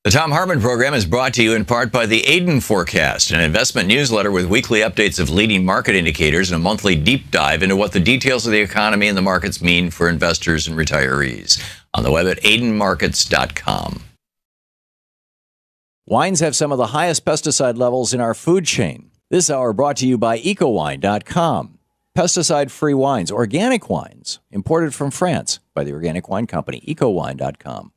The Thom Hartmann Program is brought to you in part by the Aiden Forecast, an investment newsletter with weekly updates of leading market indicators and a monthly deep dive into what the details of the economy and the markets mean for investors and retirees. On the web at aidenmarkets.com. Wines have some of the highest pesticide levels in our food chain. This hour brought to you by ecowine.com. Pesticide-free wines, organic wines, imported from France by the Organic Wine Company, ecowine.com.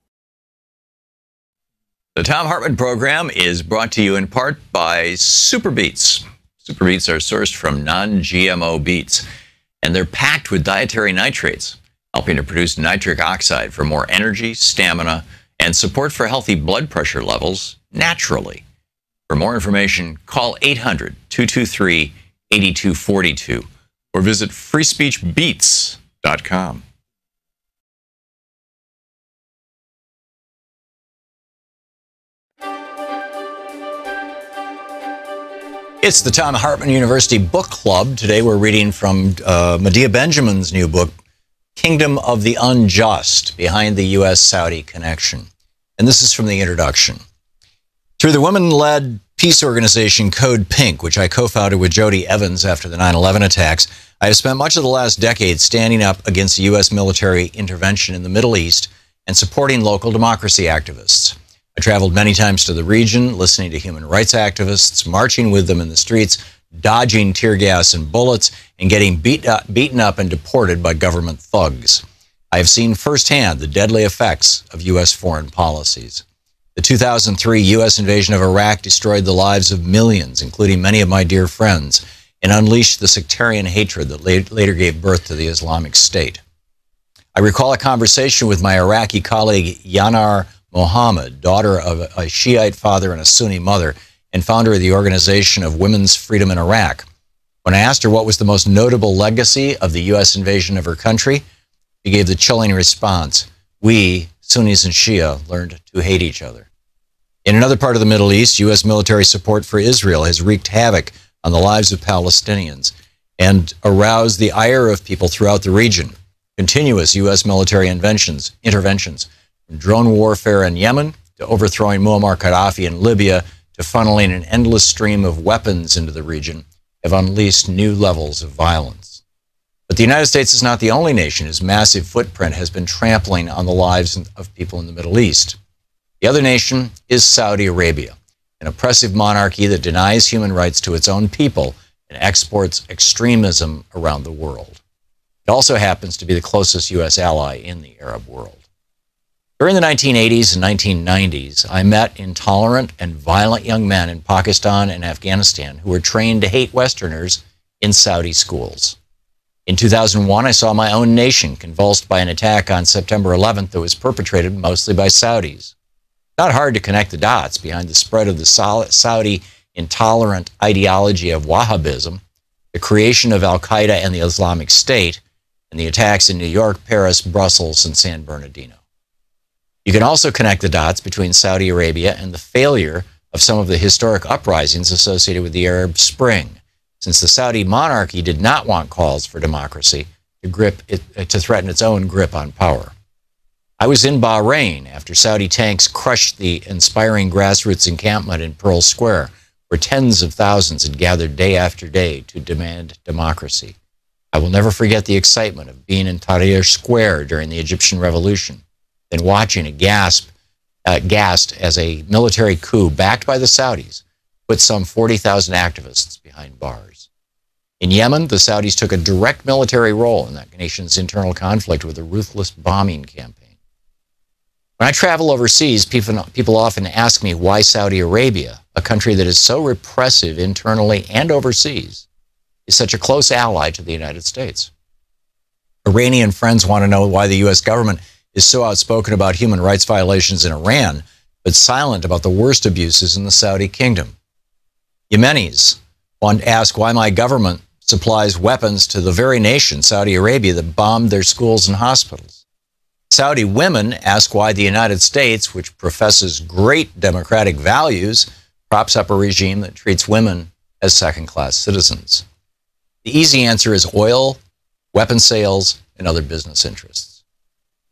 The Thom Hartmann Program is brought to you in part by Super Beets. Super Beets are sourced from non-GMO beets, and they're packed with dietary nitrates, helping to produce nitric oxide for more energy, stamina, and support for healthy blood pressure levels naturally. For more information, call 800-223-8242 or visit freespeechbeets.com. It's the Thom Hartmann University Book Club. Today we're reading from Medea Benjamin's new book, Kingdom of the Unjust, Behind the U.S.-Saudi Connection. And this is from the introduction. Through the women-led peace organization Code Pink, which I co-founded with Jody Evans after the 9/11 attacks, I have spent much of the last decade standing up against the U.S. military intervention in the Middle East and supporting local democracy activists. I traveled many times to the region, listening to human rights activists, marching with them in the streets, dodging tear gas and bullets, and getting beaten up and deported by government thugs. I have seen firsthand the deadly effects of U.S. foreign policies. The 2003 U.S. invasion of Iraq destroyed the lives of millions, including many of my dear friends, and unleashed the sectarian hatred that later gave birth to the Islamic State. I recall a conversation with my Iraqi colleague Yanar Mohammed, daughter of a Shiite father and a Sunni mother, and founder of the Organization of Women's Freedom in Iraq. When I asked her what was the most notable legacy of the U.S. invasion of her country, she gave the chilling response: we, Sunnis and Shia, learned to hate each other. In another part of the Middle East, U.S. military support for Israel has wreaked havoc on the lives of Palestinians and aroused the ire of people throughout the region. Continuous U.S. military interventions, from drone warfare in Yemen to overthrowing Muammar Gaddafi in Libya to funneling an endless stream of weapons into the region, have unleashed new levels of violence. But the United States is not the only nation whose massive footprint has been trampling on the lives of people in the Middle East. The other nation is Saudi Arabia, an oppressive monarchy that denies human rights to its own people and exports extremism around the world. It also happens to be the closest U.S. ally in the Arab world. During the 1980s and 1990s, I met intolerant and violent young men in Pakistan and Afghanistan who were trained to hate Westerners in Saudi schools. In 2001, I saw my own nation convulsed by an attack on September 11th that was perpetrated mostly by Saudis. Not hard to connect the dots behind the spread of the Saudi intolerant ideology of Wahhabism, the creation of Al-Qaeda and the Islamic State, and the attacks in New York, Paris, Brussels, and San Bernardino. You can also connect the dots between Saudi Arabia and the failure of some of the historic uprisings associated with the Arab Spring, since the Saudi monarchy did not want calls for democracy to threaten its own grip on power. I was in Bahrain after Saudi tanks crushed the inspiring grassroots encampment in Pearl Square, where tens of thousands had gathered day after day to demand democracy. I will never forget the excitement of being in Tahrir Square during the Egyptian Revolution, and watching aghast as a military coup backed by the Saudis put some 40,000 activists behind bars. In Yemen, the Saudis took a direct military role in that nation's internal conflict with a ruthless bombing campaign. When I travel overseas, people often ask me why Saudi Arabia, a country that is so repressive internally and overseas, is such a close ally to the United States. Iranian friends want to know why the U.S. government is so outspoken about human rights violations in Iran, but silent about the worst abuses in the Saudi kingdom. Yemenis want to ask why my government supplies weapons to the very nation, Saudi Arabia, that bombed their schools and hospitals. Saudi women ask why the United States, which professes great democratic values, props up a regime that treats women as second-class citizens. The easy answer is oil, weapon sales, and other business interests.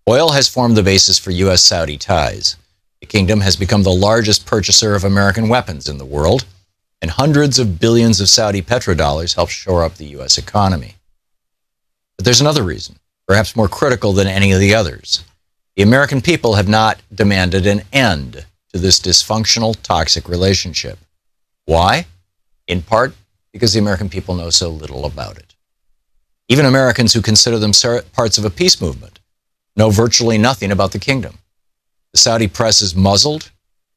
Oil has formed the basis for U.S.-Saudi ties. The kingdom has become the largest purchaser of American weapons in the world, and hundreds of billions of Saudi petrodollars help shore up the U.S. economy. But there's another reason, perhaps more critical than any of the others. The American people have not demanded an end to this dysfunctional, toxic relationship. Why? In part, because the American people know so little about it. Even Americans who consider them parts of a peace movement know virtually nothing about the kingdom. The Saudi press is muzzled,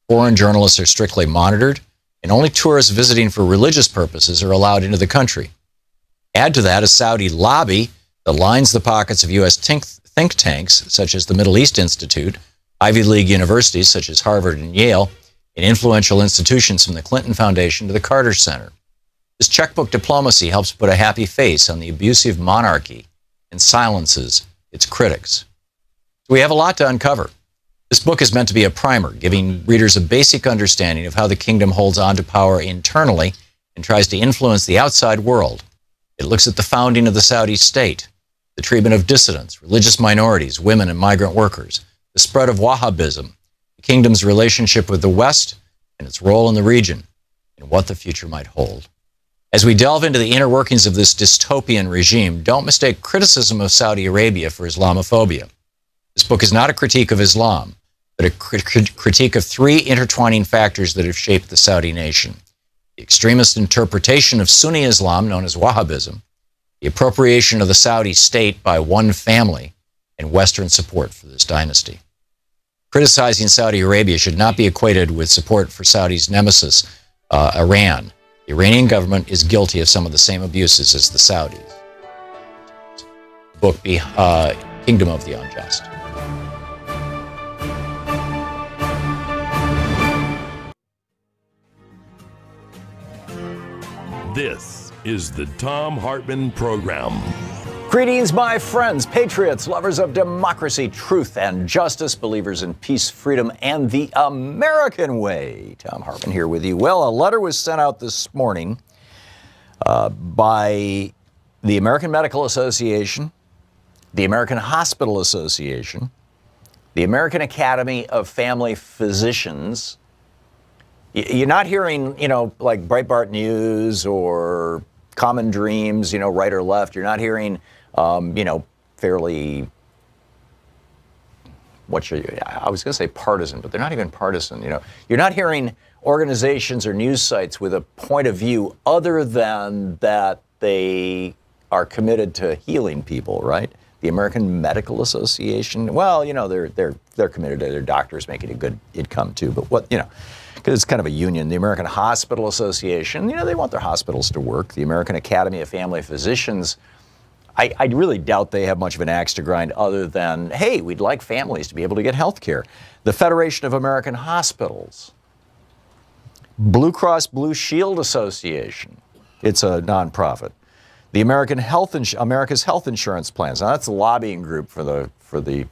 foreign journalists are strictly monitored, and only tourists visiting for religious purposes are allowed into the country. Add to that a Saudi lobby that lines the pockets of U.S. think tanks, such as the Middle East Institute, Ivy League universities, such as Harvard and Yale, and influential institutions from the Clinton Foundation to the Carter Center. This checkbook diplomacy helps put a happy face on the abusive monarchy and silences its critics. So we have a lot to uncover. This book is meant to be a primer, giving readers a basic understanding of how the kingdom holds on to power internally and tries to influence the outside world. It looks at the founding of the Saudi state, the treatment of dissidents, religious minorities, women, and migrant workers, the spread of Wahhabism, the kingdom's relationship with the West, and its role in the region, and what the future might hold. As we delve into the inner workings of this dystopian regime, don't mistake criticism of Saudi Arabia for Islamophobia. This book is not a critique of Islam, but a critique of three intertwining factors that have shaped the Saudi nation: the extremist interpretation of Sunni Islam, known as Wahhabism, the appropriation of the Saudi state by one family, and Western support for this dynasty. Criticizing Saudi Arabia should not be equated with support for Saudi's nemesis, Iran. The Iranian government is guilty of some of the same abuses as the Saudis. The book, Kingdom of the Unjust. This is the Thom Hartmann Program. Greetings, my friends, patriots, lovers of democracy, truth, and justice, believers in peace, freedom, and the American way. Thom Hartmann here with you. Well, a letter was sent out this morning by the American Medical Association, the American Hospital Association, the American Academy of Family Physicians. You're not hearing, like Breitbart News or Common Dreams, right or left. You're not hearing, fairly, I was going to say partisan, but they're not even partisan. You're not hearing organizations or news sites with a point of view other than that they are committed to healing people, right? The American Medical Association, well, they're committed to their doctors making a good income too, but because it's kind of a union. The American Hospital Association, they want their hospitals to work. The American Academy of Family Physicians, I really doubt they have much of an axe to grind other than, hey, we'd like families to be able to get health care. The Federation of American Hospitals, Blue Cross Blue Shield Association, it's a nonprofit. The America's Health Insurance Plans. Now that's a lobbying group for the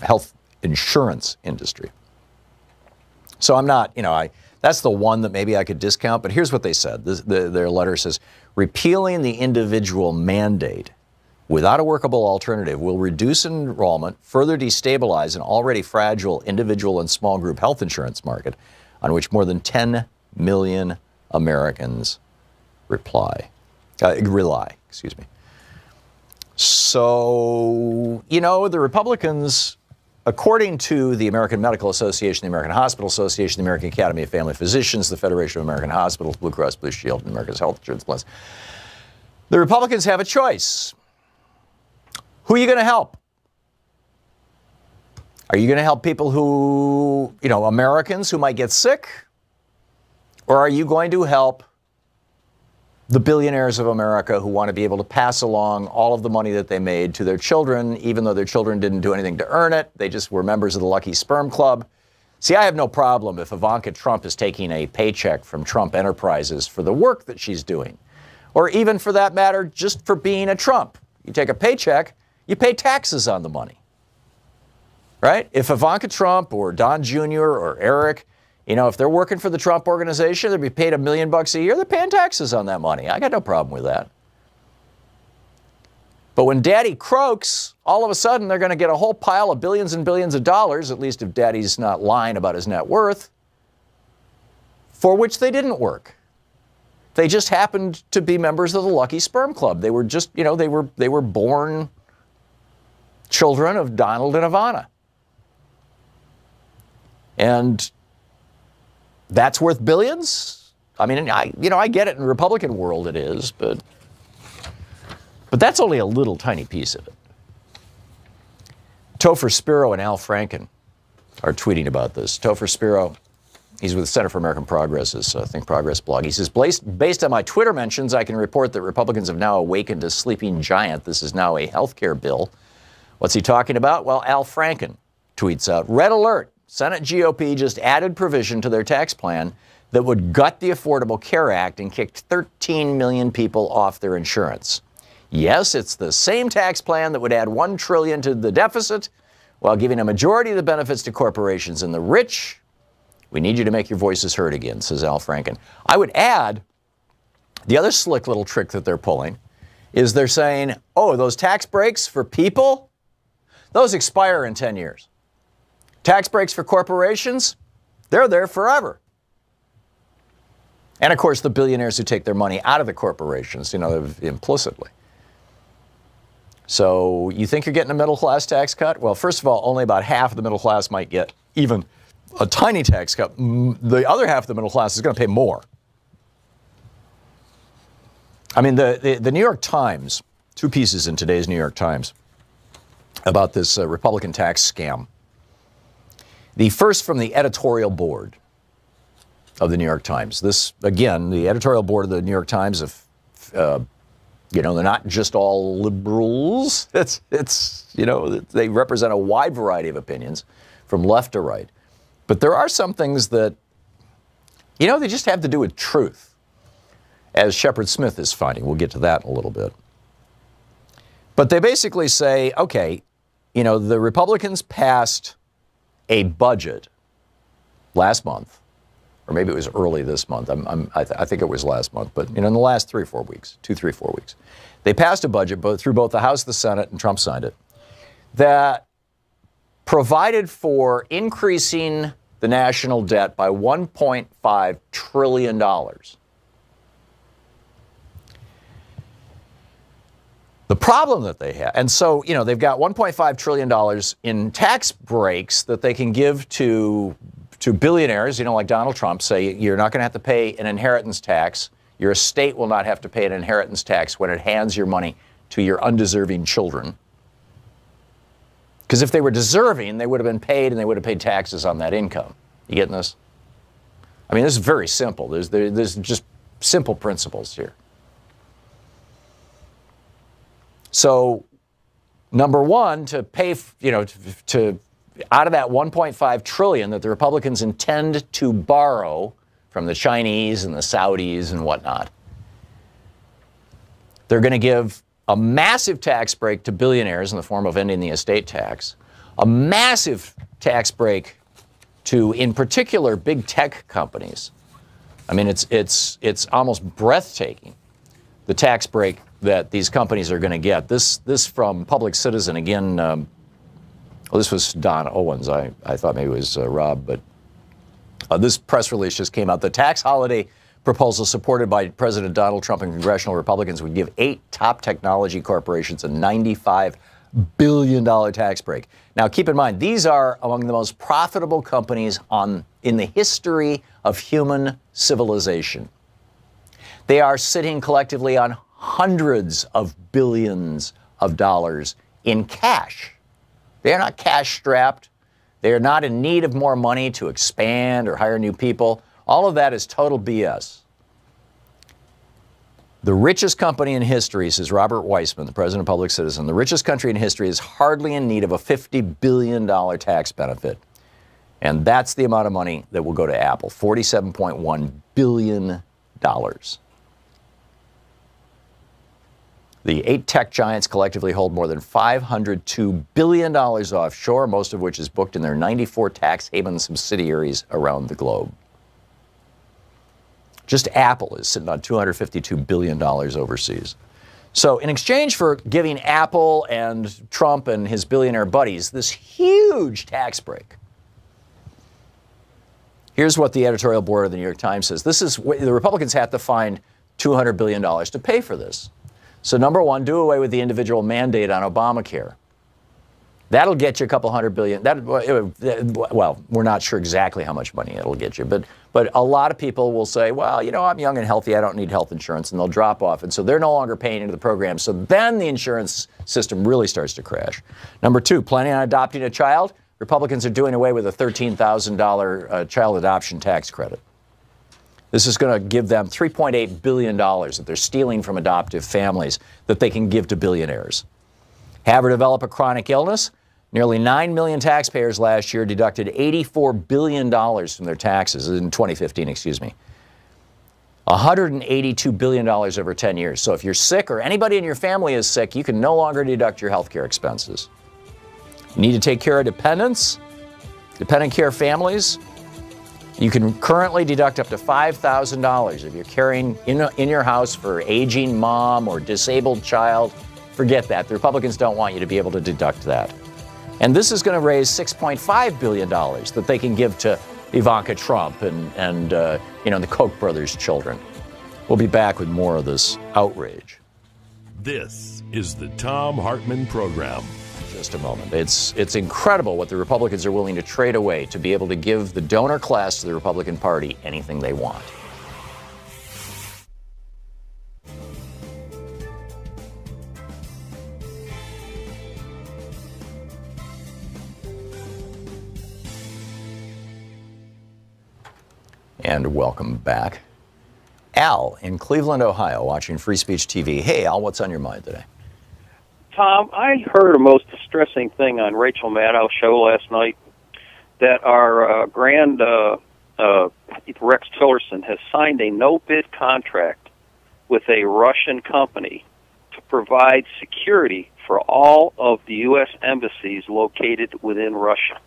health insurance industry. So I'm not, that's the one that maybe I could discount, but here's what they said. Their letter says, repealing the individual mandate without a workable alternative will reduce enrollment, further destabilize an already fragile individual and small group health insurance market on which more than 10 million Americans rely. So, the Republicans, according to the American Medical Association, the American Hospital Association, the American Academy of Family Physicians, the Federation of American Hospitals, Blue Cross Blue Shield, and America's Health Insurance Plans, the Republicans have a choice. Who are you going to help? Are you going to help people who, Americans who might get sick? Or are you going to help the billionaires of America who want to be able to pass along all of the money that they made to their children, even though their children didn't do anything to earn it? They just were members of the Lucky Sperm Club. See, I have no problem if Ivanka Trump is taking a paycheck from Trump Enterprises for the work that she's doing. Or even for that matter, just for being a Trump. You take a paycheck, you pay taxes on the money. Right? If Ivanka Trump or Don Jr. or Eric, if they're working for the Trump organization, they'd be paid $1 million a year. They're paying taxes on that money. I got no problem with that. But when Daddy croaks, all of a sudden they're going to get a whole pile of billions and billions of dollars, at least if Daddy's not lying about his net worth, for which they didn't work. They just happened to be members of the Lucky Sperm Club. They were just, they were born children of Donald and Ivana. And that's worth billions? I mean, I get it in the Republican world it is, but that's only a little tiny piece of it. Topher Spiro and Al Franken are tweeting about this. Topher Spiro, he's with the Center for American Progress's Think Progress blog. He says, based on my Twitter mentions, I can report that Republicans have now awakened a sleeping giant. This is now a health care bill. What's he talking about? Well, Al Franken tweets out, red alert, Senate GOP just added provision to their tax plan that would gut the Affordable Care Act and kicked 13 million people off their insurance. Yes, it's the same tax plan that would add $1 trillion to the deficit while giving a majority of the benefits to corporations and the rich. We need you to make your voices heard again, says Al Franken. I would add, the other slick little trick that they're pulling is they're saying, oh, those tax breaks for people, those expire in 10 years. Tax breaks for corporations, they're there forever. And of course, the billionaires who take their money out of the corporations, implicitly. So you think you're getting a middle class tax cut? Well, first of all, only about half of the middle class might get even a tiny tax cut. The other half of the middle class is going to pay more. I mean, the New York Times, two pieces in today's New York Times about this Republican tax scam. The first from the editorial board of the New York Times. This, again, the editorial board of the New York Times, they're not just all liberals. They represent a wide variety of opinions from left to right. But there are some things that, they just have to do with truth, as Shepard Smith is finding. We'll get to that in a little bit. But they basically say, okay, the Republicans passed a budget last month, or maybe it was early this month. I think it was last month, but in the last 3 or 4 weeks, 2, 3, 4 weeks, they passed a budget through both the House, the Senate, and Trump signed it, that provided for increasing the national debt by $1.5 trillion. The problem that they have, and so, they've got $1.5 trillion in tax breaks that they can give to billionaires, like Donald Trump, say you're not going to have to pay an inheritance tax. Your estate will not have to pay an inheritance tax when it hands your money to your undeserving children. Because if they were deserving, they would have been paid and they would have paid taxes on that income. You getting this? I mean, this is very simple. There's just simple principles here. So, number one, to pay, to out of that $1.5 trillion that the Republicans intend to borrow from the Chinese and the Saudis and whatnot, they're going to give a massive tax break to billionaires in the form of ending the estate tax, a massive tax break to, in particular, big tech companies. I mean, it's almost breathtaking, the tax break that these companies are going to get. This from Public Citizen, again, this was Don Owens. I thought maybe it was Rob, but this press release just came out. The tax holiday proposal supported by President Donald Trump and congressional Republicans would give 8 top technology corporations a $95 billion tax break. Now, keep in mind, these are among the most profitable companies in the history of human civilization. They are sitting collectively on hundreds of billions of dollars in cash. They are not cash strapped. They are not in need of more money to expand or hire new people. All of that is total BS. The richest company in history, says Robert Weissman, the president of Public Citizen, the richest country in history is hardly in need of a $50 billion tax benefit. And that's the amount of money that will go to Apple, $47.1 billion. The 8 tech giants collectively hold more than $502 billion offshore, most of which is booked in their 94 tax haven subsidiaries around the globe. Just Apple is sitting on $252 billion overseas. So in exchange for giving Apple and Trump and his billionaire buddies this huge tax break, here's what the editorial board of the New York Times says. This is what the Republicans have to find $200 billion to pay for this. So number one, do away with the individual mandate on Obamacare. That'll get you a couple $100 billion. Well, we're not sure exactly how much money it'll get you, but a lot of people will say, well, you know, I'm young and healthy, I don't need health insurance, and they'll drop off. And so they're no longer paying into the program. So then the insurance system really starts to crash. Number two, planning on adopting a child? Republicans are doing away with a $13,000 child adoption tax credit. This is going to give them $3.8 billion that they're stealing from adoptive families that they can give to billionaires. Have or develop a chronic illness? Nearly 9 million taxpayers last year deducted $84 billion from their taxes in 2015, excuse me. $182 billion over 10 years. So if you're sick or anybody in your family is sick, you can no longer deduct your health care expenses. You need to take care of dependent care families. You can currently deduct up to $5,000 if you're caring in your house for aging mom or disabled child. Forget that. The Republicans don't want you to be able to deduct that. And this is going to raise $6.5 billion that they can give to Ivanka Trump and the Koch brothers' children. We'll be back with more of this outrage. This is the Thom Hartmann Program. Just a moment. It's incredible what the Republicans are willing to trade away to be able to give the donor class to the Republican Party anything they want. And welcome back. Al in Cleveland, Ohio, watching Free Speech TV. Hey, Al, what's on your mind today? Tom, I heard a most distressing thing on Rachel Maddow's show last night, that our Rex Tillerson has signed a no-bid contract with a Russian company to provide security for all of the U.S. embassies located within Russia.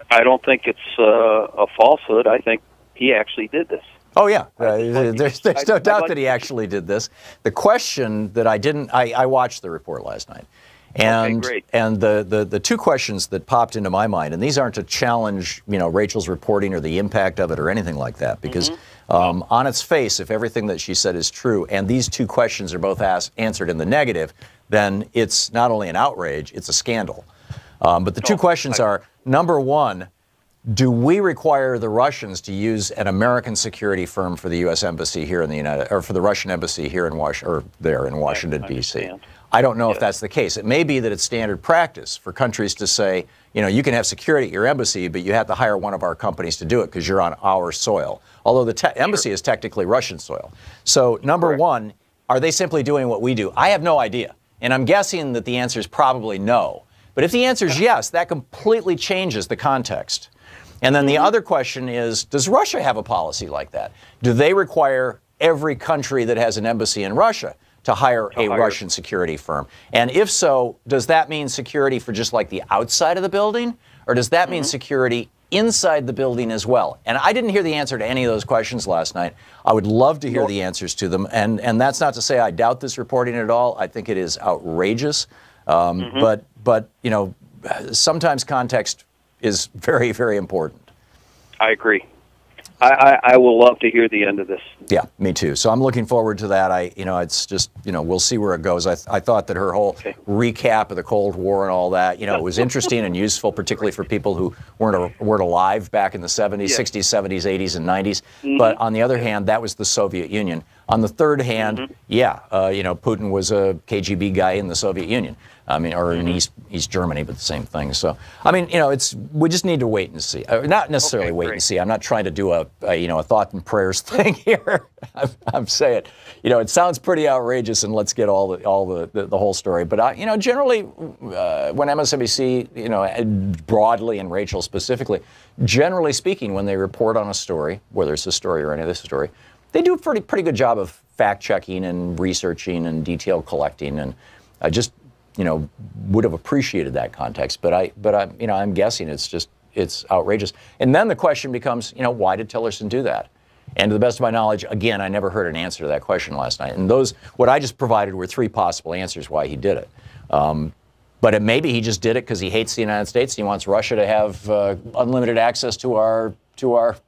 I don't think it's a falsehood. I think he actually did this. Oh, yeah. There's no doubt that he actually did this. The question that I watched the report last night. And, okay, great. And the two questions that popped into my mind, and these aren't to challenge, Rachel's reporting or the impact of it or anything like that, because on its face, if everything that she said is true, and these two questions are both answered in the negative, then it's not only an outrage, it's a scandal. But the two questions are, number one, do we require the Russians to use an American security firm for the U.S. embassy here in the for the Russian embassy here in Washington, D.C.? I don't know if that's the case. It may be that it's standard practice for countries to say, you can have security at your embassy, but you have to hire one of our companies to do it because you're on our soil. Although the embassy is technically Russian soil. So number one, are they simply doing what we do? I have no idea. And I'm guessing that the answer is probably no. But if the answer is yes, that completely changes the context. And then the other question is, does Russia have a policy like that? Do they require every country that has an embassy in Russia to hire a Russian security firm? And if so, does that mean security for just like the outside of the building? Or does that mean security inside the building as well? And I didn't hear the answer to any of those questions last night. I would love to hear the answers to them. And that's not to say I doubt this reporting at all. I think it is outrageous. But sometimes context is very, very important. I agree. I will love to hear the end of this. Yeah, me too. So I'm looking forward to that. It's just, we'll see where it goes. I thought that her whole recap of the Cold War and all that, it was interesting and useful, particularly for people who weren't alive back in the 70s, 60s, 70s, 80s, and 90s. But on the other hand, that was the Soviet Union. On the third hand, Putin was a KGB guy in the Soviet Union. Or in East Germany, but the same thing. So, we just need to wait and see. Not necessarily wait and see. I'm not trying to do a thought and prayers thing here. I'm saying, it sounds pretty outrageous, and let's get all the whole story. But generally, when MSNBC, broadly and Rachel specifically, generally speaking, when they report on a story, whether it's a story or any other story, they do a pretty good job of fact checking and researching and detail collecting, and I just would have appreciated that context, but I'm guessing it's outrageous. And then the question becomes, why did Tillerson do that? And to the best of my knowledge, again, I never heard an answer to that question last night. And what I just provided were 3 possible answers why he did it. But maybe he just did it because he hates the United States and he wants Russia to have unlimited access to our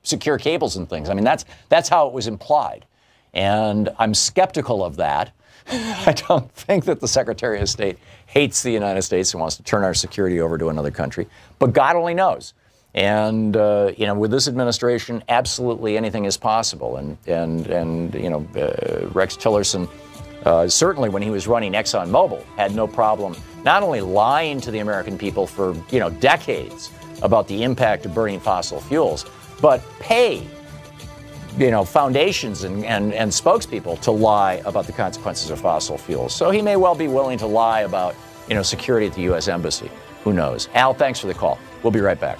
secure cables and things. I mean, that's how it was implied. And I'm skeptical of that. I don't think that the Secretary of State hates the United States and wants to turn our security over to another country. But God only knows. And with this administration, absolutely anything is possible. And Rex Tillerson, certainly when he was running ExxonMobil, had no problem not only lying to the American people for decades about the impact of burning fossil fuels, but pay foundations and spokespeople to lie about the consequences of fossil fuels. So he may well be willing to lie about security at the U.S. Embassy. Who knows? Al, thanks for the call. We'll be right back.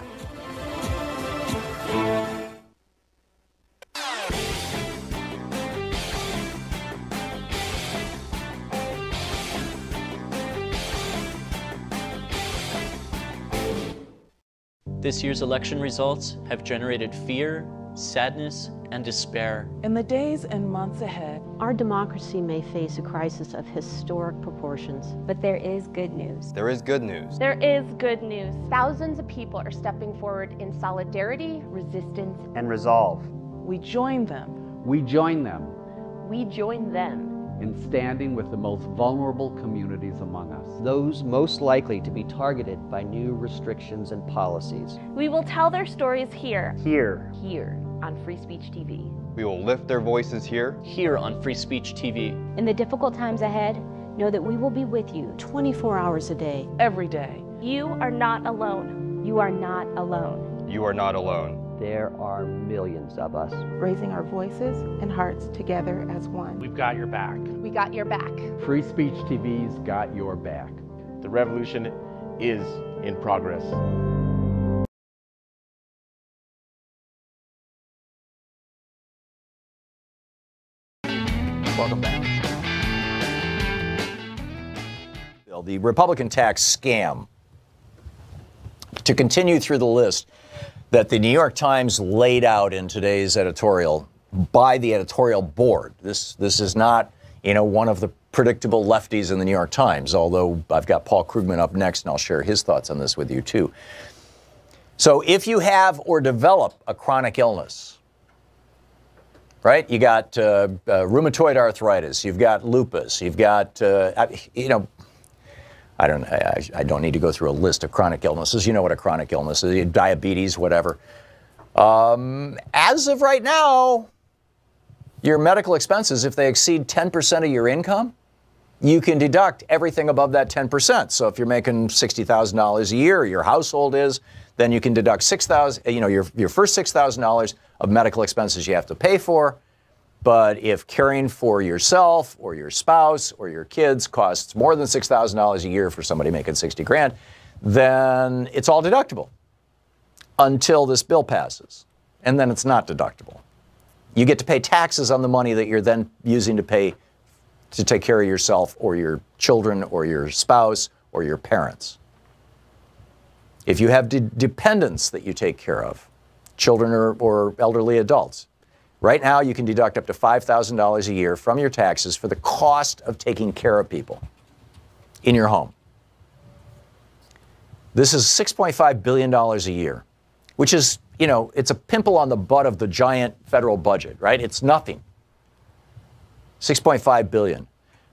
This year's election results have generated fear, sadness, and despair. In the days and months ahead, our democracy may face a crisis of historic proportions. But there is good news. There is good news. There is good news. Thousands of people are stepping forward in solidarity, resistance, and resolve. We join them. We join them. We join them. In standing with the most vulnerable communities among us. Those most likely to be targeted by new restrictions and policies. We will tell their stories here. Here on Free Speech TV. We will lift their voices here on Free Speech TV. In the difficult times ahead, know that we will be with you 24 hours a day. Every day. You are not alone. You are not alone. You are not alone. There are millions of us. Raising our voices and hearts together as one. We've got your back. We got your back. Free Speech TV's got your back. The revolution is in progress. Welcome back. The Republican tax scam. To continue through the list that the New York Times laid out in today's editorial by the editorial board. This is not, one of the predictable lefties in the New York Times, although I've got Paul Krugman up next and I'll share his thoughts on this with you too. So if you have or develop a chronic illness, right? You got rheumatoid arthritis, you've got lupus, you've got, I don't need to go through a list of chronic illnesses. You know what a chronic illness is, diabetes, whatever. As of right now, your medical expenses, if they exceed 10% of your income, you can deduct everything above that 10%. So if you're making $60,000 a year, your household is, then you can deduct $6,000, your first $6,000 of medical expenses you have to pay for. But if caring for yourself or your spouse or your kids costs more than $6,000 a year for somebody making 60 grand, then it's all deductible until this bill passes. And then it's not deductible. You get to pay taxes on the money that you're then using to pay to take care of yourself or your children or your spouse or your parents. If you have dependents that you take care of, children or elderly adults, right now you can deduct up to $5,000 a year from your taxes for the cost of taking care of people in your home. This is $6.5 billion a year, which is, it's a pimple on the butt of the giant federal budget, right? It's nothing. $6.5 billion.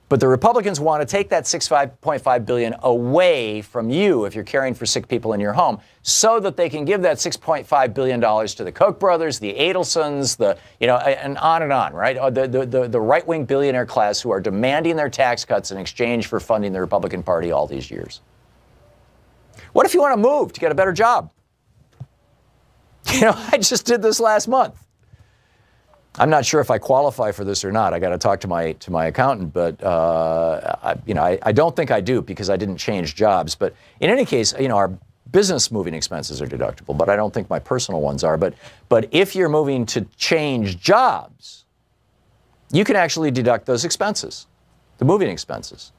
But the Republicans want to take that $6.5 billion away from you if you're caring for sick people in your home so that they can give that $6.5 billion to the Koch brothers, the Adelsons, and on, right? The right-wing billionaire class who are demanding their tax cuts in exchange for funding the Republican Party all these years. What if you want to move to get a better job? I just did this last month. I'm not sure if I qualify for this or not. I got to talk to my accountant, but I don't think I do because I didn't change jobs. But in any case, our business moving expenses are deductible, but I don't think my personal ones are. But if you're moving to change jobs, you can actually deduct those expenses, the moving expenses,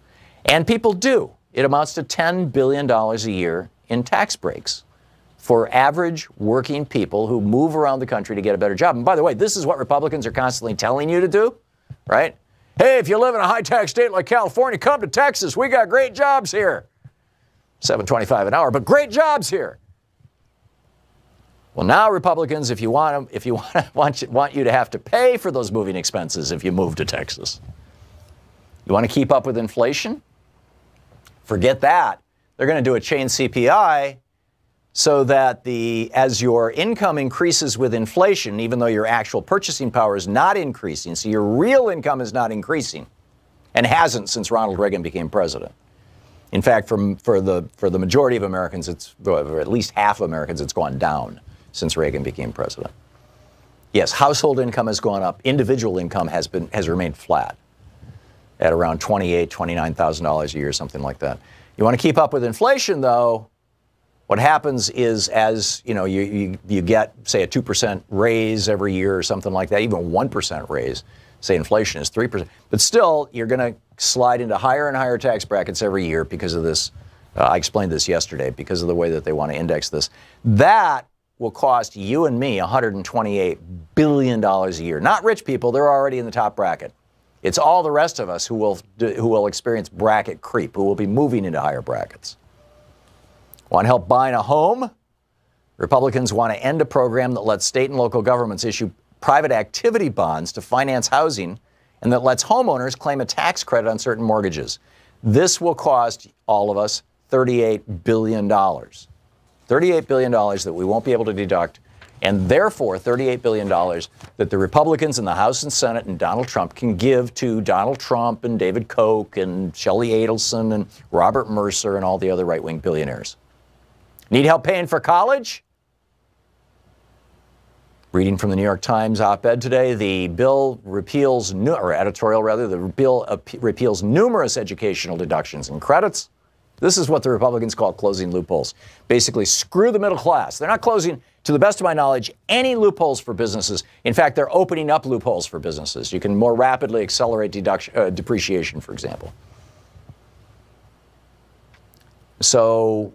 and people do. It amounts to $10 billion a year in tax breaks for average working people who move around the country to get a better job. And by the way, this is what Republicans are constantly telling you to do, right? Hey, if you live in a high-tax state like California, come to Texas. We got great jobs here. $7.25 an hour, but great jobs here. Well, now Republicans, if you want you to have to pay for those moving expenses if you move to Texas. You want to keep up with inflation? Forget that. They're going to do a chain CPI so that as your income increases with inflation, even though your actual purchasing power is not increasing, so your real income is not increasing, and hasn't since Ronald Reagan became president. In fact, for the majority of Americans, or at least half of Americans, it's gone down since Reagan became president. Yes, household income has gone up. Individual income has remained flat at around $28,000, $29,000 a year, something like that. You want to keep up with inflation, though. What happens is, as you know, you get, say, a 2% raise every year or something like that, even 1% raise. Say inflation is 3%, but still you're going to slide into higher and higher tax brackets every year because of this. I explained this yesterday, because of the way that they want to index this. That will cost you and me $128 billion a year. Not rich people; they're already in the top bracket. It's all the rest of us who will experience bracket creep, who will be moving into higher brackets. Want help buying a home? Republicans want to end a program that lets state and local governments issue private activity bonds to finance housing and that lets homeowners claim a tax credit on certain mortgages. This will cost all of us $38 billion. $38 billion that we won't be able to deduct, and therefore $38 billion that the Republicans in the House and Senate and Donald Trump can give to Donald Trump and David Koch and Shelley Adelson and Robert Mercer and all the other right-wing billionaires. Need help paying for college? Reading from the New York Times op-ed today, the bill repeals, the bill repeals numerous educational deductions and credits. This is what the Republicans call closing loopholes. Basically, screw the middle class. They're not closing, to the best of my knowledge, any loopholes for businesses. In fact, they're opening up loopholes for businesses. You can more rapidly accelerate depreciation, for example. So,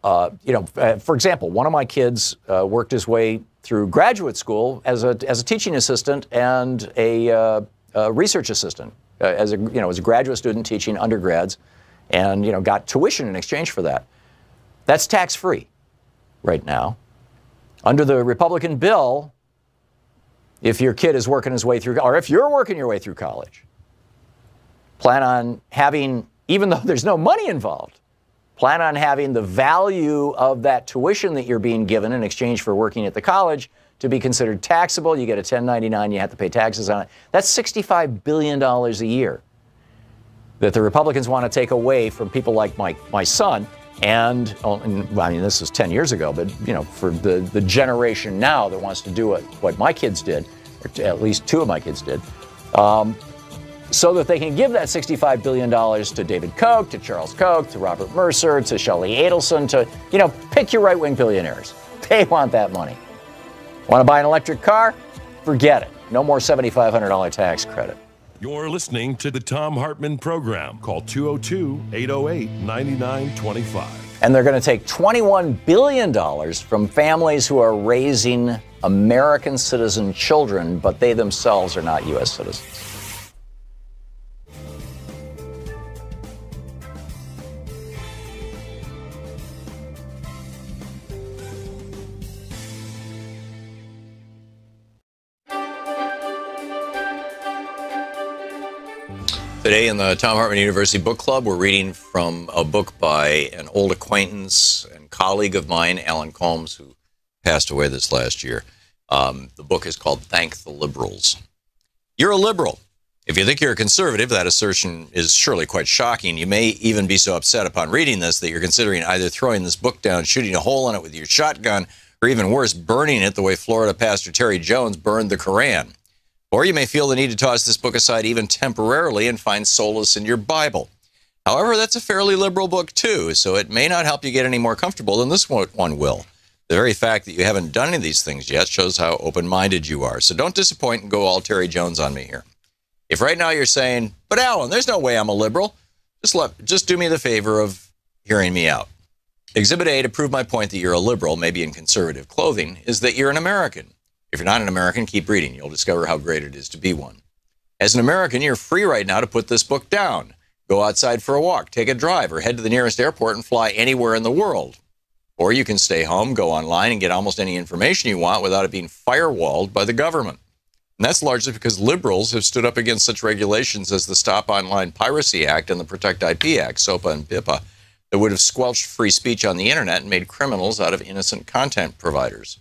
for example, one of my kids worked his way through graduate school as a teaching assistant and a research assistant, as a graduate student teaching undergrads, and got tuition in exchange for that. That's tax-free right now. Under the Republican bill, if your kid is working his way through, or if you're working your way through college, plan on having, even though there's no money involved, plan on having the value of that tuition that you're being given in exchange for working at the college to be considered taxable. You get a 1099, you have to pay taxes on it. That's $65 billion a year that the Republicans want to take away from people like my son. And I mean, this was 10 years ago, but for the generation now that wants to do what my kids did, or at least two of my kids did, so that they can give that $65 billion to David Koch, to Charles Koch, to Robert Mercer, to Shelley Adelson, to, pick your right-wing billionaires. They want that money. Want to buy an electric car? Forget it. No more $7,500 tax credit. You're listening to the Thom Hartmann Program. Call 202-808-9925. And they're going to take $21 billion from families who are raising American citizen children, but they themselves are not U.S. citizens. Today in the Thom Hartmann University Book Club, we're reading from a book by an old acquaintance and colleague of mine, Alan Colmes, who passed away this last year. The book is called Thank the Liberals. You're a liberal. If you think you're a conservative, that assertion is surely quite shocking. You may even be so upset upon reading this that you're considering either throwing this book down, shooting a hole in it with your shotgun, or even worse, burning it the way Florida Pastor Terry Jones burned the Koran. Or you may feel the need to toss this book aside even temporarily and find solace in your Bible. However, that's a fairly liberal book too, so it may not help you get any more comfortable than this one will. The very fact that you haven't done any of these things yet shows how open-minded you are. So don't disappoint and go all Terry Jones on me here. If right now you're saying, but Alan, there's no way I'm a liberal, just do me the favor of hearing me out. Exhibit A, to prove my point that you're a liberal, maybe in conservative clothing, is that you're an American. If you're not an American, keep reading. You'll discover how great it is to be one. As an American, you're free right now to put this book down. Go outside for a walk, take a drive, or head to the nearest airport and fly anywhere in the world. Or you can stay home, go online, and get almost any information you want without it being firewalled by the government. And that's largely because liberals have stood up against such regulations as the Stop Online Piracy Act and the Protect IP Act, SOPA and PIPA, that would have squelched free speech on the internet and made criminals out of innocent content providers.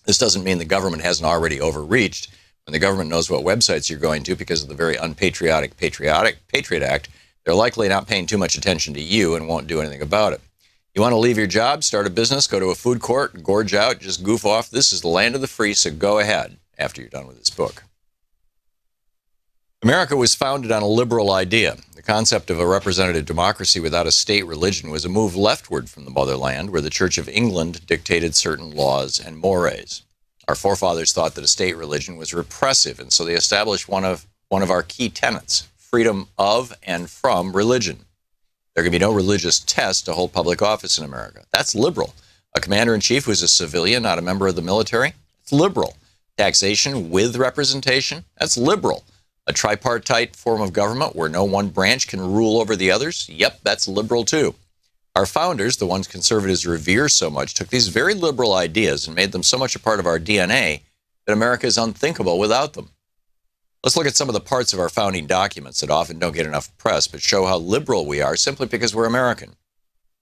This doesn't mean the government hasn't already overreached. When the government knows what websites you're going to because of the very unpatriotic Patriot Act, they're likely not paying too much attention to you and won't do anything about it. You want to leave your job, start a business, go to a food court, gorge out, just goof off. This is the land of the free, so go ahead after you're done with this book. America was founded on a liberal idea. The concept of a representative democracy without a state religion was a move leftward from the motherland, where the Church of England dictated certain laws and mores. Our forefathers thought that a state religion was repressive, and so they established one of our key tenets: freedom of and from religion. There can be no religious test to hold public office in America. That's liberal. A commander-in-chief who's a civilian, not a member of the military, it's liberal. Taxation with representation, that's liberal. A tripartite form of government where no one branch can rule over the others, yep, that's liberal too. Our founders, the ones conservatives revere so much, took these very liberal ideas and made them so much a part of our DNA that America is unthinkable without them. Let's look at some of the parts of our founding documents that often don't get enough press, but show how liberal we are simply because we're American.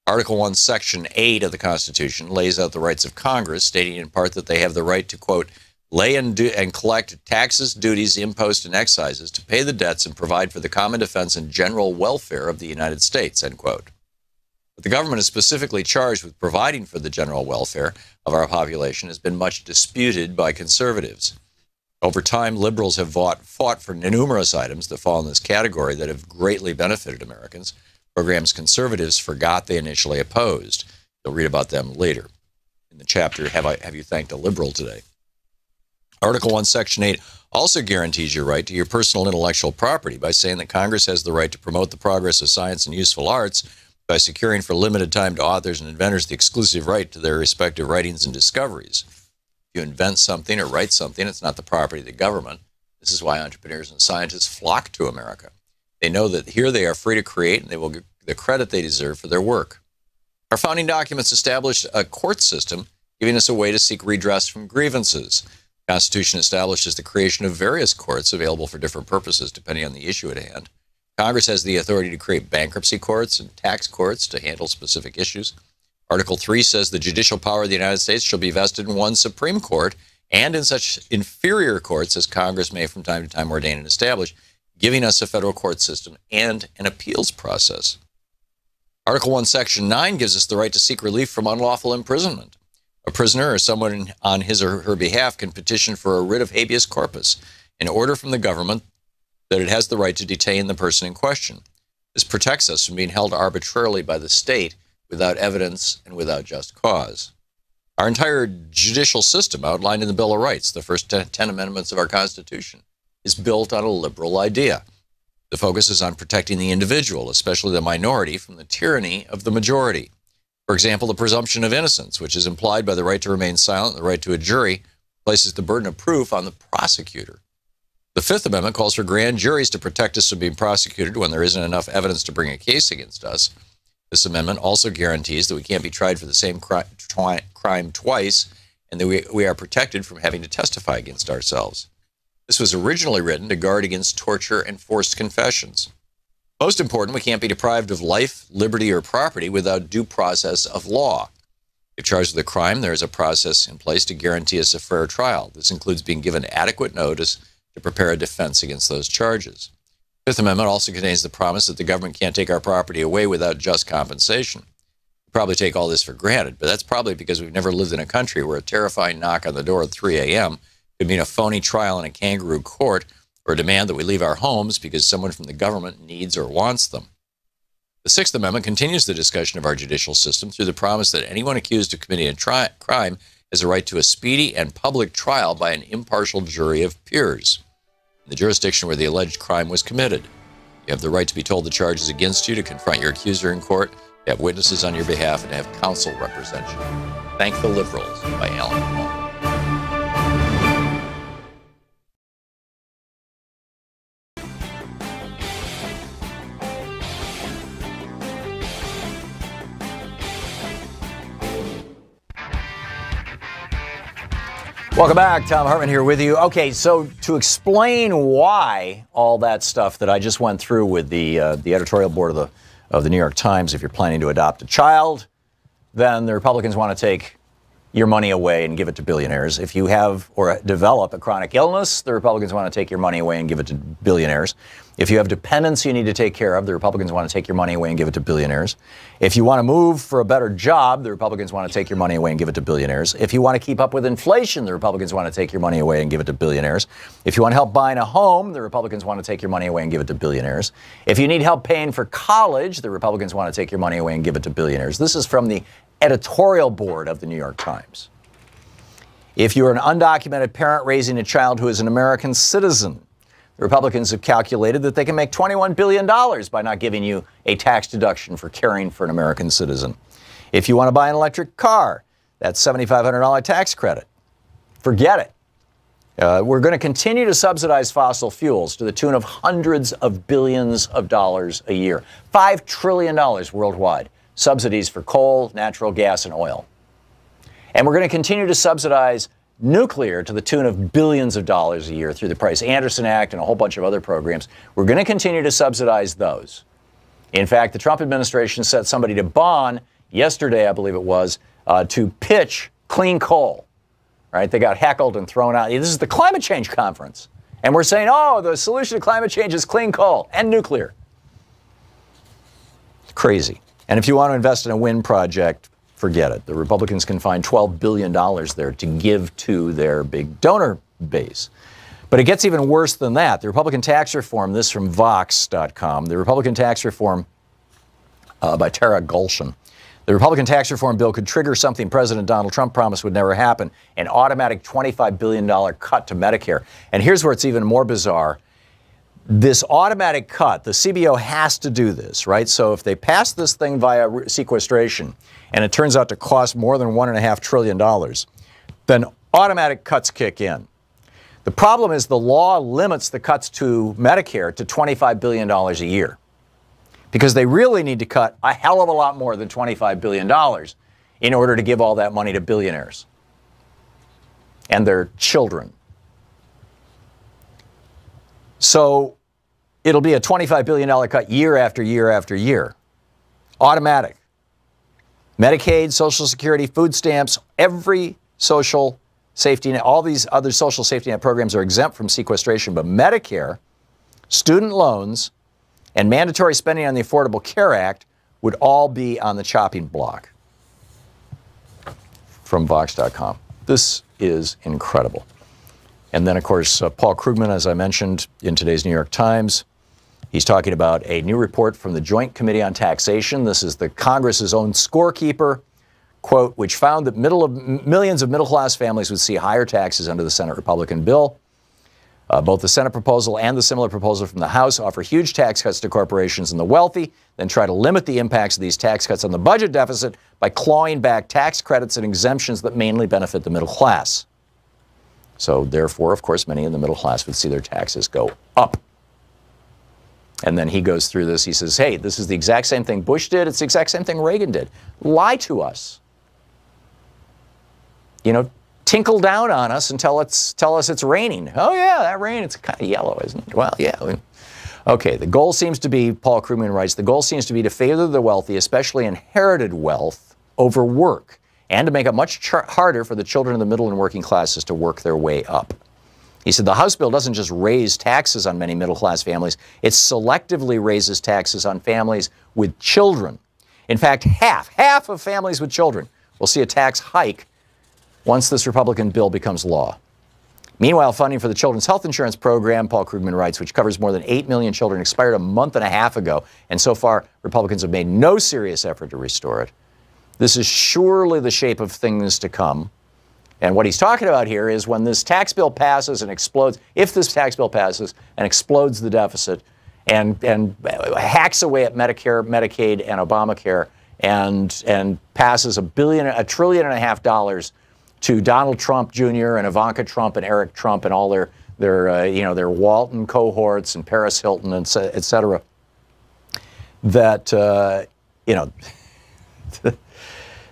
Article 1, Section 8 of the Constitution lays out the rights of Congress, stating in part that they have the right to, quote, lay and collect taxes, duties, imposts, and excises to pay the debts and provide for the common defense and general welfare of the United States, end quote. But the government is specifically charged with providing for the general welfare of our population has been much disputed by conservatives. Over time, liberals have fought for numerous items that fall in this category that have greatly benefited Americans, programs conservatives forgot they initially opposed. You'll read about them later in the chapter, Have You Thanked a Liberal Today? Article 1, Section 8 also guarantees your right to your personal intellectual property by saying that Congress has the right to promote the progress of science and useful arts by securing for limited time to authors and inventors the exclusive right to their respective writings and discoveries. If you invent something or write something, it's not the property of the government. This is why entrepreneurs and scientists flock to America. They know that here they are free to create, and they will get the credit they deserve for their work. Our founding documents established a court system, giving us a way to seek redress from grievances. The Constitution establishes the creation of various courts available for different purposes depending on the issue at hand. Congress has the authority to create bankruptcy courts and tax courts to handle specific issues. Article 3 says the judicial power of the United States shall be vested in one Supreme Court and in such inferior courts as Congress may from time to time ordain and establish, giving us a federal court system and an appeals process. Article 1, Section 9 gives us the right to seek relief from unlawful imprisonment. A prisoner or someone on his or her behalf can petition for a writ of habeas corpus, an order from the government that it has the right to detain the person in question. This protects us from being held arbitrarily by the state without evidence and without just cause. Our entire judicial system, outlined in the Bill of Rights, the first 10 amendments of our Constitution, is built on a liberal idea. The focus is on protecting the individual, especially the minority, from the tyranny of the majority. For example, the presumption of innocence, which is implied by the right to remain silent and the right to a jury, places the burden of proof on the prosecutor. The Fifth Amendment calls for grand juries to protect us from being prosecuted when there isn't enough evidence to bring a case against us. This amendment also guarantees that we can't be tried for the same crime twice, and that we are protected from having to testify against ourselves. This was originally written to guard against torture and forced confessions. Most important, we can't be deprived of life, liberty, or property without due process of law. If charged with a crime, there is a process in place to guarantee us a fair trial. This includes being given adequate notice to prepare a defense against those charges. The Fifth Amendment also contains the promise that the government can't take our property away without just compensation. We probably take all this for granted, but that's probably because we've never lived in a country where a terrifying knock on the door at 3 a.m. could mean a phony trial in a kangaroo court or a demand that we leave our homes because someone from the government needs or wants them. The Sixth Amendment continues the discussion of our judicial system through the promise that anyone accused of committing a crime has a right to a speedy and public trial by an impartial jury of peers in the jurisdiction where the alleged crime was committed. You have the right to be told the charges against you, to confront your accuser in court, to have witnesses on your behalf, and to have counsel represent you. Thank the Liberals by Alan Paul. Welcome back. Thom Hartmann here with you. Okay, so to explain why all that stuff that I just went through with the editorial board of the New York Times, if you're planning to adopt a child, then the Republicans want to take your money away and give it to billionaires. If you have or develop a chronic illness, the Republicans want to take your money away and give it to billionaires. If you have dependents you need to take care of, the Republicans want to take your money away and give it to billionaires. If you want to move for a better job, the Republicans want to take your money away and give it to billionaires. If you want to keep up with inflation, the Republicans want to take your money away and give it to billionaires. If you want help buying a home, the Republicans want to take your money away and give it to billionaires. If you need help paying for college, the Republicans want to take your money away and give it to billionaires. This is from the editorial board of the New York Times. If you're an undocumented parent raising a child who is an American citizen, the Republicans have calculated that they can make $21 billion by not giving you a tax deduction for caring for an American citizen. If you want to buy an electric car, that's $7,500 tax credit. Forget it. We're going to continue to subsidize fossil fuels to the tune of hundreds of billions of dollars a year. $5 trillion worldwide. Subsidies for coal, natural gas, and oil. And we're going to continue to subsidize nuclear to the tune of billions of dollars a year through the Price-Anderson Act and a whole bunch of other programs. We're going to continue to subsidize those. In fact, the Trump administration set somebody to bond yesterday, I believe it was, to pitch clean coal. Right? They got heckled and thrown out. This is the climate change conference. And we're saying, oh, the solution to climate change is clean coal and nuclear. It's crazy. And if you want to invest in a wind project, forget it. The Republicans can find $12 billion there to give to their big donor base. But it gets even worse than that. The Republican tax reform, this from Vox.com, the Republican tax reform by Tara Gulshan. The Republican tax reform bill could trigger something President Donald Trump promised would never happen, an automatic $25 billion cut to Medicare. And here's where it's even more bizarre. This automatic cut, the CBO has to do this, right? So if they pass this thing via sequestration and it turns out to cost more than $1.5 trillion, then automatic cuts kick in. The problem is the law limits the cuts to Medicare to $25 billion a year because they really need to cut a hell of a lot more than $25 billion in order to give all that money to billionaires and their children. So it'll be a $25 billion cut year after year after year. Automatic. Medicaid, Social Security, food stamps, every social safety net, all these other social safety net programs are exempt from sequestration, but Medicare, student loans, and mandatory spending on the Affordable Care Act would all be on the chopping block. From Vox.com. This is incredible. And then, of course, Paul Krugman, as I mentioned in today's New York Times, he's talking about a new report from the Joint Committee on Taxation. This is the Congress's own scorekeeper, quote, which found that millions of middle-class families would see higher taxes under the Senate Republican bill. Both the Senate proposal and the similar proposal from the House offer huge tax cuts to corporations and the wealthy, then try to limit the impacts of these tax cuts on the budget deficit by clawing back tax credits and exemptions that mainly benefit the middle class. So therefore, of course, many in the middle class would see their taxes go up. And then he goes through this. He says, hey, this is the exact same thing Bush did. It's the exact same thing Reagan did. Lie to us. You know, tinkle down on us and tell us it's raining. Oh, yeah, that rain, it's kind of yellow, isn't it? Well, yeah. Okay, the goal seems to be, Paul Krugman writes, the goal seems to be to favor the wealthy, especially inherited wealth, over work, and to make it much harder for the children of the middle and working classes to work their way up. He said the House bill doesn't just raise taxes on many middle-class families, it selectively raises taxes on families with children. In fact, half of families with children will see a tax hike once this Republican bill becomes law. Meanwhile, funding for the Children's Health Insurance Program, Paul Krugman writes, which covers more than 8 million children, expired a month and a half ago, and so far, Republicans have made no serious effort to restore it. This is surely the shape of things to come. And what he's talking about here is when this tax bill passes and explodes, if this tax bill passes and explodes the deficit and hacks away at Medicare, Medicaid, and Obamacare, and passes $1.5 trillion to Donald Trump Jr. and Ivanka Trump and Eric Trump and all their Walton cohorts and Paris Hilton and et cetera, that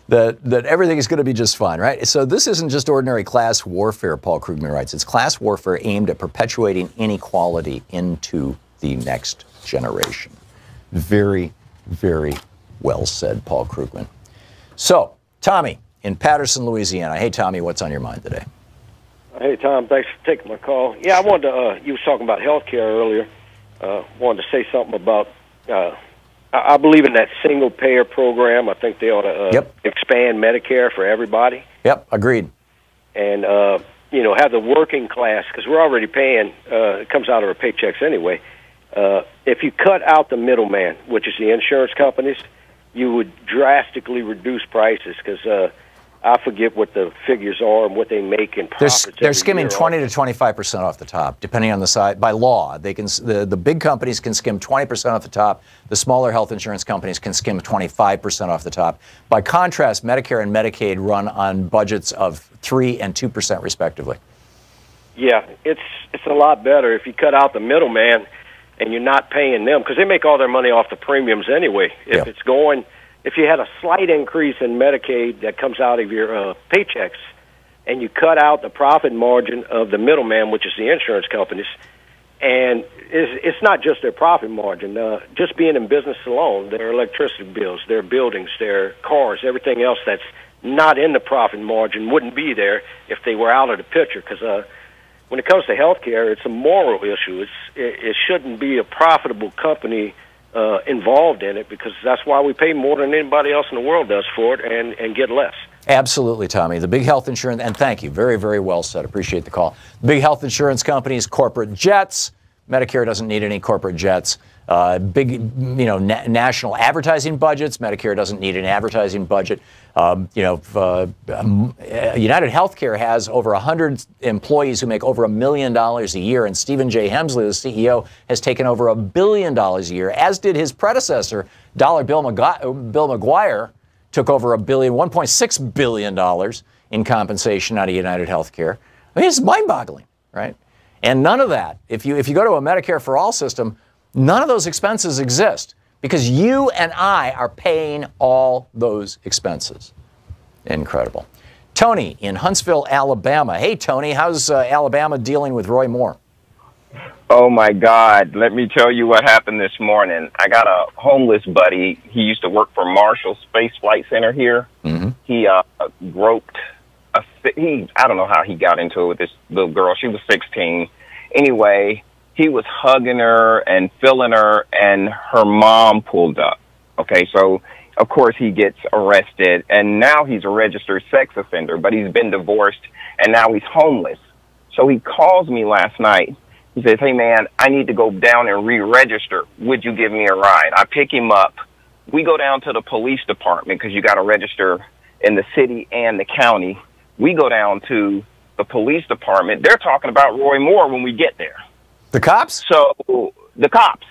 that everything is going to be just fine, right? So this isn't just ordinary class warfare, Paul Krugman writes. It's class warfare aimed at perpetuating inequality into the next generation. Very, very well said, Paul Krugman. So, Tommy in Patterson, Louisiana. Hey, Tommy, what's on your mind today? Hey, Tom, thanks for taking my call. Yeah, I wanted to, you was talking about health care earlier. Wanted to say something about, I believe in that single-payer program. I think they ought to expand Medicare for everybody. Yep, agreed. And, have the working class, because we're already paying, it comes out of our paychecks anyway. If you cut out the middleman, which is the insurance companies, you would drastically reduce prices, because I forget what the figures are and what they make in profits. They're skimming 20 to 25% off the top, depending on the size. By law, they can the big companies can skim 20% off the top. The smaller health insurance companies can skim 25% off the top. By contrast, Medicare and Medicaid run on budgets of 3 and 2% respectively. Yeah, it's a lot better if you cut out the middleman and you're not paying them, because they make all their money off the premiums anyway. If you had a slight increase in Medicaid that comes out of your paychecks, and you cut out the profit margin of the middleman, which is the insurance companies, and it's not just their profit margin. Just being in business alone, their electricity bills, their buildings, their cars, everything else that's not in the profit margin wouldn't be there if they were out of the picture. Because when it comes to health care, it's a moral issue. It shouldn't be a profitable company involved in it, because that's why we pay more than anybody else in the world does for it and get less. Absolutely, Tommy. The big health insurance, and thank you, very, very well said. Appreciate the call. The big health insurance companies, corporate jets. Medicare doesn't need any corporate jets. Big, national advertising budgets. Medicare doesn't need an advertising budget. United Healthcare has over 100 employees who make over $1 million a year, and Stephen J. Hemsley, the CEO, has taken over $1 billion a year, as did his predecessor, Bill McGuire, took over $1.6 billion in compensation out of United Healthcare. I mean, it's mind-boggling, right? And none of that, if you go to a Medicare for All system, none of those expenses exist, because you and I are paying all those expenses. Incredible. Tony in Huntsville, Alabama. Hey, Tony, how's Alabama dealing with Roy Moore? Oh, my God. Let me tell you what happened this morning. I got a homeless buddy. He used to work for Marshall Space Flight Center here. Mm-hmm. He groped I don't know how he got into it with this little girl. She was 16. Anyway, he was hugging her and feeling her, and her mom pulled up. Okay, so, of course, he gets arrested, and now he's a registered sex offender, but he's been divorced, and now he's homeless. So he calls me last night. He says, hey, man, I need to go down and re-register. Would you give me a ride? I pick him up. We go down to the police department, because you got to register in the city and the county. We go down to the police department. They're talking about Roy Moore when we get there. The cops? So, the cops.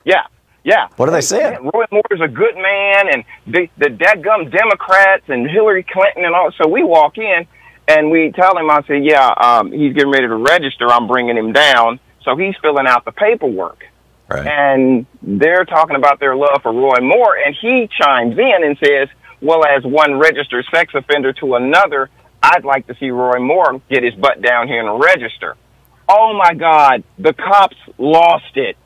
Yeah. What are they saying? Roy Moore is a good man, and the dadgum Democrats and Hillary Clinton and all. So we walk in, and we tell him, I say, he's getting ready to register. I'm bringing him down. So he's filling out the paperwork. Right. And they're talking about their love for Roy Moore, and he chimes in and says, well, as one registered sex offender to another, I'd like to see Roy Moore get his butt down here and register. Oh, my God, the cops lost it.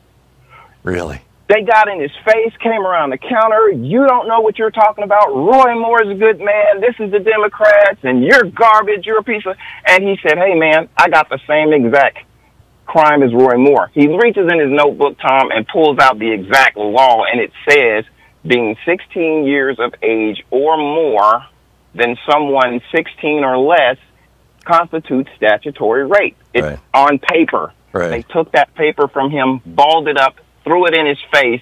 Really? They got in his face, came around the counter. You don't know what you're talking about. Roy Moore is a good man. This is the Democrats, and you're garbage. You're a piece of... And he said, hey, man, I got the same exact crime as Roy Moore. He reaches in his notebook, Tom, and pulls out the exact law, and it says being 16 years of age or more than someone 16 or less constitutes statutory rape. It's on paper. Right. They took that paper from him, balled it up, threw it in his face,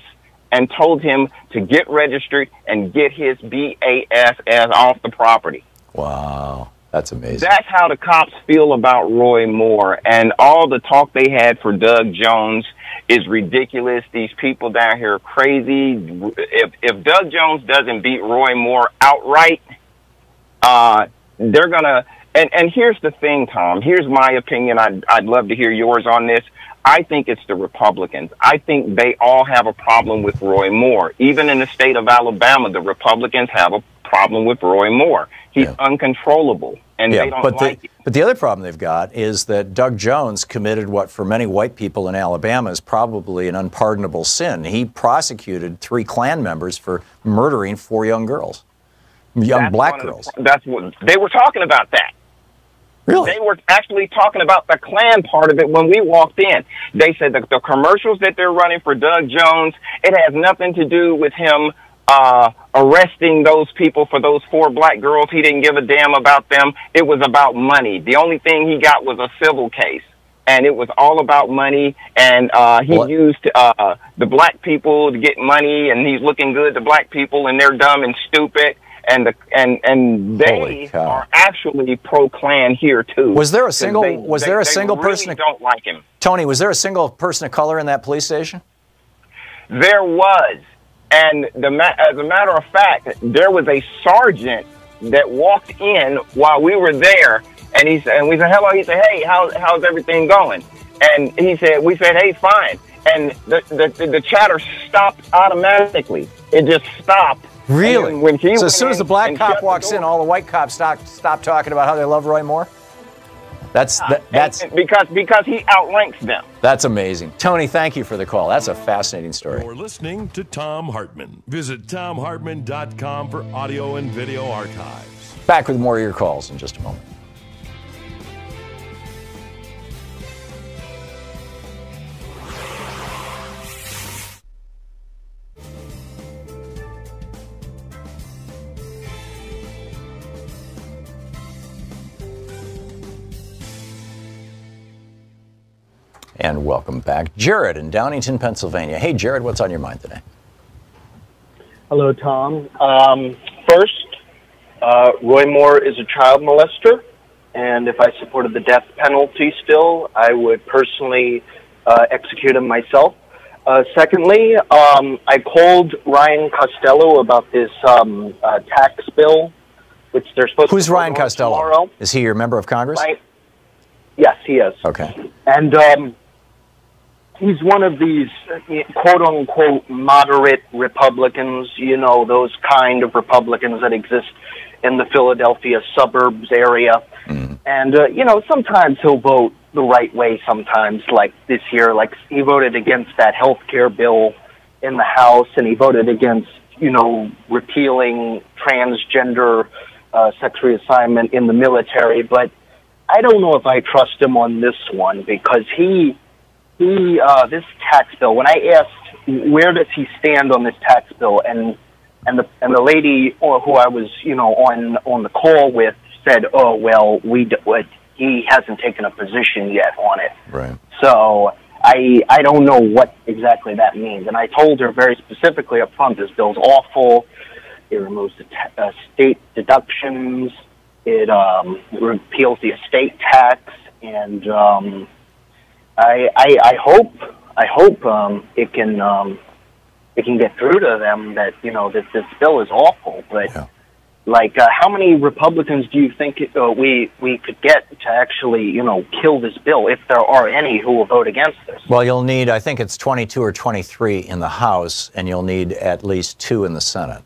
and told him to get registered and get his BASS off the property. Wow. That's amazing. That's how the cops feel about Roy Moore, and all the talk they had for Doug Jones. is ridiculous. These people down here are crazy. If Doug Jones doesn't beat Roy Moore outright, they're gonna. And here's the thing, Tom. Here's my opinion. I'd love to hear yours on this. I think it's the Republicans. I think they all have a problem with Roy Moore. Even in the state of Alabama, the Republicans have a problem with Roy Moore. He's uncontrollable, and they don't like it. But the other problem they've got is that Doug Jones committed what, for many white people in Alabama, is probably an unpardonable sin. He prosecuted 3 Klan members for murdering 4 young girls, black girls. That's what they were talking about. That. Really? They were actually talking about the Klan part of it when we walked in. They said that the commercials that they're running for Doug Jones, it has nothing to do with him arresting those people for those 4 black girls. He didn't give a damn about them. It was about money. The only thing he got was a civil case, and it was all about money. And he used the black people to get money, and he's looking good to black people, and they're dumb and stupid. And they are actually pro-Klan here too. Was there a single? They person? Really don't like him. Tony, was there a single person of color in that police station? There was, and as a matter of fact, there was a sergeant that walked in while we were there, and we said hello. He said, "Hey, how's everything going?" And we said, "Hey, fine." And the chatter stopped automatically. It just stopped. Really? When so as soon as the black cop walks in, all the white cops stop talking about how they love Roy Moore? That's because he outranks them. That's amazing. Tony, thank you for the call. That's a fascinating story. You're listening to Thom Hartmann. Visit thomhartmann.com for audio and video archives. Back with more of your calls in just a moment. And welcome back. Jared in Downington, Pennsylvania. Hey, Jared, what's on your mind today? Hello, Tom. First, Roy Moore is a child molester, and if I supported the death penalty still, I would personally execute him myself. Secondly, I called Ryan Costello about this tax bill, which they're supposed to... Who's Ryan Costello? Tomorrow. Is he your member of Congress? Yes, he is. Okay. And he's one of these quote-unquote moderate Republicans, those kind of Republicans that exist in the Philadelphia suburbs area. Mm. And, sometimes he'll vote the right way sometimes, like this year. Like, he voted against that health care bill in the House, and he voted against, repealing transgender sex reassignment in the military. But I don't know if I trust him on this one, because this tax bill, when I asked where does he stand on this tax bill, and the lady who I was on the call with said, "Oh well, he hasn't taken a position yet on it." Right. So I don't know what exactly that means, and I told her very specifically up front, this bill's awful. It removes the state deductions. It repeals the estate tax, and I hope it can get through to them that that this bill is awful. But how many Republicans do you think we could get to actually kill this bill, if there are any who will vote against this? Well, you'll need, I think it's 22 or 23 in the House, and you'll need at least 2 in the Senate.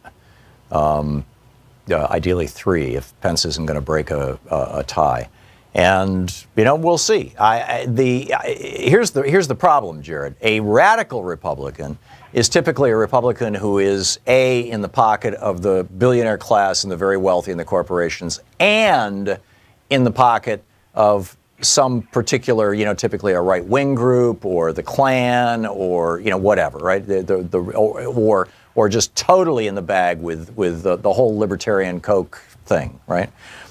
Ideally 3 if Pence isn't going to break a tie. And, we'll see. Here's the problem, Jared. A radical Republican is typically a Republican who is, A, in the pocket of the billionaire class and the very wealthy and the corporations, and in the pocket of some particular, typically a right-wing group or the Klan or, whatever, right? Or just totally in the bag with the whole libertarian Koch thing, right?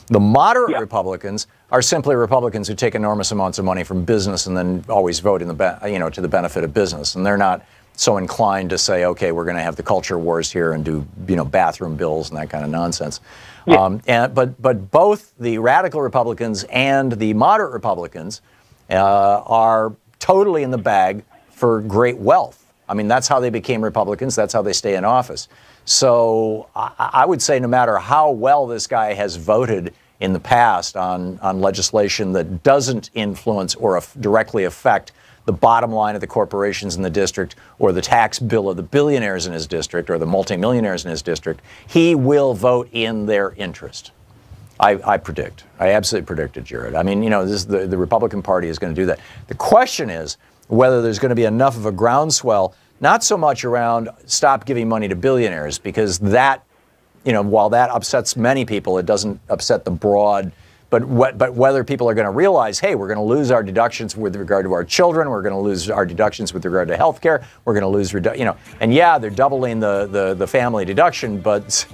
The moderate Republicans are simply Republicans who take enormous amounts of money from business and then always vote in the to the benefit of business, and they're not so inclined to say, okay, we're going to have the culture wars here and do bathroom bills and that kind of nonsense. Yeah. But both the radical Republicans and the moderate Republicans are totally in the bag for great wealth. I mean, that's how they became Republicans. That's how they stay in office. So I would say no matter how well this guy has voted in the past on legislation that doesn't influence or directly affect the bottom line of the corporations in the district or the tax bill of the billionaires in his district or the multimillionaires in his district, he will vote in their interest. I predict. I absolutely predict it, Jared. I mean, you know, the Republican Party is going to do that. The question is whether there's going to be enough of a groundswell, not so much around stop giving money to billionaires, because that, you know, while that upsets many people, it doesn't upset the broad. But whether people are going to realize, hey, we're going to lose our deductions with regard to our children, we're going to lose our deductions with regard to health care, we're going to lose, you know, and yeah, they're doubling the family deduction, but,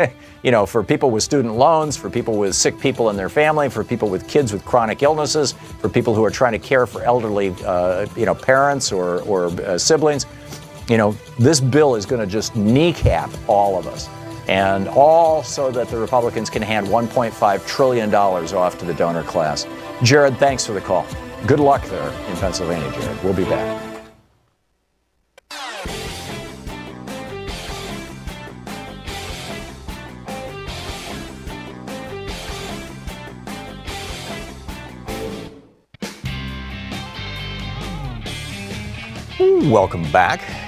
you know, for people with student loans, for people with sick people in their family, for people with kids with chronic illnesses, for people who are trying to care for elderly, you know, parents or siblings, you know, this bill is going to just kneecap all of us. And all so that the Republicans can hand $1.5 trillion off to the donor class. Jared, thanks for the call. Good luck there in Pennsylvania, Jared. We'll be back. Welcome back.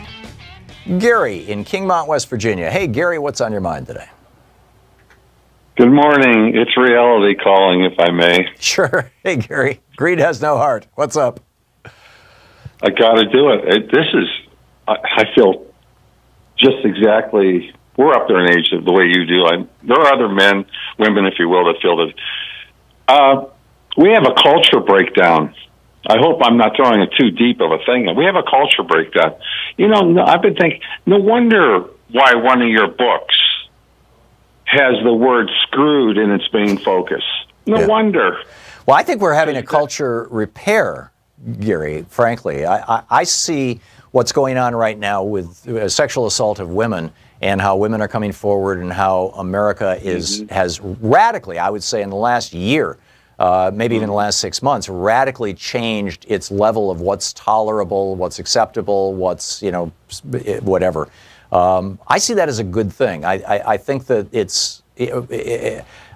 Gary in Kingmont, West Virginia. Hey, Gary, what's on your mind today? Good morning. It's reality calling, if I may. Sure. Hey, Gary. Greed has no heart. What's up? I got to do it. I feel just exactly, we're up there in age of the way you do. There are other men, women, if you will, that feel that we have a culture breakdown. I hope I'm not throwing it too deep of a thing. We have a culture breakdown. You know, I've been thinking, no wonder why one of your books has the word screwed in its main focus. No wonder. Well, I think we're having a culture repair, Gary, frankly. I see what's going on right now with sexual assault of women and how women are coming forward and how America has radically, I would say, in the last year, maybe even the last 6 months, radically changed its level of what's tolerable, what's acceptable, what's, you know, whatever. I see that as a good thing. I think that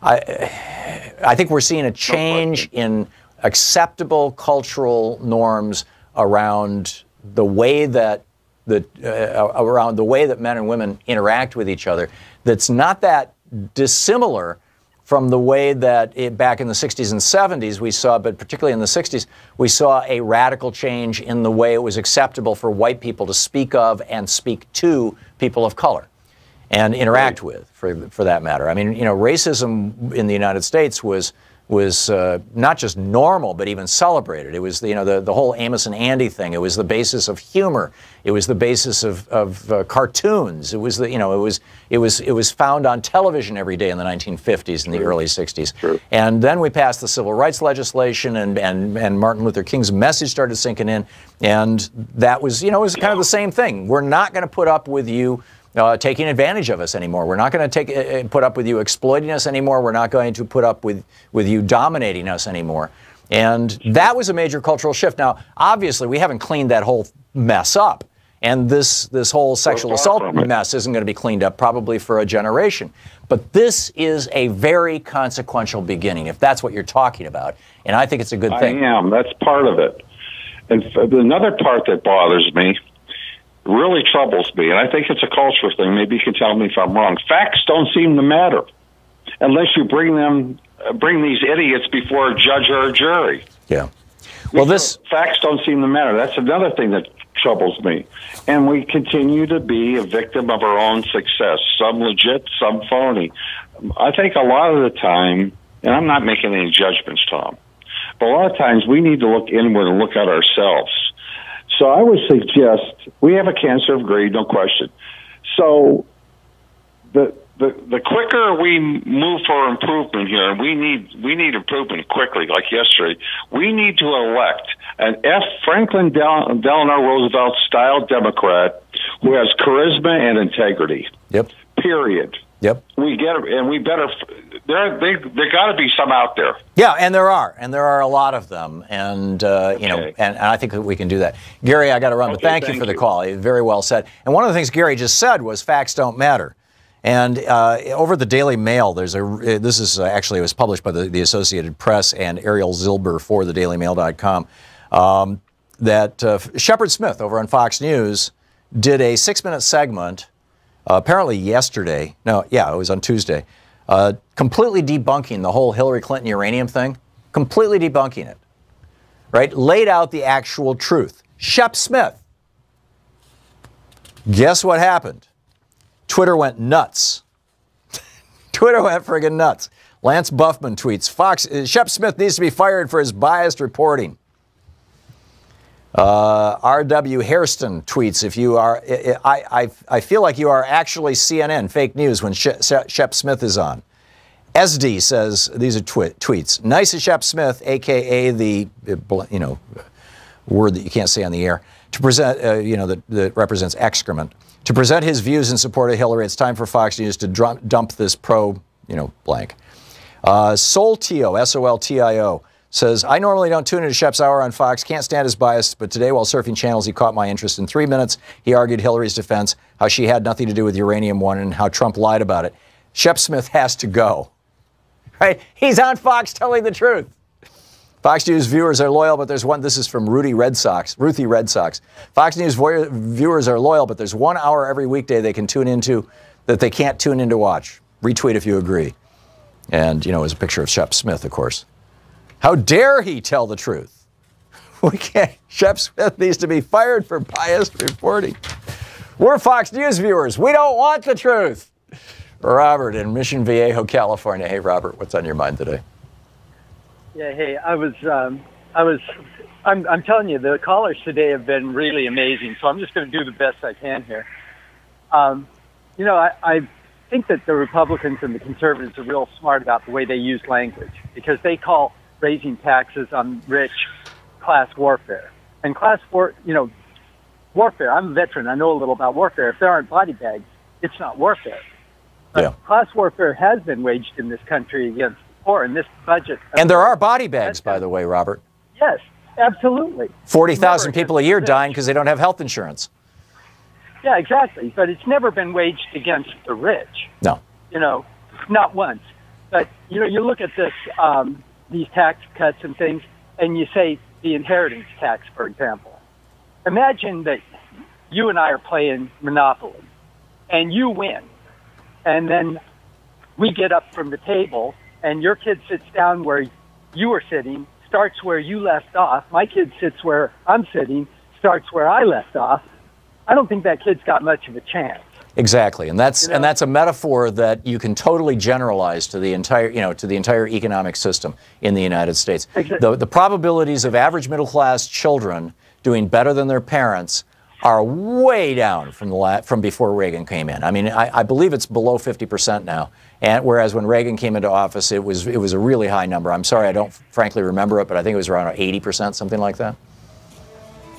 I think we're seeing a change in acceptable cultural norms around the way that around the way that men and women interact with each other. That's not that dissimilar from the way that back in the 60s and 70s we saw, but particularly in the 60s, we saw a radical change in the way it was acceptable for white people to speak of and speak to people of color and interact with, for that matter. I mean, you know, racism in the United States was not just normal, but even celebrated. It was, you know, the whole Amos and Andy thing. It was the basis of humor. It was the basis of cartoons. It was the, you know, it was found on television every day in the 1950s and the early 60s. True. And then we passed the civil rights legislation, and Martin Luther King's message started sinking in, and that was, you know, it was kind of the same thing. We're not going to put up with you taking advantage of us anymore. We're not going to put up with you exploiting us anymore. We're not going to put up with you dominating us anymore. And that was a major cultural shift. Now, obviously, we haven't cleaned that whole mess up. And this whole sexual assault mess isn't going to be cleaned up probably for a generation. But this is a very consequential beginning, if that's what you're talking about. And I think it's a good thing. I am. That's part of it. And another part that bothers me, really troubles me, and I think it's a cultural thing. Maybe you can tell me if I'm wrong. Facts don't seem to matter unless you bring these idiots before a judge or a jury. Yeah. Well, facts don't seem to matter. That's another thing that troubles me. And we continue to be a victim of our own success. Some legit, some phony. I think a lot of the time, and I'm not making any judgments, Tom, but a lot of times we need to look inward and look at ourselves. So I would suggest we have a cancer of greed, no question. So the quicker we move for improvement here, and we need improvement quickly, like yesterday, we need to elect an F. Franklin Delano Roosevelt style Democrat who has charisma and integrity. Yep. Period. Yep. We get it, and we better. There got to be some out there. Yeah, and there are a lot of them, and you know, and I think that we can do that. Gary, I got to run, but thank you for the call. Very well said. And one of the things Gary just said was facts don't matter. And over the Daily Mail, there's this is actually, it was published by the Associated Press and Ariel Zilber for the DailyMail.com, that Shepard Smith over on Fox News did a 6-minute segment, apparently yesterday. No, yeah, it was on Tuesday, completely debunking the whole Hillary Clinton uranium thing, completely debunking it, right? Laid out the actual truth. Shep Smith. Guess what happened? Twitter went nuts. Twitter went friggin' nuts. Lance Buffman tweets, Shep Smith needs to be fired for his biased reporting. R.W. Hairston tweets, if you are, I feel like you are actually CNN, fake news when Shep Smith is on. SD says, these are tweets. Nice of Shep Smith, a.k.a. the, you know, word that you can't say on the air, to present, you know, that represents excrement. To present his views in support of Hillary, it's time for Fox News to dump this you know, blank. Soltio, S-O-L-T-I-O, says, I normally don't tune into Shep's Hour on Fox, can't stand his bias, but today while surfing channels, he caught my interest. In 3 minutes, he argued Hillary's defense, how she had nothing to do with Uranium One, and how Trump lied about it. Shep Smith has to go. Right? He's on Fox telling the truth. Fox News viewers are loyal, but there's one. This is from Ruthie Red Sox. Fox News viewers are loyal, but there's 1 hour every weekday they can tune into that they can't tune in to watch. Retweet if you agree. And, you know, it's a picture of Shep Smith, of course. How dare he tell the truth? We can't. Shep Smith needs to be fired for biased reporting. We're Fox News viewers. We don't want the truth. Robert in Mission Viejo, California. Hey, Robert, what's on your mind today? Yeah, hey, I'm telling you, the callers today have been really amazing, so I'm just going to do the best I can here. You know, I think that the Republicans and the conservatives are real smart about the way they use language, because they call raising taxes on rich class warfare. And warfare, I'm a veteran, I know a little about warfare. If there aren't body bags, it's not warfare. But class warfare has been waged in this country against poor in this budget. And there are body bags, by the way, Robert. Yes, absolutely. 40,000 people a year dying because they don't have health insurance. Yeah, exactly. But it's never been waged against the rich. No. You know, not once. But, you know, you look at this, these tax cuts and things, and you say the inheritance tax, for example. Imagine that you and I are playing Monopoly, and you win. And then we get up from the table, and your kid sits down where you were sitting, starts where you left off. My kid sits where I'm sitting, starts where I left off. I don't think that kid's got much of a chance. Exactly, and that's a metaphor that you can totally generalize to the entire, to the entire economic system in the United States. Exactly. The probabilities of average middle class children doing better than their parents are way down from before Reagan came in. I mean, I believe it's below 50% now, and whereas when Reagan came into office, it was a really high number. I'm sorry, I don't frankly remember it, but I think it was around 80%, something like that.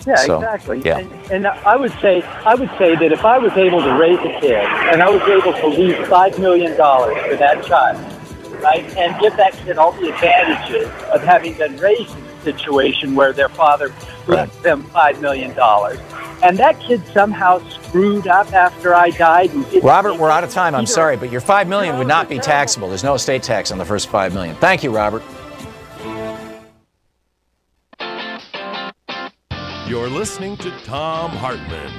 Yeah, So, exactly. yeah. And I would say that if I was able to raise a kid and I was able to leave $5 million for that child, right, and give that kid all the advantages of having been raised in a situation where their father left them $5 million, and that kid somehow screwed up after I died. And Robert, we're out of time. I'm sorry, but your $5 million would not be taxable. There's no estate tax on the first $5 million. Thank you, Robert. You're listening to Thom Hartmann.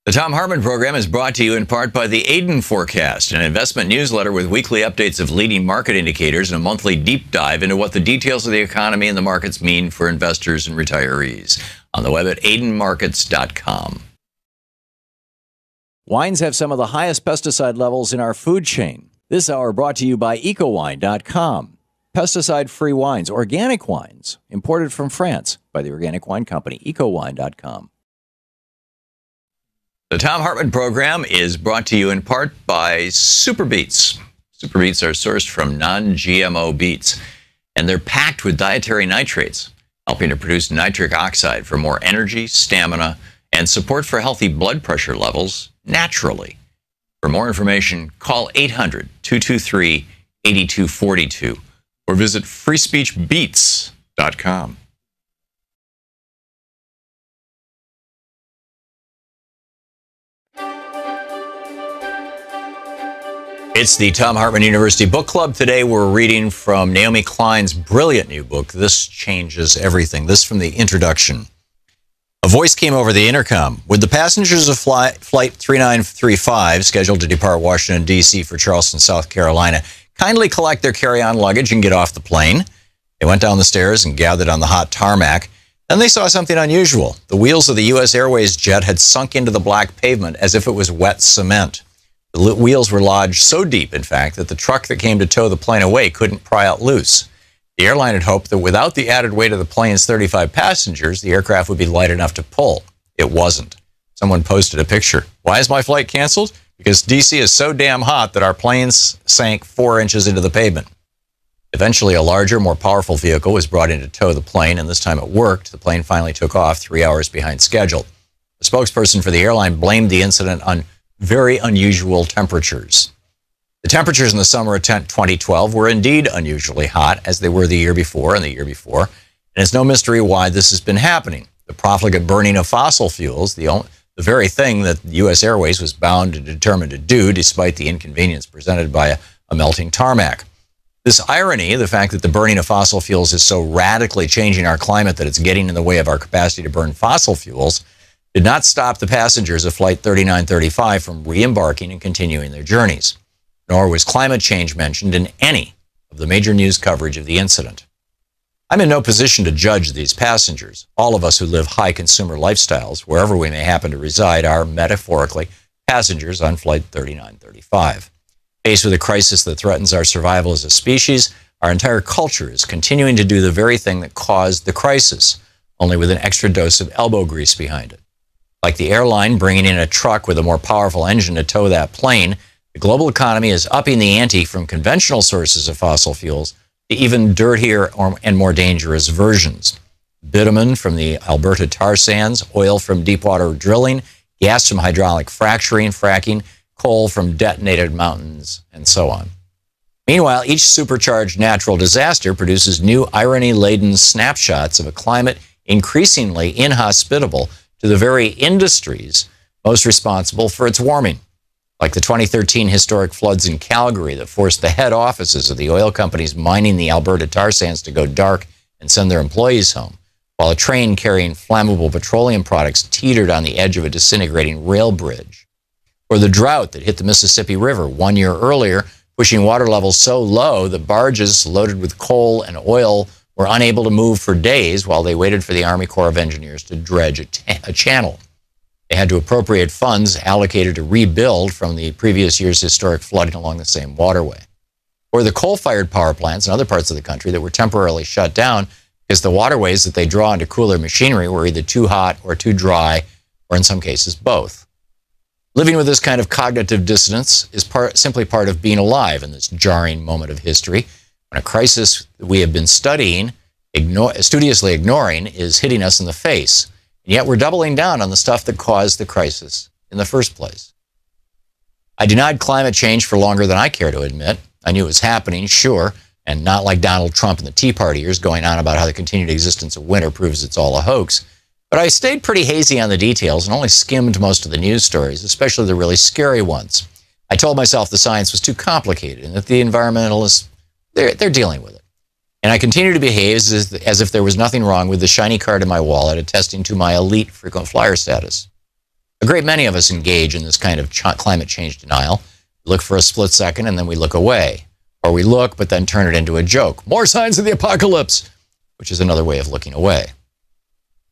The Thom Hartmann Program is brought to you in part by the Aiden Forecast, an investment newsletter with weekly updates of leading market indicators and a monthly deep dive into what the details of the economy and the markets mean for investors and retirees. On the web at aidenmarkets.com. Wines have some of the highest pesticide levels in our food chain. This hour brought to you by ecowine.com. Pesticide-free wines, organic wines, imported from France by the organic wine company, ecowine.com. The Thom Hartmann Program is brought to you in part by Super Beets. Super Beets are sourced from non-GMO beets, and they're packed with dietary nitrates, helping to produce nitric oxide for more energy, stamina, and support for healthy blood pressure levels naturally. For more information, call 800-223-8242 or visit freespeechbeets.com. It's the Thom Hartmann University Book Club. Today we're reading from Naomi Klein's brilliant new book, This Changes Everything. This from the introduction. A voice came over the intercom. Would the passengers of Flight 3935, scheduled to depart Washington, D.C. for Charleston, South Carolina, kindly collect their carry-on luggage and get off the plane? They went down the stairs and gathered on the hot tarmac. Then they saw something unusual. The wheels of the U.S. Airways jet had sunk into the black pavement as if it was wet cement. The wheels were lodged so deep, in fact, that the truck that came to tow the plane away couldn't pry out loose. The airline had hoped that without the added weight of the plane's 35 passengers, the aircraft would be light enough to pull. It wasn't. Someone posted a picture. Why is my flight canceled? Because D.C. is so damn hot that our planes sank 4 inches into the pavement. Eventually, a larger, more powerful vehicle was brought in to tow the plane, and this time it worked. The plane finally took off 3 hours behind schedule. The spokesperson for the airline blamed the incident on very unusual temperatures. The temperatures in the summer of 2012 were indeed unusually hot, as they were the year before and the year before, and it's no mystery why this has been happening. The profligate burning of fossil fuels, the very thing that U.S. Airways was bound and determined to do, despite the inconvenience presented by a melting tarmac. This irony, the fact that the burning of fossil fuels is so radically changing our climate that it's getting in the way of our capacity to burn fossil fuels, did not stop the passengers of Flight 3935 from re-embarking and continuing their journeys. Nor was climate change mentioned in any of the major news coverage of the incident. I'm in no position to judge these passengers. All of us who live high consumer lifestyles, wherever we may happen to reside, are metaphorically passengers on Flight 3935. Faced with a crisis that threatens our survival as a species, our entire culture is continuing to do the very thing that caused the crisis, only with an extra dose of elbow grease behind it. Like the airline bringing in a truck with a more powerful engine to tow that plane, the global economy is upping the ante from conventional sources of fossil fuels to even dirtier and more dangerous versions. Bitumen from the Alberta tar sands, oil from deepwater drilling, gas from hydraulic fracking, coal from detonated mountains, and so on. Meanwhile, each supercharged natural disaster produces new irony-laden snapshots of a climate increasingly inhospitable to the very industries most responsible for its warming, like the 2013 historic floods in Calgary that forced the head offices of the oil companies mining the Alberta tar sands to go dark and send their employees home, while a train carrying flammable petroleum products teetered on the edge of a disintegrating rail bridge. Or the drought that hit the Mississippi River 1 year earlier, pushing water levels so low that barges loaded with coal and oil were unable to move for days while they waited for the Army Corps of Engineers to dredge a channel. They had to appropriate funds allocated to rebuild from the previous year's historic flooding along the same waterway. Or the coal-fired power plants in other parts of the country that were temporarily shut down because the waterways that they draw into cooler machinery were either too hot or too dry, or in some cases both. Living with this kind of cognitive dissonance is simply part of being alive in this jarring moment of history, when a crisis that we have been studiously ignoring is hitting us in the face. And yet we're doubling down on the stuff that caused the crisis in the first place. I denied climate change for longer than I care to admit. I knew it was happening, sure, and not like Donald Trump and the Tea Party years going on about how the continued existence of winter proves it's all a hoax. But I stayed pretty hazy on the details and only skimmed most of the news stories, especially the really scary ones. I told myself the science was too complicated and that the environmentalists, they're dealing with it. And I continue to behave as if there was nothing wrong with the shiny card in my wallet attesting to my elite frequent flyer status. A great many of us engage in this kind of climate change denial. We look for a split second and then we look away. Or we look but then turn it into a joke. More signs of the apocalypse, which is another way of looking away.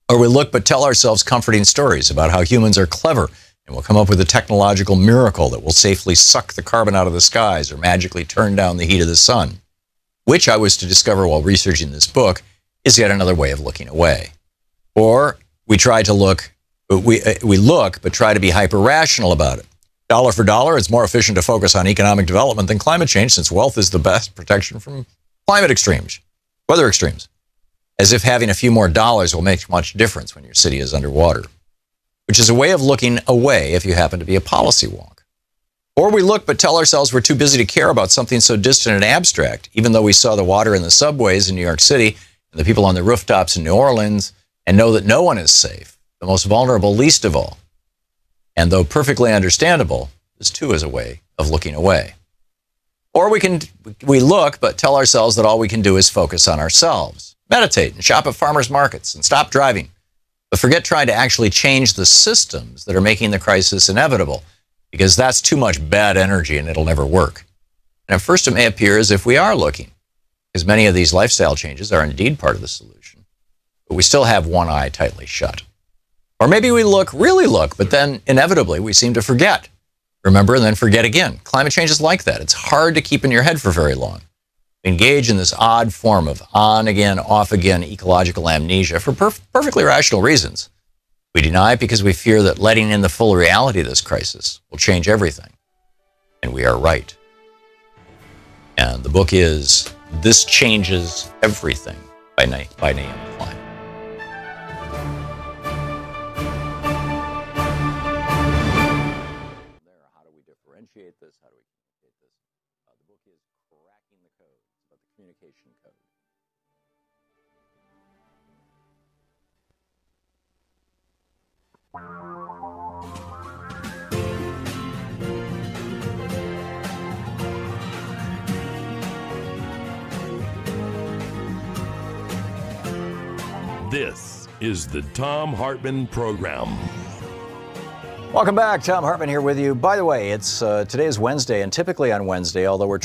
Or we look but tell ourselves comforting stories about how humans are clever and will come up with a technological miracle that will safely suck the carbon out of the skies or magically turn down the heat of the sun, which I was to discover while researching this book is yet another way of looking away. Or we try to look, we look but try to be hyper-rational about it. Dollar for dollar, it's more efficient to focus on economic development than climate change, since wealth is the best protection from climate extremes, weather extremes. As if having a few more dollars will make much difference when your city is underwater, which is a way of looking away if you happen to be a policy wonk. Or we look but tell ourselves we're too busy to care about something so distant and abstract, even though we saw the water in the subways in New York City and the people on the rooftops in New Orleans and know that no one is safe, the most vulnerable least of all. And though perfectly understandable, this too is a way of looking away. Or we look but tell ourselves that all we can do is focus on ourselves, meditate and shop at farmers markets and stop driving, but forget trying to actually change the systems that are making the crisis inevitable, because that's too much bad energy and it'll never work. And at first it may appear as if we are looking, because many of these lifestyle changes are indeed part of the solution, but we still have one eye tightly shut. Or maybe we look, really look, but then inevitably we seem to forget. Remember and then forget again. Climate change is like that. It's hard to keep in your head for very long. We engage in this odd form of on again, off again ecological amnesia for perfectly rational reasons. We deny it because we fear that letting in the full reality of this crisis will change everything. And we are right. And the book is This Changes Everything by Naomi Klein. How do we differentiate this? How do we communicate this? The book is Cracking the Code. It's about the communication code. This is the Thom Hartmann Program. Welcome back. Thom Hartmann here with you. By the way, it's today is Wednesday, and typically on Wednesday, although we've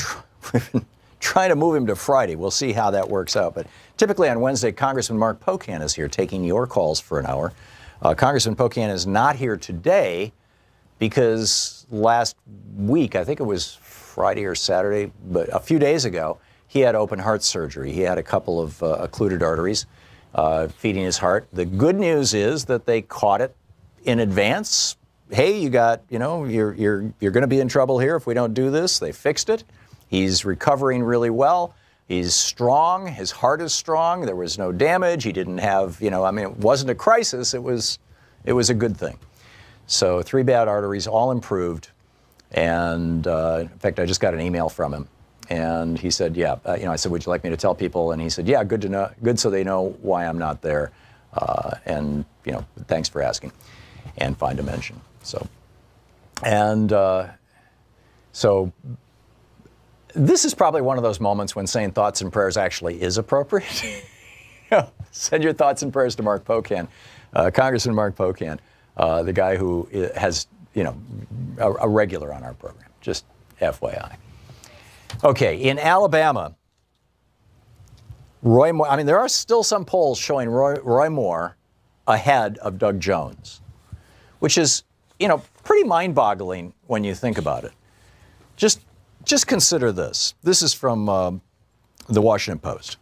been trying to move him to Friday, we'll see how that works out. But typically on Wednesday, Congressman Mark Pocan is here taking your calls for an hour. Congressman Pocan is not here today because last week, I think it was Friday or Saturday, but a few days ago, he had open heart surgery. He had a couple of occluded arteries feeding his heart. The good news is that they caught it in advance. Hey, you got, you're going to be in trouble here if we don't do this. They fixed it. He's recovering really well. He's strong. His heart is strong. There was no damage. He didn't have, it wasn't a crisis. It was a good thing. So 3 bad arteries, all improved. And in fact, I just got an email from him. And he said, yeah, I said, would you like me to tell people? And he said, yeah, good to know, good so they know why I'm not there. And, thanks for asking. And fine to mention. So this is probably one of those moments when saying thoughts and prayers actually is appropriate. Send your thoughts and prayers to Mark Pocan, Congressman Mark Pocan, the guy who has, a regular on our program, just FYI. Okay, in Alabama, Roy Moore, there are still some polls showing Roy Moore ahead of Doug Jones, which is, pretty mind-boggling when you think about it. Just consider this. This is from the Washington Post.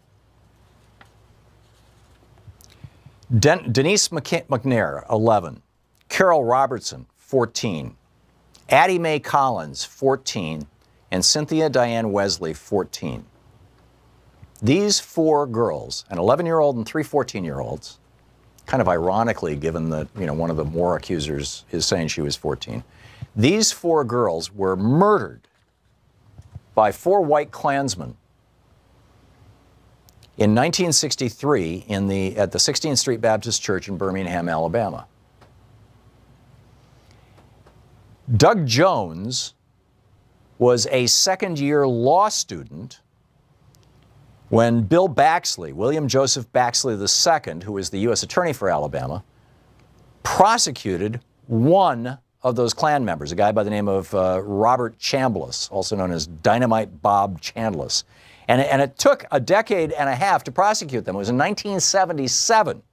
Denise McNair, 11. Carol Robertson, 14. Addie Mae Collins, 14. And Cynthia Diane Wesley, 14. These 4 girls, an 11-year-old and 3 14-year-olds, kind of ironically, given that, one of the Moore accusers is saying she was 14. These 4 girls were murdered by 4 white Klansmen in 1963 at the 16th Street Baptist Church in Birmingham, Alabama. Doug Jones was a second-year law student when Bill Baxley, William Joseph Baxley II, who was the U.S. Attorney for Alabama, prosecuted one of those Klan members, a guy by the name of Robert Chambliss, also known as Dynamite Bob Chambliss. And it took a decade and a half to prosecute them. It was in 1977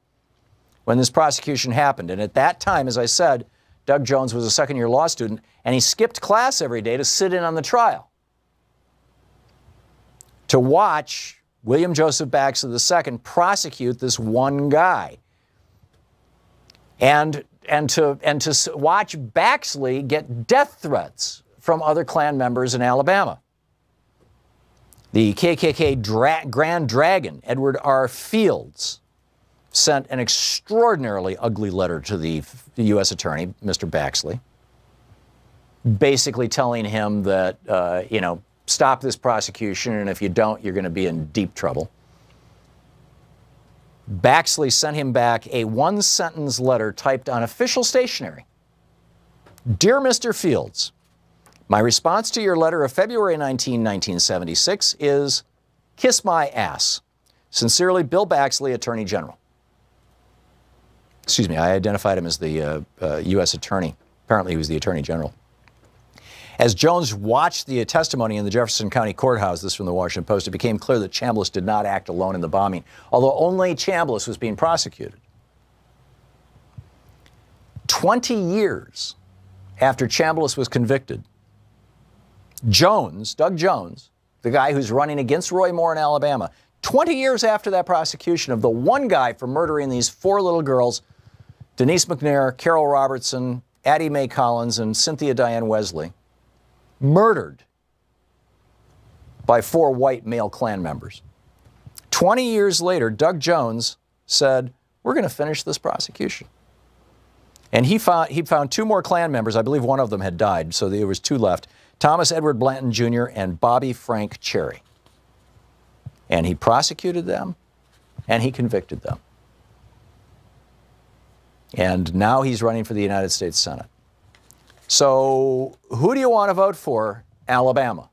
when this prosecution happened. And at that time, as I said, Doug Jones was a second-year law student, and he skipped class every day to sit in on the trial, to watch William Joseph Baxley II prosecute this one guy. And to watch Baxley get death threats from other Klan members in Alabama. The KKK Grand Dragon, Edward R. Fields, sent an extraordinarily ugly letter to the U.S. Attorney, Mr. Baxley, basically telling him that, stop this prosecution, and if you don't, you're going to be in deep trouble. Baxley sent him back a one-sentence letter typed on official stationery. Dear Mr. Fields, my response to your letter of February 19, 1976 is, kiss my ass. Sincerely, Bill Baxley, Attorney General. Excuse me, I identified him as the U.S. Attorney. Apparently he was the Attorney General. As Jones watched the testimony in the Jefferson County Courthouse, this from the Washington Post, it became clear that Chambliss did not act alone in the bombing, although only Chambliss was being prosecuted. 20 years after Chambliss was convicted, Jones, Doug Jones, the guy who's running against Roy Moore in Alabama, 20 years after that prosecution of the one guy for murdering these four little girls, Denise McNair, Carol Robertson, Addie Mae Collins, and Cynthia Diane Wesley, murdered by four white male Klan members. 20 years later, Doug Jones said, we're going to finish this prosecution. And he found two more Klan members. I believe one of them had died, so there was two left. Thomas Edward Blanton Jr. and Bobby Frank Cherry. And he prosecuted them, and he convicted them. And now he's running for the United States Senate. So who do you want to vote for? Alabama.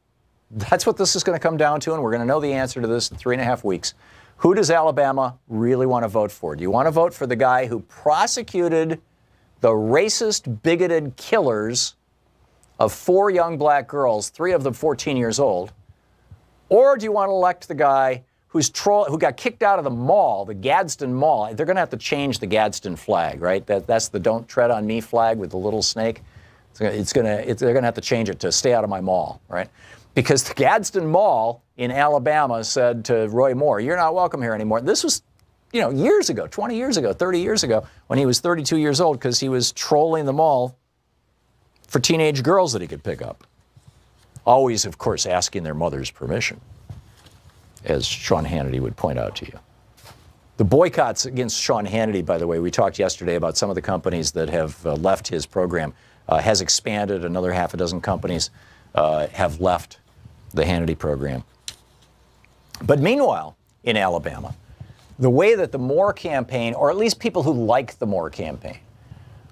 That's what this is going to come down to, and we're going to know the answer to this in 3.5 weeks. Who does Alabama really want to vote for? Do you want to vote for the guy who prosecuted the racist, bigoted killers of four young black girls, 3 of them 14 years old? Or do you want to elect the guy who got kicked out of the mall, the Gadsden Mall? They're going to have to change the Gadsden flag, right? That's the "Don't Tread on Me" flag with the little snake. They're going to have to change it to "Stay out of my mall," right? Because the Gadsden Mall in Alabama said to Roy Moore, "You're not welcome here anymore." This was, years ago, 20 years ago, 30 years ago, when he was 32 years old, because he was trolling the mall for teenage girls that he could pick up. Always, of course, asking their mother's permission, as Sean Hannity would point out to you. The boycotts against Sean Hannity, by the way, we talked yesterday about some of the companies that have left his program, has expanded. Another half a dozen companies have left the Hannity program. But meanwhile, in Alabama, the way that the Moore campaign, or at least people who like the Moore campaign,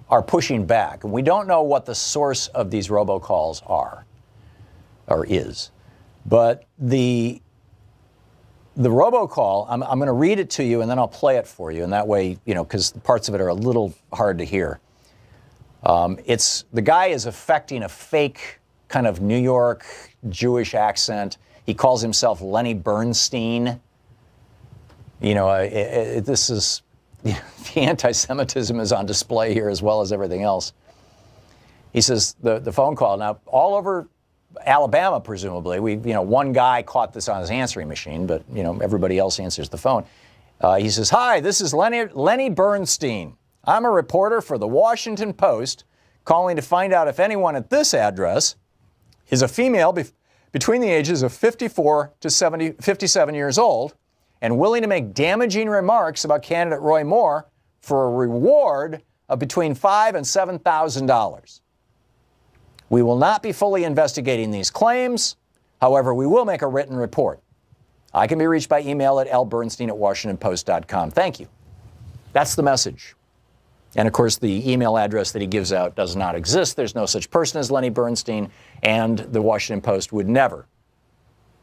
are pushing back, and we don't know what the source of these robocalls are, or is, but the robocall, I'm going to read it to you and then I'll play it for you, and that way, because parts of it are a little hard to hear. The guy is affecting a fake kind of New York Jewish accent. He calls himself Lenny Bernstein. This is, the anti-Semitism is on display here as well as everything else. He says the phone call, now all over Alabama, presumably, one guy caught this on his answering machine, but everybody else answers the phone. He says, "Hi, this is Lenny Bernstein. I'm a reporter for the Washington Post, calling to find out if anyone at this address is a female between the ages of 54 to 57 years old and willing to make damaging remarks about candidate Roy Moore for a reward of between $5,000 and $7,000. We will not be fully investigating these claims. However, we will make a written report. I can be reached by email at lbernstein@washingtonpost.com. Thank you." That's the message. And of course, the email address that he gives out does not exist. There's no such person as Lenny Bernstein, and the Washington Post would never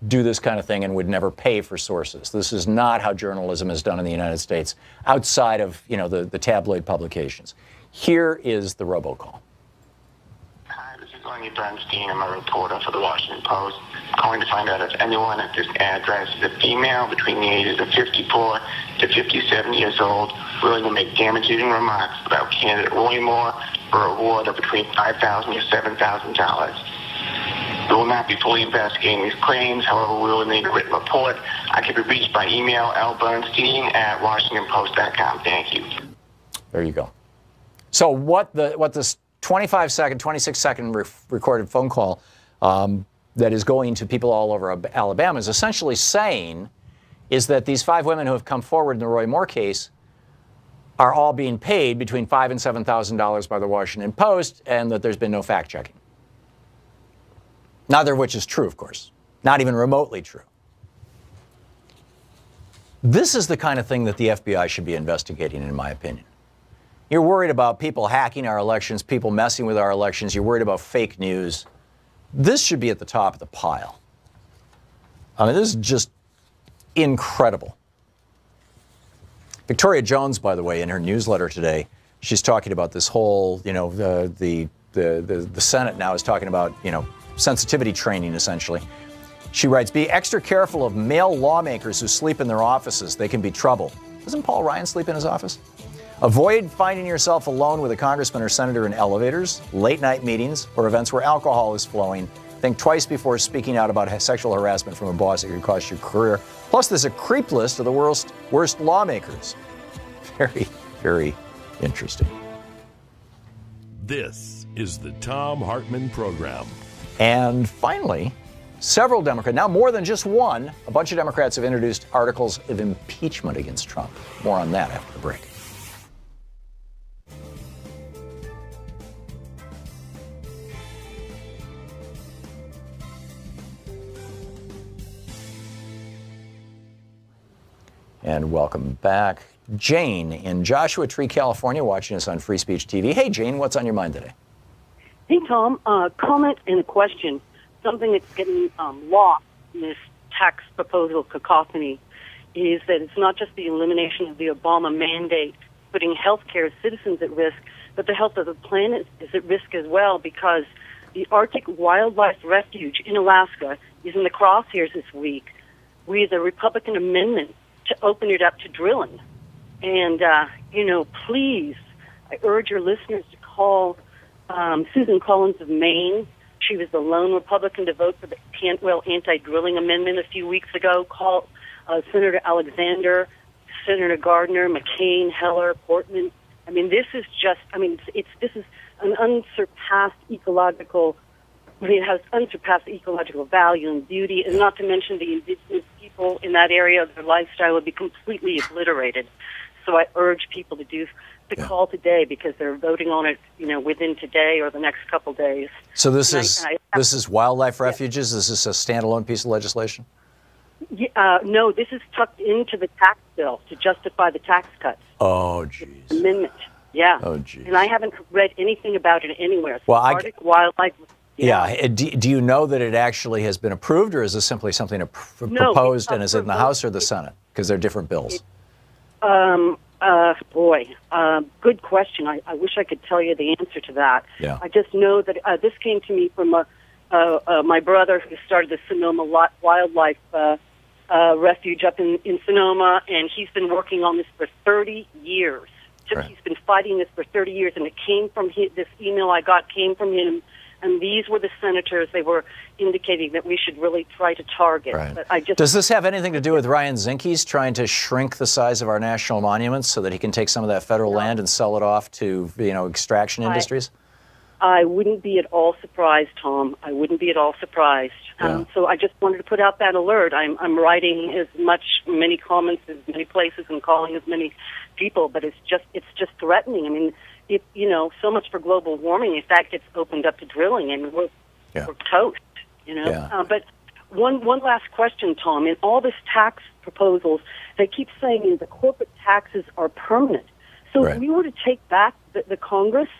do this kind of thing and would never pay for sources. This is not how journalism is done in the United States outside of, the tabloid publications. Here is the robocall. Hi, this is Lenny Bernstein. I'm a reporter for the Washington Post. Calling to find out if anyone at this address is a female between the ages of 54 to 57 years old willing to make damaging remarks about candidate Roy Moore for a reward of between $5,000 to $7,000. We will not be fully investigating these claims. However, we will need a written report. I can be reached by email lbernstein@washingtonpost.com. Thank you. There you go. So what this 25-second, 26-second recorded phone call that is going to people all over Alabama is essentially saying is that these 5 women who have come forward in the Roy Moore case are all being paid between $5,000 and $7,000 by the Washington Post, and that there's been no fact-checking. Neither of which is true, of course. Not even remotely true. This is the kind of thing that the FBI should be investigating, in my opinion. You're worried about people hacking our elections, people messing with our elections. You're worried about fake news. This should be at the top of the pile. I mean, this is just incredible. Victoria Jones, by the way, in her newsletter today, she's talking about this whole, the Senate now is talking about, sensitivity training, essentially. She writes, be extra careful of male lawmakers who sleep in their offices. They can be trouble. Doesn't Paul Ryan sleep in his office? Avoid finding yourself alone with a congressman or senator in elevators, late-night meetings, or events where alcohol is flowing. Think twice before speaking out about sexual harassment from a boss that could cost your career. Plus, there's a creep list of the worst lawmakers. Very, very interesting. This is the Thom Hartmann Program. And finally, several Democrats, now more than just one, a bunch of Democrats have introduced articles of impeachment against Trump. More on that after the break. And welcome back. Jane in Joshua Tree, California, watching us on Free Speech TV. Hey, Jane, what's on your mind today? Hey, Tom. Comment and a question. Something that's getting lost in this tax proposal cacophony is that it's not just the elimination of the Obama mandate putting healthcare citizens at risk, but the health of the planet is at risk as well, because the Arctic Wildlife Refuge in Alaska is in the crosshairs this week with a Republican amendment to open it up to drilling. And, please, I urge your listeners to call Susan Collins of Maine. She was the lone Republican to vote for the Cantwell anti-drilling amendment a few weeks ago. Call Senator Alexander, Senator Gardner, McCain, Heller, Portman. I mean, this is just, this is an unsurpassed ecological, it has unsurpassed ecological value and beauty, and not to mention the indigenous people in that area, their lifestyle would be completely obliterated. So I urge people to call today, because they're voting on it, within today or the next couple days. So this is wildlife refuges? Is this a standalone piece of legislation? No, this is tucked into the tax bill to justify the tax cuts. Oh, geez. Amendment. Yeah. Oh, geez. And I haven't read anything about it anywhere. Well, Arctic Wildlife. Yeah. Do you know that it actually has been approved, or is this simply something proposed, and is it in the House or the Senate? Because they're different bills. Good question. I wish I could tell you the answer to that. Yeah. I just know that this came to me from my brother, who started the Sonoma Wildlife Refuge up in Sonoma, and he's been working on this for 30 years. Right. He's been fighting this for 30 years, and it came from this email I got came from him. And these were the senators. They were indicating that we should really try to target. Right. But Does this have anything to do with Ryan Zinke's trying to shrink the size of our national monuments so that he can take some of that federal land and sell it off to, extraction industries? I wouldn't be at all surprised, Tom. I wouldn't be at all surprised. Yeah. So I just wanted to put out that alert. I'm writing many comments as many places and calling as many people, but it's just threatening. I mean, so much for global warming. If that gets opened up to drilling, and we're toast. Yeah. But one last question, Tom. In all this tax proposals, they keep saying the corporate taxes are permanent. So if we were to take back the Congress,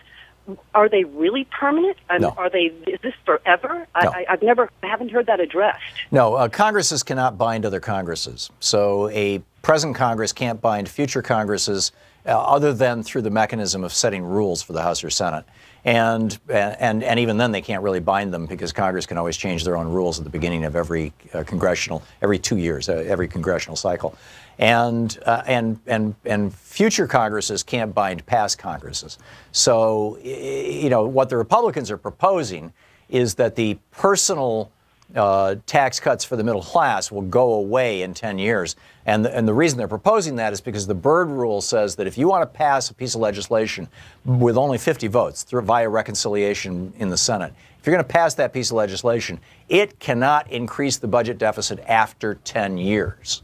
are they really permanent? No. Is this forever? No. I haven't heard that addressed. No, Congresses cannot bind other Congresses. So a present Congress can't bind future Congresses, other than through the mechanism of setting rules for the House or Senate. And even then they can't really bind them because Congress can always change their own rules at the beginning of every every 2 years, every congressional cycle. And future Congresses can't bind past Congresses. So, what the Republicans are proposing is that the personal tax cuts for the middle class will go away in 10 years. And the reason they're proposing that is because the Byrd rule says that if you want to pass a piece of legislation with only 50 votes via reconciliation in the Senate, if you're going to pass that piece of legislation, it cannot increase the budget deficit after 10 years.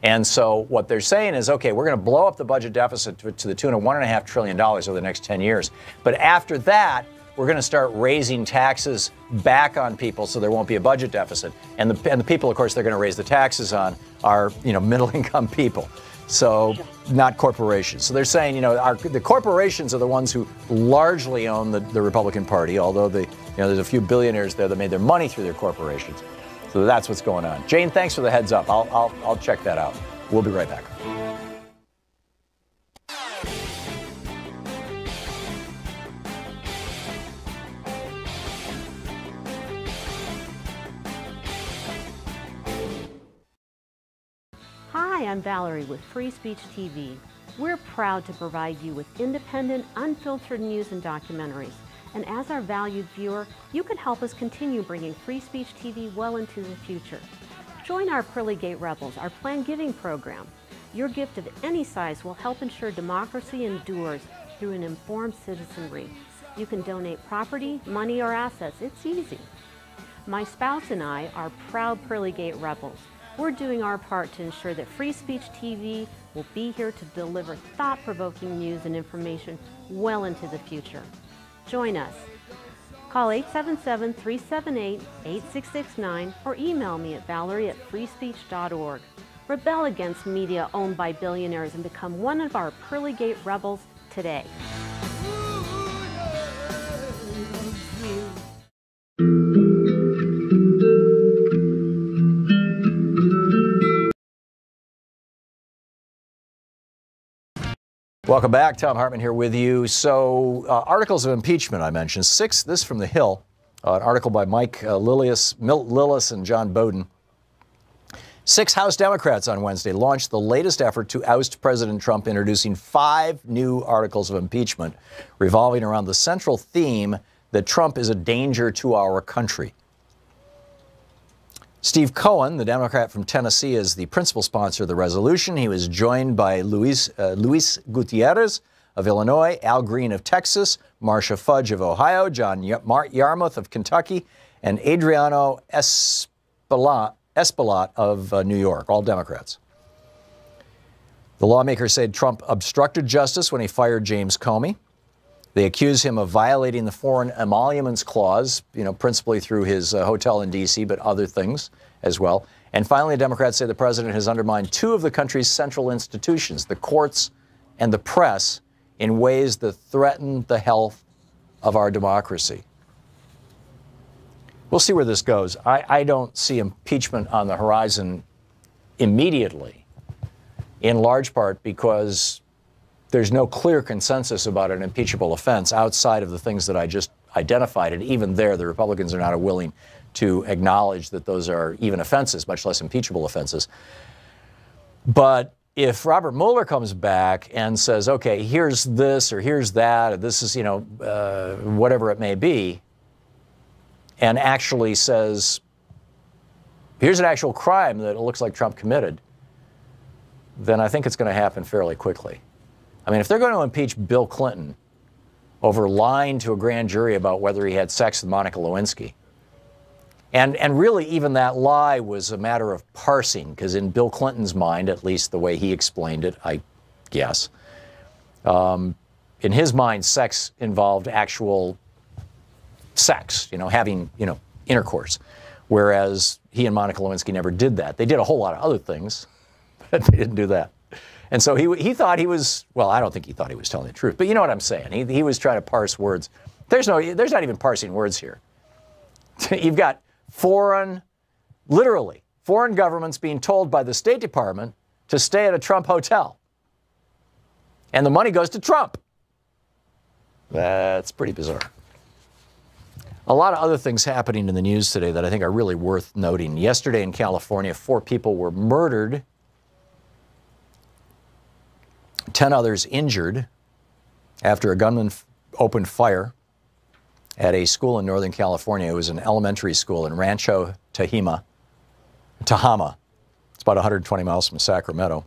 And so what they're saying is, okay, we're going to blow up the budget deficit to the tune of $1.5 trillion over the next 10 years. But after that, we're going to start raising taxes back on people so there won't be a budget deficit. And the people, of course, they're going to raise the taxes on are, middle-income people, so not corporations. So they're saying, the corporations are the ones who largely own the Republican Party, although there's a few billionaires there that made their money through their corporations. So that's what's going on. Jane, thanks for the heads up. I'll check that out. We'll be right back. Hi, I'm Valerie with Free Speech TV. We're proud to provide you with independent, unfiltered news and documentaries. And as our valued viewer, you can help us continue bringing Free Speech TV well into the future. Join our Pearly Gate Rebels, our planned giving program. Your gift of any size will help ensure democracy endures through an informed citizenry. You can donate property, money, or assets. It's easy. My spouse and I are proud Pearly Gate Rebels. We're doing our part to ensure that Free Speech TV will be here to deliver thought-provoking news and information well into the future. Join us. Call 877-378-8669 or email me at valerie@freespeech.org. Rebel against media owned by billionaires and become one of our Pearly Gate Rebels today. Welcome back. Thom Hartmann here with you. So, articles of impeachment I mentioned. 6, this from The Hill, an article by Mike Lillis and John Bowden. 6 House Democrats on Wednesday launched the latest effort to oust President Trump, introducing 5 new articles of impeachment revolving around the central theme that Trump is a danger to our country. Steve Cohen, the Democrat from Tennessee, is the principal sponsor of the resolution. He was joined by Luis Gutierrez of Illinois, Al Green of Texas, Marcia Fudge of Ohio, John Yarmouth of Kentucky, and Adriano Espaillat of New York, all Democrats. The lawmakers said Trump obstructed justice when he fired James Comey. They accuse him of violating the Foreign Emoluments Clause, principally through his hotel in D.C., but other things as well. And finally, Democrats say the president has undermined 2 of the country's central institutions, the courts and the press, in ways that threaten the health of our democracy. We'll see where this goes. I don't see impeachment on the horizon immediately, in large part because there's no clear consensus about an impeachable offense outside of the things that I just identified. And even there, the Republicans are not willing to acknowledge that those are even offenses, much less impeachable offenses. But if Robert Mueller comes back and says, okay, here's this or here's that, or this is, whatever it may be, and actually says, here's an actual crime that it looks like Trump committed, then I think it's going to happen fairly quickly. I mean, if they're going to impeach Bill Clinton over lying to a grand jury about whether he had sex with Monica Lewinsky, and really even that lie was a matter of parsing, because in Bill Clinton's mind, at least the way he explained it, I guess, in his mind, sex involved actual sex, having, intercourse, whereas he and Monica Lewinsky never did that. They did a whole lot of other things, but they didn't do that. And so he thought he was, well, I don't think he thought he was telling the truth, but you know what I'm saying. He was trying to parse words. There's not even parsing words here. You've got literally foreign governments being told by the State Department to stay at a Trump hotel. And the money goes to Trump. That's pretty bizarre. A lot of other things happening in the news today that I think are really worth noting. Yesterday in California, 4 people were murdered, 10 others injured after a gunman opened fire at a school in Northern California. It was an elementary school in Rancho Tehama. It's about 120 miles from Sacramento.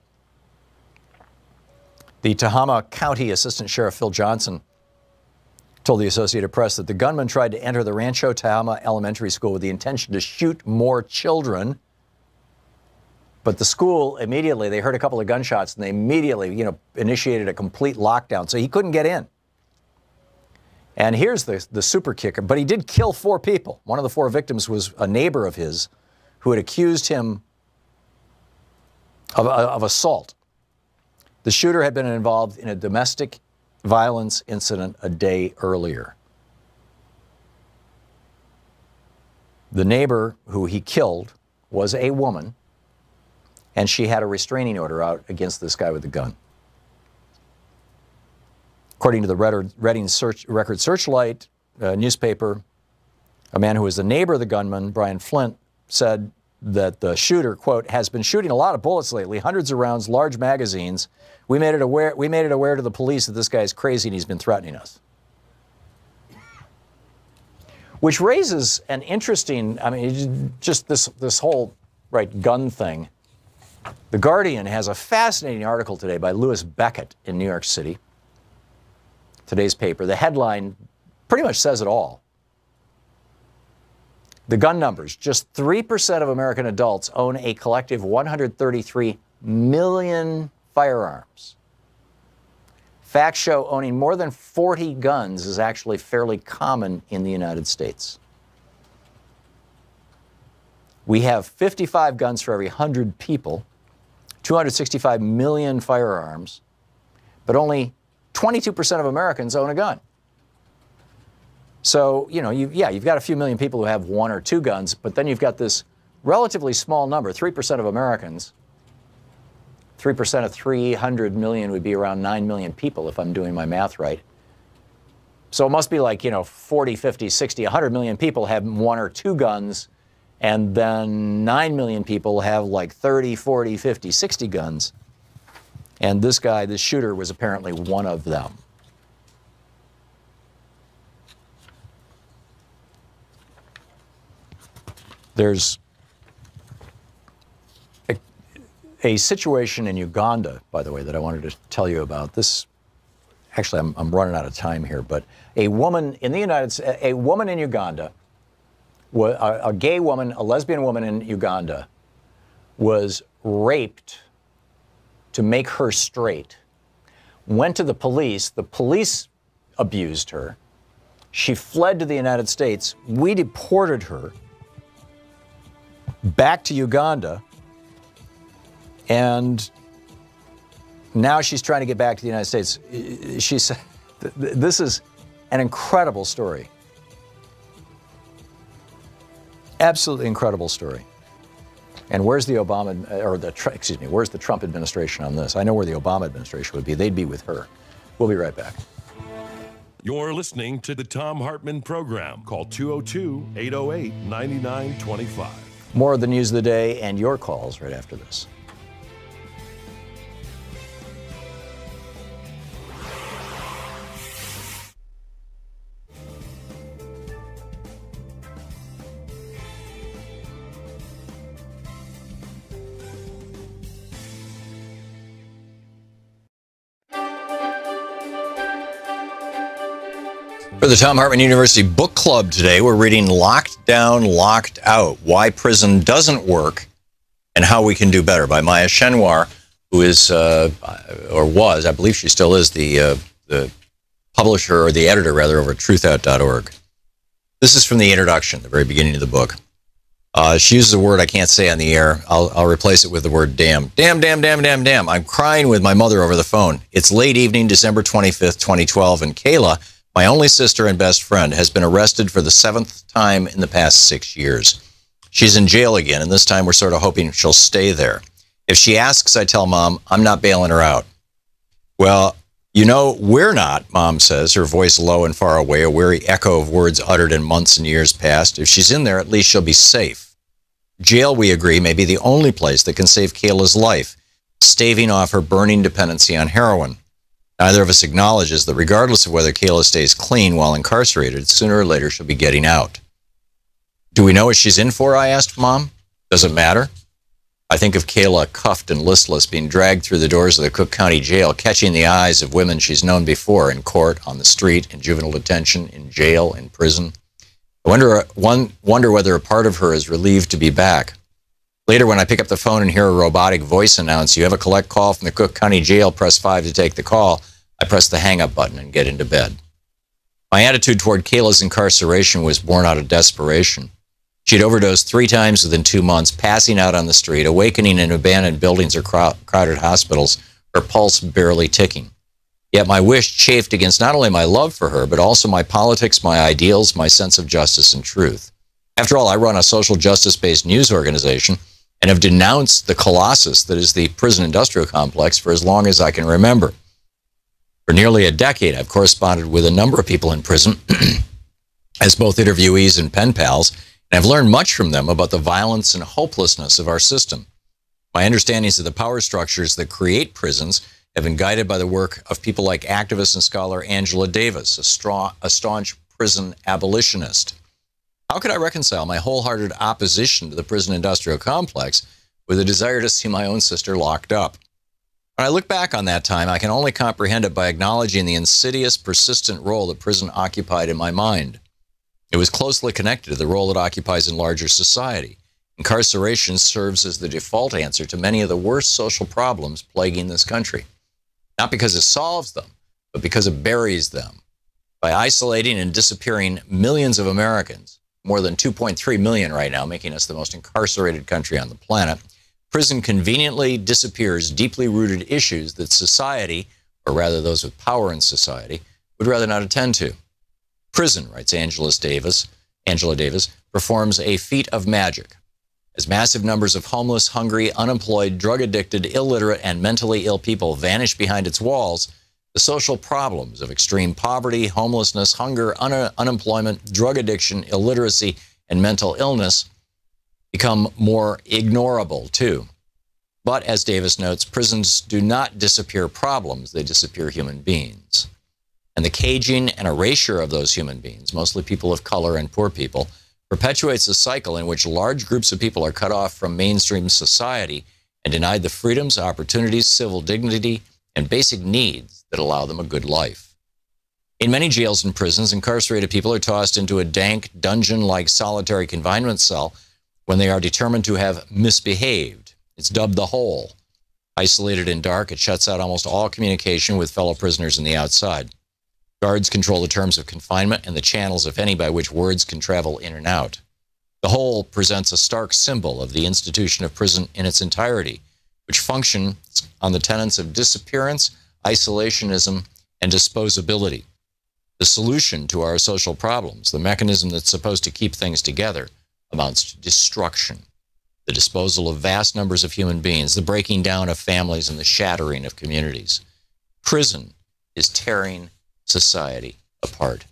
The Tehama County Assistant Sheriff Phil Johnson told the Associated Press that the gunman tried to enter the Rancho Tehama Elementary School with the intention to shoot more children. But the school immediately, they heard a couple of gunshots and they immediately, initiated a complete lockdown. So he couldn't get in. And here's the super kicker. But he did kill 4 people. One of the 4 victims was a neighbor of his who had accused him of assault. The shooter had been involved in a domestic violence incident a day earlier. The neighbor who he killed was a woman, and she had a restraining order out against this guy with the gun. According to the Reading Record Searchlight newspaper, a man who was the neighbor of the gunman, Brian Flint, said that the shooter, quote, has been shooting a lot of bullets lately, hundreds of rounds, large magazines. We made it aware to the police that this guy's crazy and he's been threatening us. Which raises an interesting, just this whole gun thing. The Guardian has a fascinating article today by Louis Beckett in New York City. Today's paper. The headline pretty much says it all. The gun numbers. Just 3% of American adults own a collective 133 million firearms. Facts show owning more than 40 guns is actually fairly common in the United States. We have 55 guns for every 100 people, 265 million firearms, but only 22% of Americans own a gun. So, you've got a few million people who have 1 or 2 guns, but then you've got this relatively small number, 3% of Americans. 3% of 300 million would be around 9 million people if I'm doing my math right. So it must be like, 40, 50, 60, 100 million people have 1 or 2 guns, and then 9 million people have like 30, 40, 50, 60 guns. And this guy, this shooter, was apparently one of them. There's a situation in Uganda, by the way, that I wanted to tell you about. This, actually, I'm running out of time here, but a woman in the a woman in Uganda, a gay woman, a lesbian woman in Uganda, was raped to make her straight. Went to the police abused her. She fled to the United States. We deported her back to Uganda. And now she's trying to get back to the United States. She said, this is an incredible story. Absolutely incredible story. And where's the where's the Trump administration on this? I know where the Obama administration would be. They'd be with her. We'll be right back. You're listening to the Thom Hartmann Program. Call 202-808-9925. More of the news of the day and your calls right after this. For the Thom Hartmann University Book Club today, we're reading Locked Down, Locked Out, Why Prison Doesn't Work and How We Can Do Better by Maya Chenwar, who is, or was, I believe she still is, the publisher, or the editor, rather, over at truthout.org. This is from the introduction, the very beginning of the book. She uses a word I can't say on the air. I'll replace it with the word damn. Damn, damn, damn, damn, damn. I'm crying with my mother over the phone. It's late evening, December 25th, 2012, and Kayla, my only sister and best friend, has been arrested for the 7th time in the past 6 years. She's in jail again, and this time we're sort of hoping she'll stay there. If she asks, I tell Mom, I'm not bailing her out. Well, You know, we're not, Mom says, her voice low and far away, a weary echo of words uttered in months and years past. If she's in there, at least she'll be safe. Jail, we agree, may be the only place that can save Kayla's life, staving off her burning dependency on heroin. Neither of us acknowledges that regardless of whether Kayla stays clean while incarcerated, sooner or later she'll be getting out. Do we know what she's in for, I asked Mom. Does it matter? I think of Kayla cuffed and listless, being dragged through the doors of the Cook County Jail, catching the eyes of women she's known before in court, on the street, in juvenile detention, in jail, in prison. I wonder whether a part of her is relieved to be back. Later, when I pick up the phone and hear a robotic voice announce, "You have a collect call from the Cook County Jail, press 5 to take the call," I press the hang-up button and get into bed. My attitude toward Kayla's incarceration was born out of desperation. She'd overdosed 3 times within 2 months, passing out on the street, awakening in abandoned buildings or crowded hospitals, her pulse barely ticking. Yet my wish chafed against not only my love for her, but also my politics, my ideals, my sense of justice and truth. After all, I run a social justice-based news organization and have denounced the colossus that is the prison industrial complex for as long as I can remember. For nearly a decade, I've corresponded with a number of people in prison as both interviewees and pen pals, and I've learned much from them about the violence and hopelessness of our system. My understandings of the power structures that create prisons have been guided by the work of people like activist and scholar Angela Davis, a staunch prison abolitionist. How could I reconcile my wholehearted opposition to the prison industrial complex with a desire to see my own sister locked up? When I look back on that time, I can only comprehend it by acknowledging the insidious, persistent role that prison occupied in my mind. It was closely connected to the role it occupies in larger society. Incarceration serves as the default answer to many of the worst social problems plaguing this country. Not because it solves them, but because it buries them. By isolating and disappearing millions of Americans, more than 2.3 million right now, making us the most incarcerated country on the planet, prison conveniently disappears deeply rooted issues that society, or rather those with power in society, would rather not attend to. Prison, writes Angela Davis, performs a feat of magic. As massive numbers of homeless, hungry, unemployed, drug-addicted, illiterate, and mentally ill people vanish behind its walls, the social problems of extreme poverty, homelessness, hunger, unemployment, drug addiction, illiteracy, and mental illness become more ignorable, too. But, as Davis notes, prisons do not disappear problems, they disappear human beings. And the caging and erasure of those human beings, mostly people of color and poor people, perpetuates a cycle in which large groups of people are cut off from mainstream society and denied the freedoms, opportunities, civil dignity, and basic needs that allow them a good life. In many jails and prisons, incarcerated people are tossed into a dank, dungeon-like solitary confinement cell when they are determined to have misbehaved. It's dubbed the hole. Isolated and dark, it shuts out almost all communication with fellow prisoners on the outside. Guards control the terms of confinement and the channels, if any, by which words can travel in and out. The whole presents a stark symbol of the institution of prison in its entirety, which functions on the tenets of disappearance, isolationism, and disposability. The solution to our social problems, the mechanism that's supposed to keep things together, amounts to destruction, the disposal of vast numbers of human beings, the breaking down of families, and the shattering of communities. Prison is tearing society apart.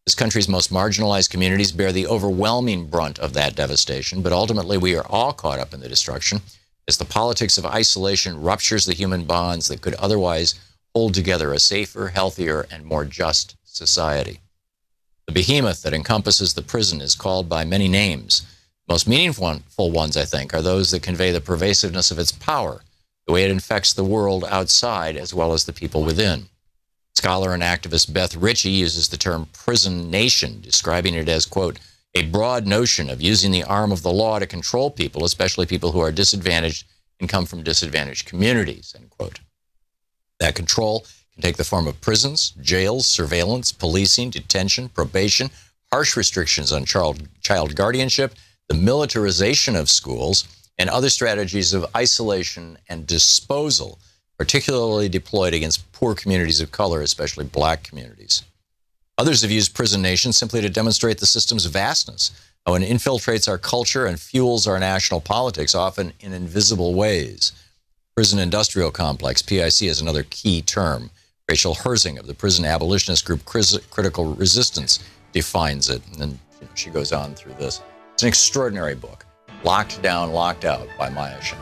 This country's most marginalized communities bear the overwhelming brunt of that devastation, but ultimately we are all caught up in the destruction as the politics of isolation ruptures the human bonds that could otherwise hold together a safer, healthier, and more just society. The behemoth that encompasses the prison is called by many names. The most meaningful ones, I think, are those that convey the pervasiveness of its power, the way it infects the world outside as well as the people within. Scholar and activist Beth Ritchie uses the term prison nation, describing it as, quote, a broad notion of using the arm of the law to control people, especially people who are disadvantaged and come from disadvantaged communities, end quote. That control can take the form of prisons, jails, surveillance, policing, detention, probation, harsh restrictions on child guardianship, the militarization of schools, and other strategies of isolation and disposal, particularly deployed against poor communities of color, especially black communities. Others have used prison nation simply to demonstrate the system's vastness, how it infiltrates our culture and fuels our national politics, often in invisible ways. Prison industrial complex, PIC, is another key term. Rachel Herzing of the prison abolitionist group Critical Resistance defines it. And then she goes on through this. It's an extraordinary book. Locked Down, Locked Out by Maya Shen.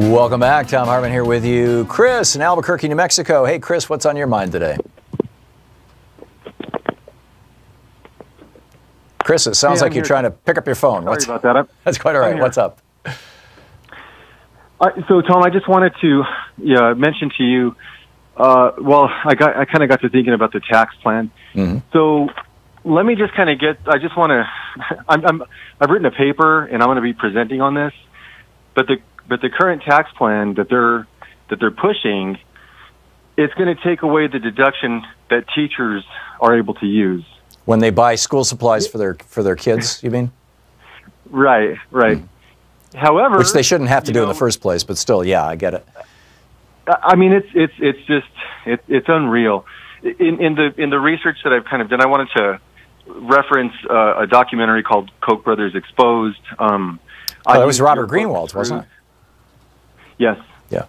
Welcome back. Thom Hartmann here with you. Chris in Albuquerque, New Mexico. Hey, Chris, what's on your mind today? Chris, it sounds like you're trying to pick up your phone. Sorry about that. That's quite all right. What's up? So, Tom, I just wanted to mention to you, I kind of got to thinking about the tax plan. Mm-hmm. So let me just kind of I've written a paper, and I'm going to be presenting on this, but the current tax plan that they're pushing, it's going to take away the deduction that teachers are able to use when they buy school supplies for their kids. You mean? Right. However, which they shouldn't have to do in the first place, but still, yeah, I get it. I mean, it's unreal. In the research that I've kind of done, I wanted to reference a documentary called Koch brothers Exposed. That was Robert Greenwald's, wasn't it? Yes. Yeah.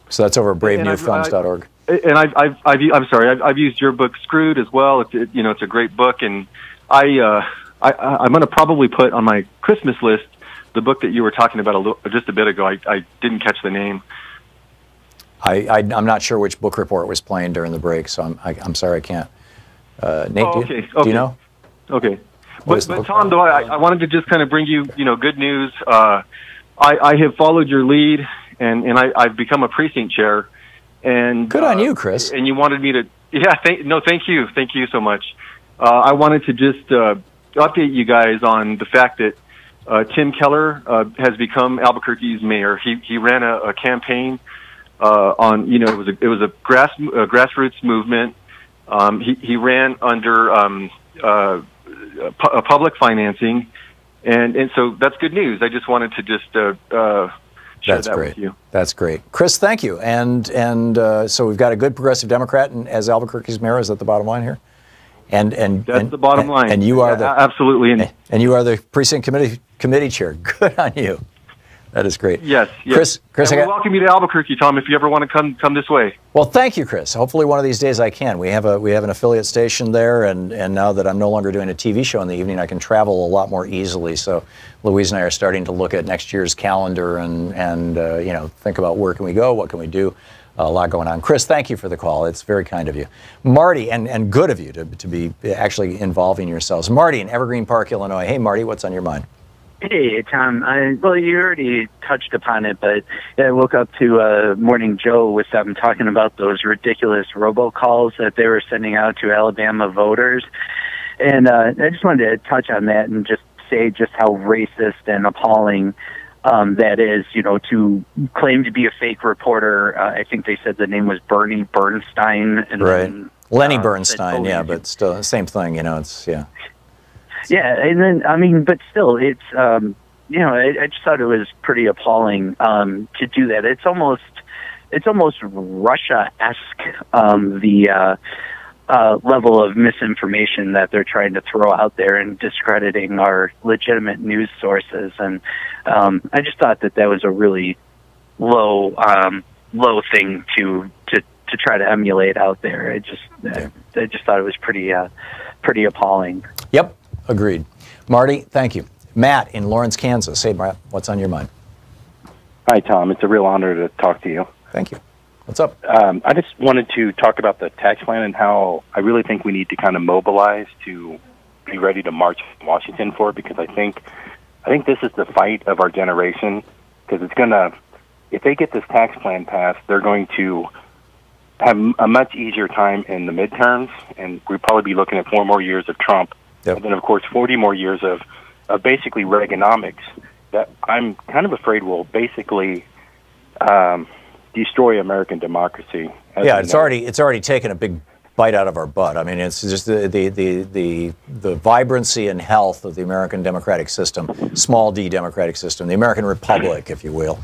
So that's over at bravenewfilms.org. And I've used your book Screwed as well. It's a great book, and I'm going to probably put on my Christmas list the book that you were talking about just a bit ago. I didn't catch the name. I'm not sure which book report was playing during the break, so I'm sorry I can't. Nate, do you know? Okay. But Tom, though, I wanted to just kind of bring you, good news. I have followed your lead, and I've become a precinct chair. And good on you, Chris. And you wanted me to, thank you so much. I wanted to just update you guys on the fact that Tim Keller has become Albuquerque's mayor. He ran a campaign on, it was a grassroots movement. He ran under public financing, and so that's good news. I just wanted to just share that with you. That's great, Chris. Thank you. And so we've got a good progressive Democrat as Albuquerque's mayor. Is that the bottom line here? And that's the bottom line. And you are absolutely. And you are the precinct committee chair. Good on you. That is great. Yes. Chris, we welcome you to Albuquerque, Tom. If you ever want to come this way. Well, thank you, Chris. Hopefully, one of these days I can. We have an affiliate station there, and now that I'm no longer doing a TV show in the evening, I can travel a lot more easily. So, Louise and I are starting to look at next year's calendar and think about where can we go, what can we do. A lot going on. Chris, thank you for the call. It's very kind of you. Marty, and good of you to be actually involving yourselves. Marty in Evergreen Park, Illinois. Hey, Marty, what's on your mind? Hey, Tom. Well, you already touched upon it, but I woke up to Morning Joe with them talking about those ridiculous robocalls that they were sending out to Alabama voters. And I just wanted to touch on that and just say just how racist and appalling that is, to claim to be a fake reporter. I think they said the name was Bernie Bernstein. And right. then, Lenny Bernstein, but still, same thing, Yeah, and then, but still, it's, I just thought it was pretty appalling to do that. It's almost Russia-esque, the level of misinformation that they're trying to throw out there and discrediting our legitimate news sources. And I just thought that was a really low thing to try to emulate out there. I just thought it was pretty appalling. Yep. Agreed. Marty, thank you. Matt in Lawrence, Kansas. Hey, Matt, what's on your mind? Hi, Tom. It's a real honor to talk to you. Thank you. What's up? I just wanted to talk about the tax plan and how I really think we need to kind of mobilize to be ready to march in Washington for it, because I think this is the fight of our generation, because it's going to, if they get this tax plan passed, they're going to have a much easier time in the midterms, and we'll probably be looking at 4 more years of Trump. Yep. And then, of course, 40 more years of basically Reaganomics that I'm kind of afraid will basically destroy American democracy. Yeah, it's already taken a big bite out of our butt. I mean, it's just the vibrancy and health of the American democratic system, small d democratic system, the American republic, if you will,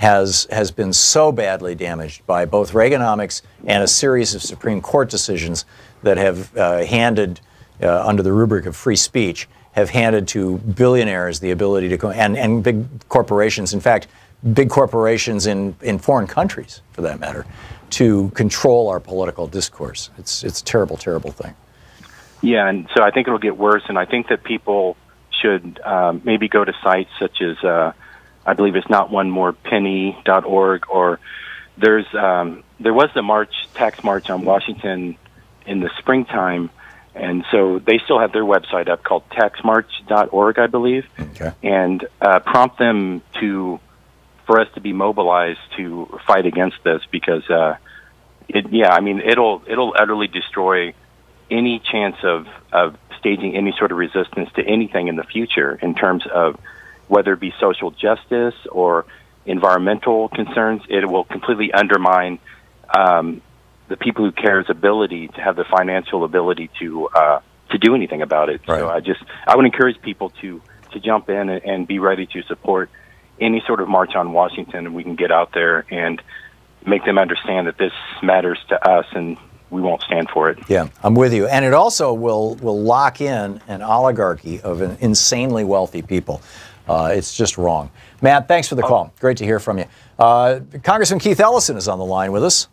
has been so badly damaged by both Reaganomics and a series of Supreme Court decisions that have handed, under the rubric of free speech, have handed to billionaires the ability to go, and big corporations, in fact, big corporations in foreign countries, for that matter, to control our political discourse. It's a terrible, terrible thing. Yeah, and so I think it'll get worse, and I think that people should maybe go to sites such as, I believe it's notonemorepenny.org, or there was the tax march on Washington in the springtime, and so they still have their website up called taxmarch.org, I believe, and prompt them for us to be mobilized to fight against this, because it'll utterly destroy any chance of staging any sort of resistance to anything in the future in terms of whether it be social justice or environmental concerns. It will completely undermine the people who care's ability to have the financial ability to do anything about it. Right. So I would encourage people to jump in and be ready to support any sort of march on Washington, and we can get out there and make them understand that this matters to us and we won't stand for it. Yeah, I'm with you. And it also will lock in an oligarchy of an insanely wealthy people. It's just wrong. Matt, thanks for the call. Great to hear from you. Congressman Keith Ellison is on the line with us.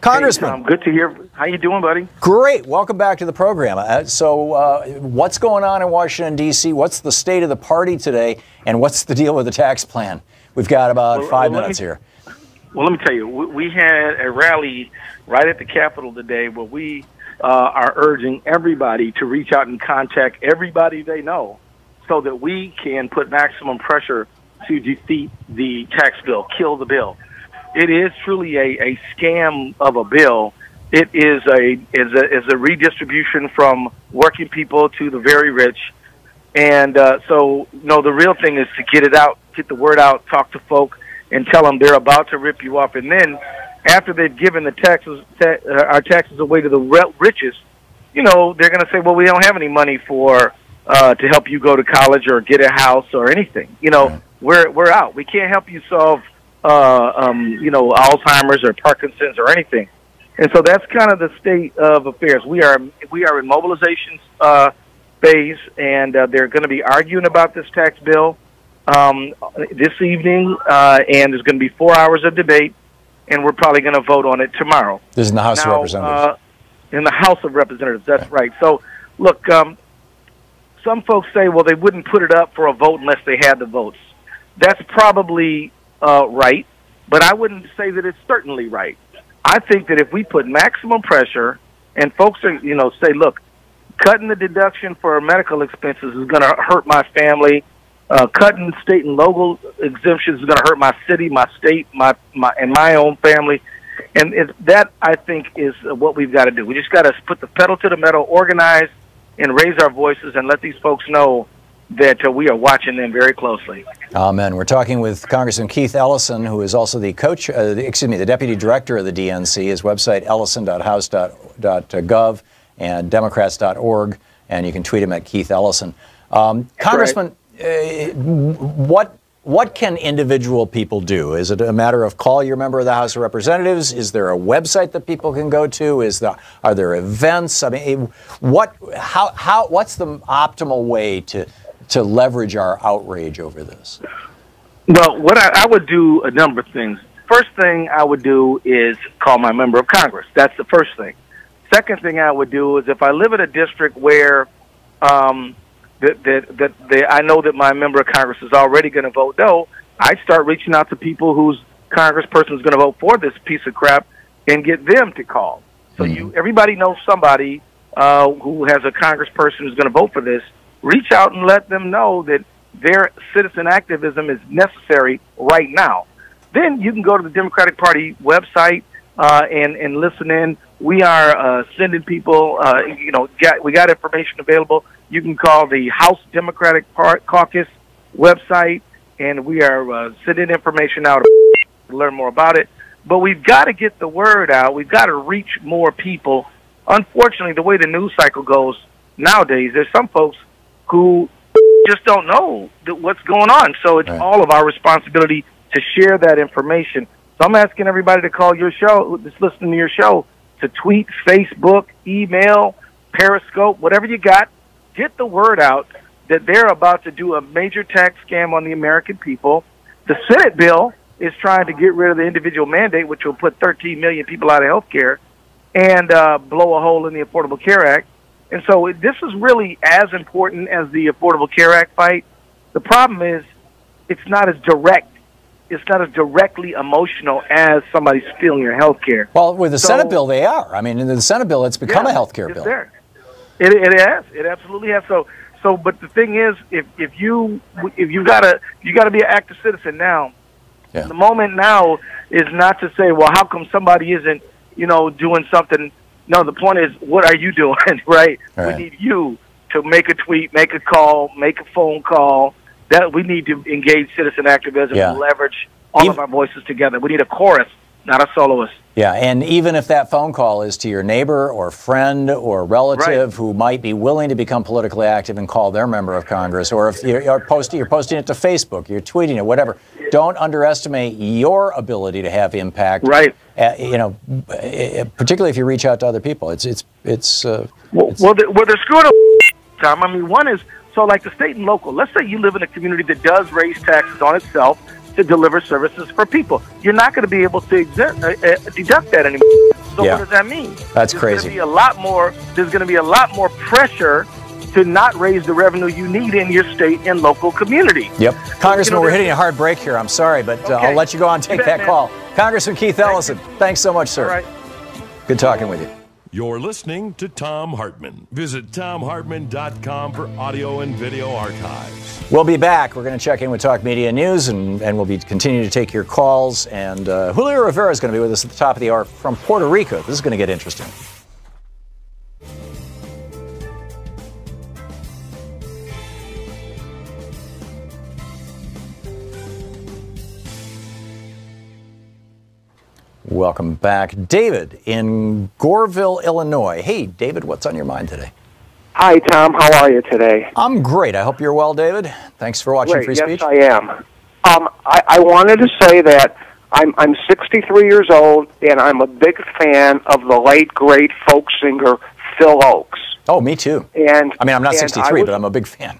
Congressman. Hey, Tom, good to hear. How you doing, buddy? Great. Welcome back to the program. What's going on in Washington, D.C.? What's the state of the party today? And what's the deal with the tax plan? We've got about 5 minutes here. Well, let me tell you, we had a rally right at the Capitol today where we are urging everybody to reach out and contact everybody they know so that we can put maximum pressure to defeat the tax bill, kill the bill. It is truly a scam of a bill. It is a redistribution from working people to the very rich. And the real thing is to get it out, get the word out, talk to folk, and tell them they're about to rip you off. And then after they've given our taxes away to the richest, they're going to say, well, we don't have any money to help you go to college or get a house or anything. We're out. We can't help you solve, Alzheimer's or Parkinson's or anything. And so that's kind of the state of affairs. We are in mobilization phase, and they're going to be arguing about this tax bill this evening, and there's going to be 4 hours of debate, and we're probably going to vote on it tomorrow. This is in the House of Representatives. In the House of Representatives, that's right. So, look, some folks say, well, they wouldn't put it up for a vote unless they had the votes. That's probably right, but I wouldn't say that it's certainly right. I think that if we put maximum pressure and folks are, say, look, cutting the deduction for medical expenses is going to hurt my family. Cutting state and local exemptions is going to hurt my city, my state, and my own family. And that, I think, is what we've got to do. We just got to put the pedal to the metal, organize, and raise our voices and let these folks know that we are watching them very closely. Amen. We're talking with Congressman Keith Ellison, who is also the the deputy director of the DNC. His website, ellison.house.gov and democrats.org, and you can tweet him at Keith Ellison. Congressman, what can individual people do? Is it a matter of call your member of the House of Representatives? Is there a website that people can go to? Are there events? I mean, what's the optimal way to leverage our outrage over this? Well, what I would do a number of things. First thing I would do is call my member of Congress. That's the first thing. Second thing I would do is if I live in a district where I know that my member of Congress is already going to vote no, I'd start reaching out to people whose congressperson is going to vote for this piece of crap and get them to call. So everybody knows somebody who has a congressperson who's going to vote for this. Reach out and let them know that their citizen activism is necessary right now. Then you can go to the Democratic Party website and listen in. We are sending people, we got information available. You can call the House Democratic Caucus website, and we are sending information out to learn more about it. But we've got to get the word out. We've got to reach more people. Unfortunately, the way the news cycle goes nowadays, there's some folks who just don't know what's going on. So it's all of our responsibility to share that information. So I'm asking everybody to call your show, that's listening to your show, to tweet, Facebook, email, Periscope, whatever you got. Get the word out that they're about to do a major tax scam on the American people. The Senate bill is trying to get rid of the individual mandate, which will put 13 million people out of health care and blow a hole in the Affordable Care Act. And so this is really as important as the Affordable Care Act fight. The problem is it's not as direct. It's not as directly emotional as somebody stealing your health care. Well, with the Senate bill, they are. I mean, in the Senate bill, it's become a health care bill. There. It has. It absolutely has. So, but the thing is, if you gotta be an active citizen now. Yeah. The moment now is not to say, well, how come somebody isn't, doing something? No, the point is, what are you doing, right? We need you to make a tweet, make a call, make a phone call. That we need to engage citizen activism and leverage all of our voices together. We need a chorus, not a soloist. Yeah, and even if that phone call is to your neighbor or friend or relative who might be willing to become politically active and call their member of Congress, or if you're posting it to Facebook, you're tweeting it, whatever, don't underestimate your ability to have impact. Right. Particularly if you reach out to other people. Well, they're screwing up, Tom. I mean, one is, so like the state and local, let's say you live in a community that does raise taxes on itself to deliver services for people. You're not going to be able to deduct that anymore. So what does that mean? That's crazy. There's going to be a lot more pressure to not raise the revenue you need in your state and local community. Yep. Congressman, we're hitting a hard break here. I'm sorry, but I'll let you go on and take that call. Congressman Keith Ellison, thanks so much, sir. All right. Good talking with you. You're listening to Thom Hartmann. Visit thomhartmann.com for audio and video archives. We'll be back. We're going to check in with Talk Media News, and we'll be continuing to take your calls. And Julio Rivera is going to be with us at the top of the hour from Puerto Rico. This is going to get interesting. Welcome back. David in Goreville, Illinois. Hey, David, what's on your mind today? Hi, Tom. How are you today? I'm great. I hope you're well, David. Thanks for watching Free Speech. Yes, I am. I wanted to say that I'm 63 years old, and I'm a big fan of the late, great folk singer Phil Oakes. Oh, me too. And I mean, I'm not 63, but I'm a big fan.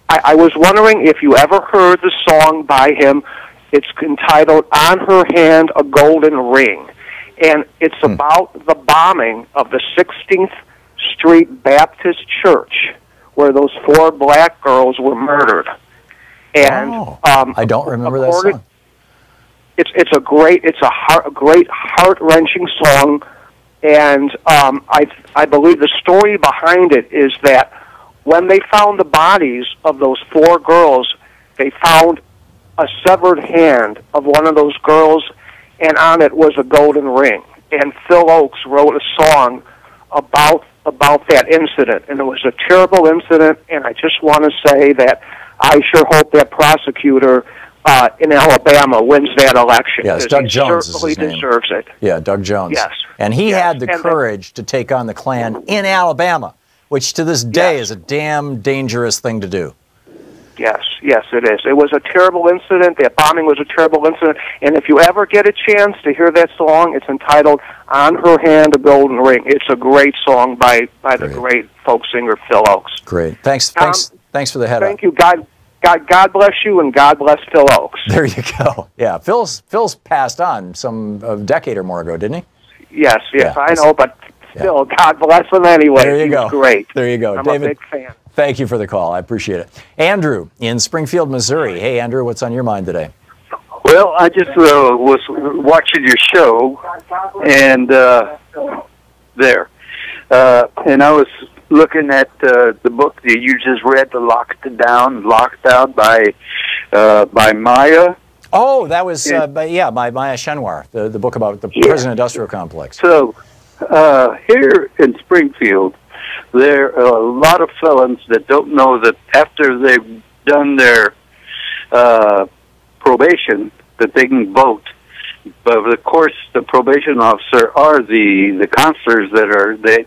I was wondering if you ever heard the song by him. It's entitled On Her Hand, a Golden Ring. And it's about the bombing of the 16th Street Baptist Church, where those 4 black girls were murdered. And I don't remember that song. It's a great heart-wrenching song. And I believe the story behind it is that when they found the bodies of those 4 girls, they found a severed hand of one of those girls, and on it was a golden ring. And Phil Oakes wrote a song about that incident, and it was a terrible incident, and I just want to say that I sure hope that prosecutor in Alabama wins that election. Yes, Doug Jones is his name. Certainly deserves it. Yeah, Doug Jones. Yes. And he had the courage to take on the Klan in Alabama, which to this day is a damn dangerous thing to do. Yes, it is. It was a terrible incident. That bombing was a terrible incident. And if you ever get a chance to hear that song, it's entitled On Her Hand, a Golden Ring. It's a great song by the great folk singer Phil Oakes. Great. Thanks for the head up. Thank you. God bless you, and God bless Phil Oakes. There you go. Yeah, Phil's passed on a decade or more ago, didn't he? Yes, I know, but still, God bless him anyway. There you go. Great. There you go. I'm David, a big fan. Thank you for the call. I appreciate it. Andrew in Springfield, Missouri. Hey, Andrew, what's on your mind today? Well, I just was watching your show, and and I was looking at the book that you just read, The Lockdown by Maya. Oh, that was by Maya Shenwar, the book about the prison industrial complex. So here in Springfield, there are a lot of felons that don't know that after they've done their probation that they can vote. But of course, the probation officer are the counselors that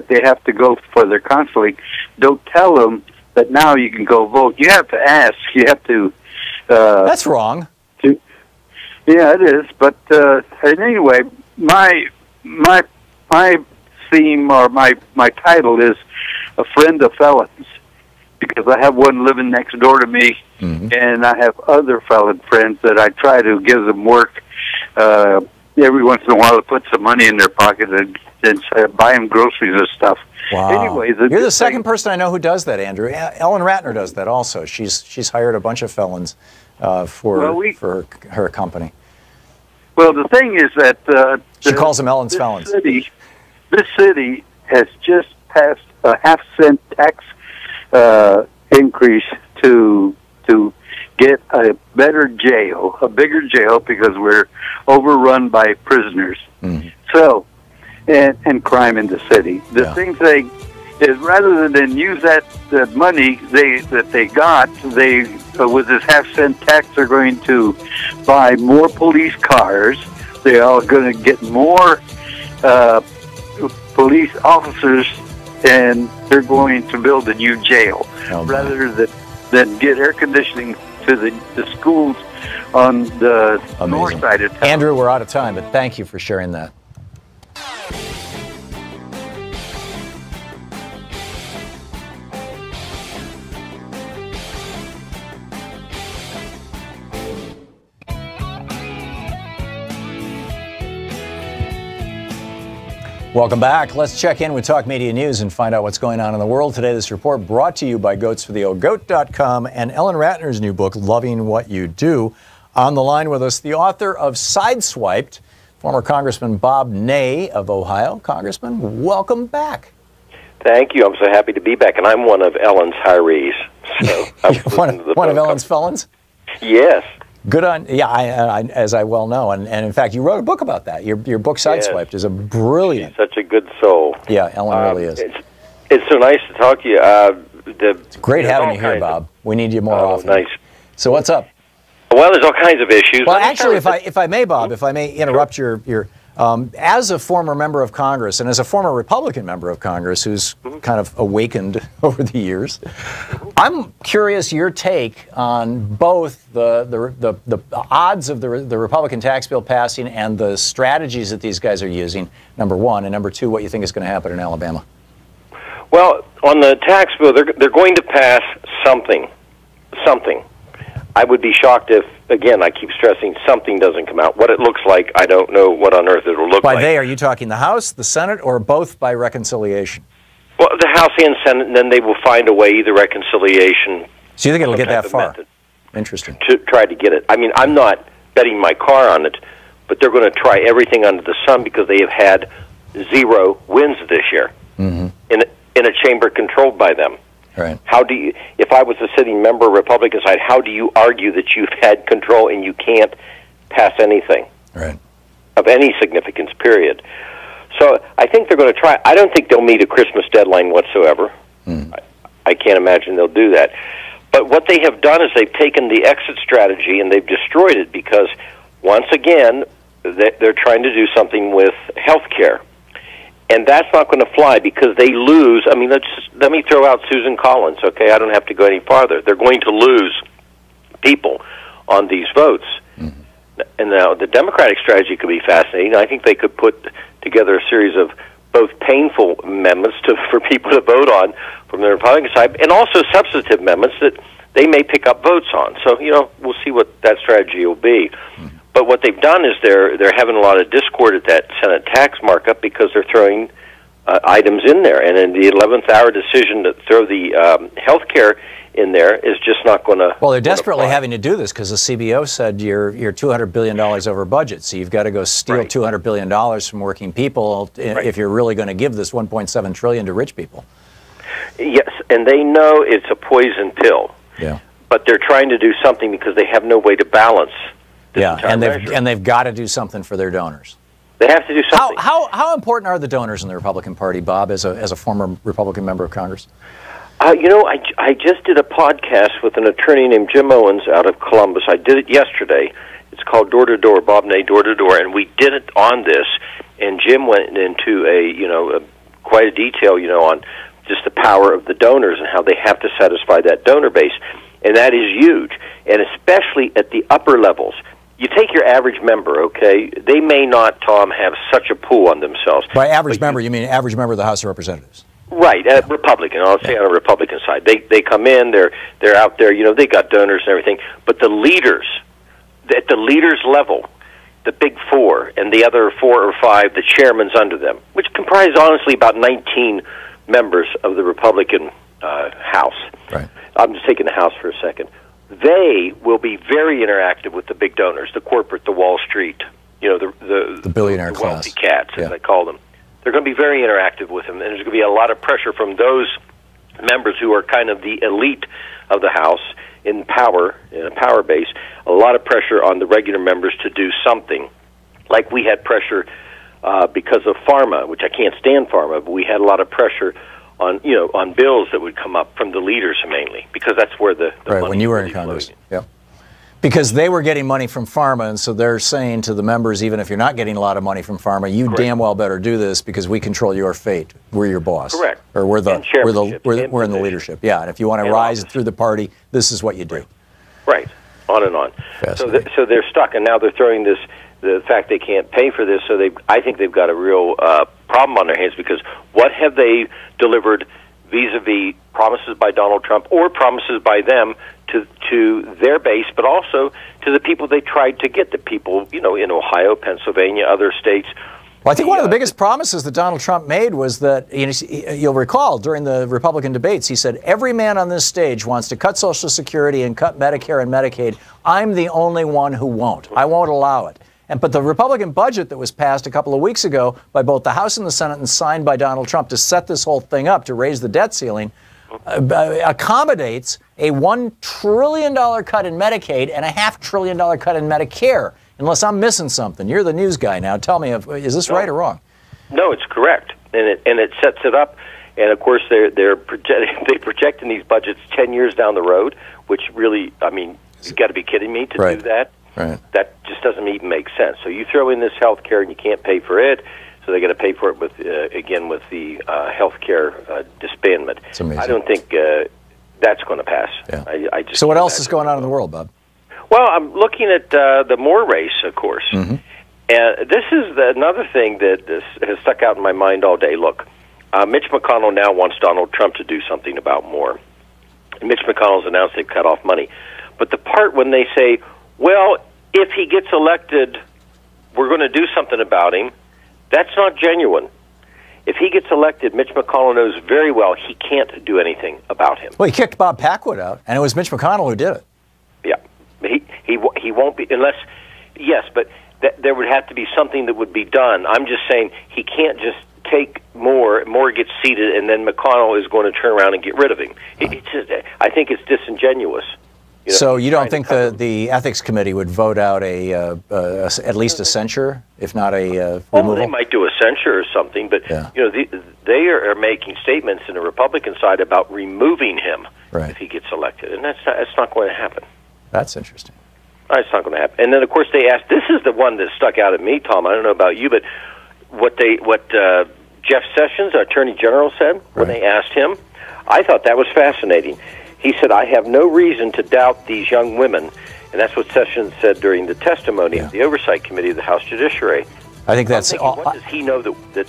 they have to go for their counseling. Don't tell them that now you can go vote. You have to ask. You have to. That's wrong. Yeah, it is. But anyway, my theme or my title is A Friend of Felons, because I have one living next door to me, and I have other felon friends that I try to give them work every once in a while to put some money in their pocket and buy them groceries and stuff. Wow. Anyways, You're the second person I know who does that, Andrew. Ellen Ratner does that also. She's hired a bunch of felons for her company. Well, the thing is that she calls them Ellen's felons. This city has just passed a half-cent tax increase to get a better jail, a bigger jail, because we're overrun by prisoners. So, and crime in the city. The thing is, rather than use that money that they got, with this half-cent tax, they're going to buy more police cars. They are going to get more police officers, and they're going to build a new jail rather than get air conditioning to the schools on the north side of town. Andrew, we're out of time, but thank you for sharing that. Welcome back. Let's check in with Talk Media News and find out what's going on in the world today. This report brought to you by goatsfortheogoat.com and Ellen Ratner's new book, Loving What You Do. On the line with us, the author of Sideswiped, former Congressman Bob Ney of Ohio. Congressman, welcome back. Thank you. I'm so happy to be back, and I'm one of Ellen's hirees. So one of Ellen's felons? Yes. Good on, yeah, I, as I well know. And in fact, you wrote a book about that. Your book, Sideswiped, is a brilliant. She's such a good soul. Yeah, Ellen really is. It's so nice to talk to you. It's great having you here, Bob. We need you more often. Nice. So what's up? Well, there's all kinds of issues. Well, actually, if I may, Bob, if I may interrupt your as a former member of Congress and as a former Republican member of Congress who's kind of awakened over the years, I'm curious your take on both the odds of the Republican tax bill passing and the strategies that these guys are using, number one, and number two, what you think is going to happen in Alabama. Well, on the tax bill, they're going to pass something. I would be shocked if, again, I keep stressing, something doesn't come out. What it looks like, I don't know what on earth it'll look like. By they, are you talking the House, the Senate, or both by reconciliation? Well, the House and Senate, and then they will find a way, either reconciliation. So you think it'll get that far? Interesting. To try to get it. I mean, I'm not betting my car on it, but they're going to try everything under the sun because they have had 0 wins this year in a chamber controlled by them. Right. How do you, if I was a sitting member, Republican side, how do you argue that you've had control and you can't pass anything of any significance, period? So I think they're going to try. I don't think they'll meet a Christmas deadline whatsoever. I can't imagine they'll do that. But what they have done is they've taken the exit strategy and they've destroyed it because, once again, they're trying to do something with health care. And that's not going to fly because they lose. I mean, let me throw out Susan Collins, okay? I don't have to go any farther. They're going to lose people on these votes. And now the Democratic strategy could be fascinating. I think they could put together a series of both painful amendments for people to vote on from the Republican side and also substantive amendments that they may pick up votes on. So, we'll see what that strategy will be. But what they've done is they're having a lot of discord at that Senate tax markup because they're throwing items in there. And in the 11th hour decision to throw the health care in there is just not going to. Well, they're desperately having to do this because the CBO said you're $200 billion over budget. So you've got to go steal $200 billion from working people if you're really going to give this $1.7 trillion to rich people. Yes, and they know it's a poison pill. Yeah. But they're trying to do something because they have no way to balance. And they've got to do something for their donors. They have to do something. How important are the donors in the Republican Party, Bob, as a former Republican member of Congress? I just did a podcast with an attorney named Jim Owens out of Columbus. I did it yesterday. It's called Door to Door, Bob Ney Door to Door, and we did it on this. And Jim went into quite a detail, on just the power of the donors and how they have to satisfy that donor base, and that is huge. And especially at the upper levels. you take your average member, okay? They may not, Tom, have such a pull on themselves. By average member, you mean average member of the House of Representatives? Right, Republican. I'll say on the Republican side, they come in, they're out there. You know, they got donors and everything. But the leaders, at the leaders level, the big four and the other 4 or 5, the chairmans under them, which comprise honestly about 19 members of the Republican House. Right. I'm just taking the House for a second. They will be very interactive with the big donors, the corporate, the Wall Street, you know, the billionaire the class, wealthy cats, as I call them. They're going to be very interactive with them, and there's going to be a lot of pressure from those members who are kind of the elite of the House in power, in a power base. A lot of pressure on the regular members to do something. Like we had pressure because of pharma, which I can't stand pharma, but we had a lot of pressure on, you know, on bills that would come up from the leaders mainly, because that's where the right, money when you were really in Congress. flowed. Yeah. Because they were getting money from pharma, and so they're saying to the members, even if you're not getting a lot of money from pharma, you Correct. damn well better do this because we control your fate. We're your boss. Correct. Or we're in the And leadership. Yeah, and if you want to and rise office. through the party, this is what you do. Right, on and on. So they're stuck, and now they're throwing this, the fact they can't pay for this, so I think they've got a real problem on their hands, because what have they delivered vis-a-vis promises by Donald Trump or promises by them to their base, but also to the people they tried to get, the people, you know, in Ohio, Pennsylvania, other states. Well, I think one of the biggest promises that Donald Trump made was that, you'll recall, during the Republican debates, he said, every man on this stage wants to cut Social Security and cut Medicare and Medicaid. I'm the only one who won't. I won't allow it. But the Republican budget that was passed a couple of weeks ago by both the House and the Senate and signed by Donald Trump to set this whole thing up, to raise the debt ceiling, accommodates a $1 trillion cut in Medicaid and a $500 billion cut in Medicare. Unless I'm missing something. You're the news guy now. Tell me, is this right or wrong? No, it's correct, and it sets it up. And of course, they're projecting these budgets 10 years down the road, which really, I mean, you've got to be kidding me to do that. Right. That just doesn't even make sense. So you throw in this health care and you can't pay for it, so they're going to pay for it with again with the health care disbandment. It's amazing. I don't think that's going to pass. Yeah. I just So what else is going on in the world, Bob? Well, I'm looking at the Moore race, of course. Mm-hmm. And this is another thing that has stuck out in my mind all day. Look, Mitch McConnell now wants Donald Trump to do something about Moore. And Mitch McConnell's announced they've cut off money. But the part when they say, well, if he gets elected, we're going to do something about him, that's not genuine. If he gets elected, Mitch McConnell knows very well he can't do anything about him. Well, he kicked Bob Packwood out, and it was Mitch McConnell who did it. Yeah. He won't be, unless, yes, but there would have to be something that would be done. I'm just saying he can't just take Moore gets seated, and then McConnell is going to turn around and get rid of him. I think it's disingenuous. You know, so you don't think the ethics committee would vote out at least a censure, if not a removal? They might do a censure or something, but you know, they are making statements in the Republican side about removing him if he gets elected, and that's not going to happen. That's interesting. It's not going to happen. And then, of course, they asked. This is the one that stuck out at me, Tom. I don't know about you, but what Jeff Sessions, Attorney General, said when they asked him, I thought that was fascinating. He said, "I have no reason to doubt these young women," and that's what Sessions said during the testimony of the Oversight Committee of the House Judiciary. I think that's all. What does he know that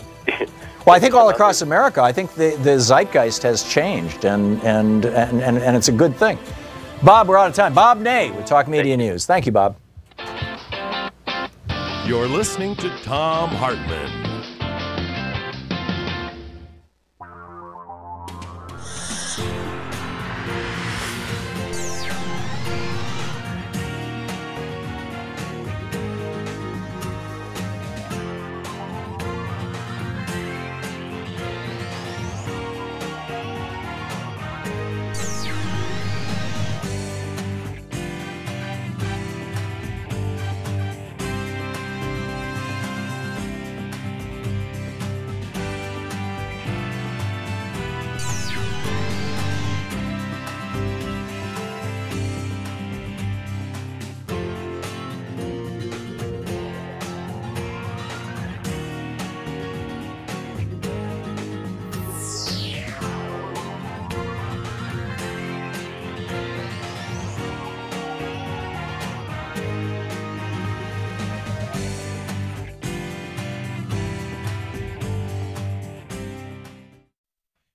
well, I think all across America, I think the zeitgeist has changed, and it's a good thing. Bob, we're out of time. Bob Ney with Talk Media News. Thank you, Bob. You're listening to Thom Hartmann.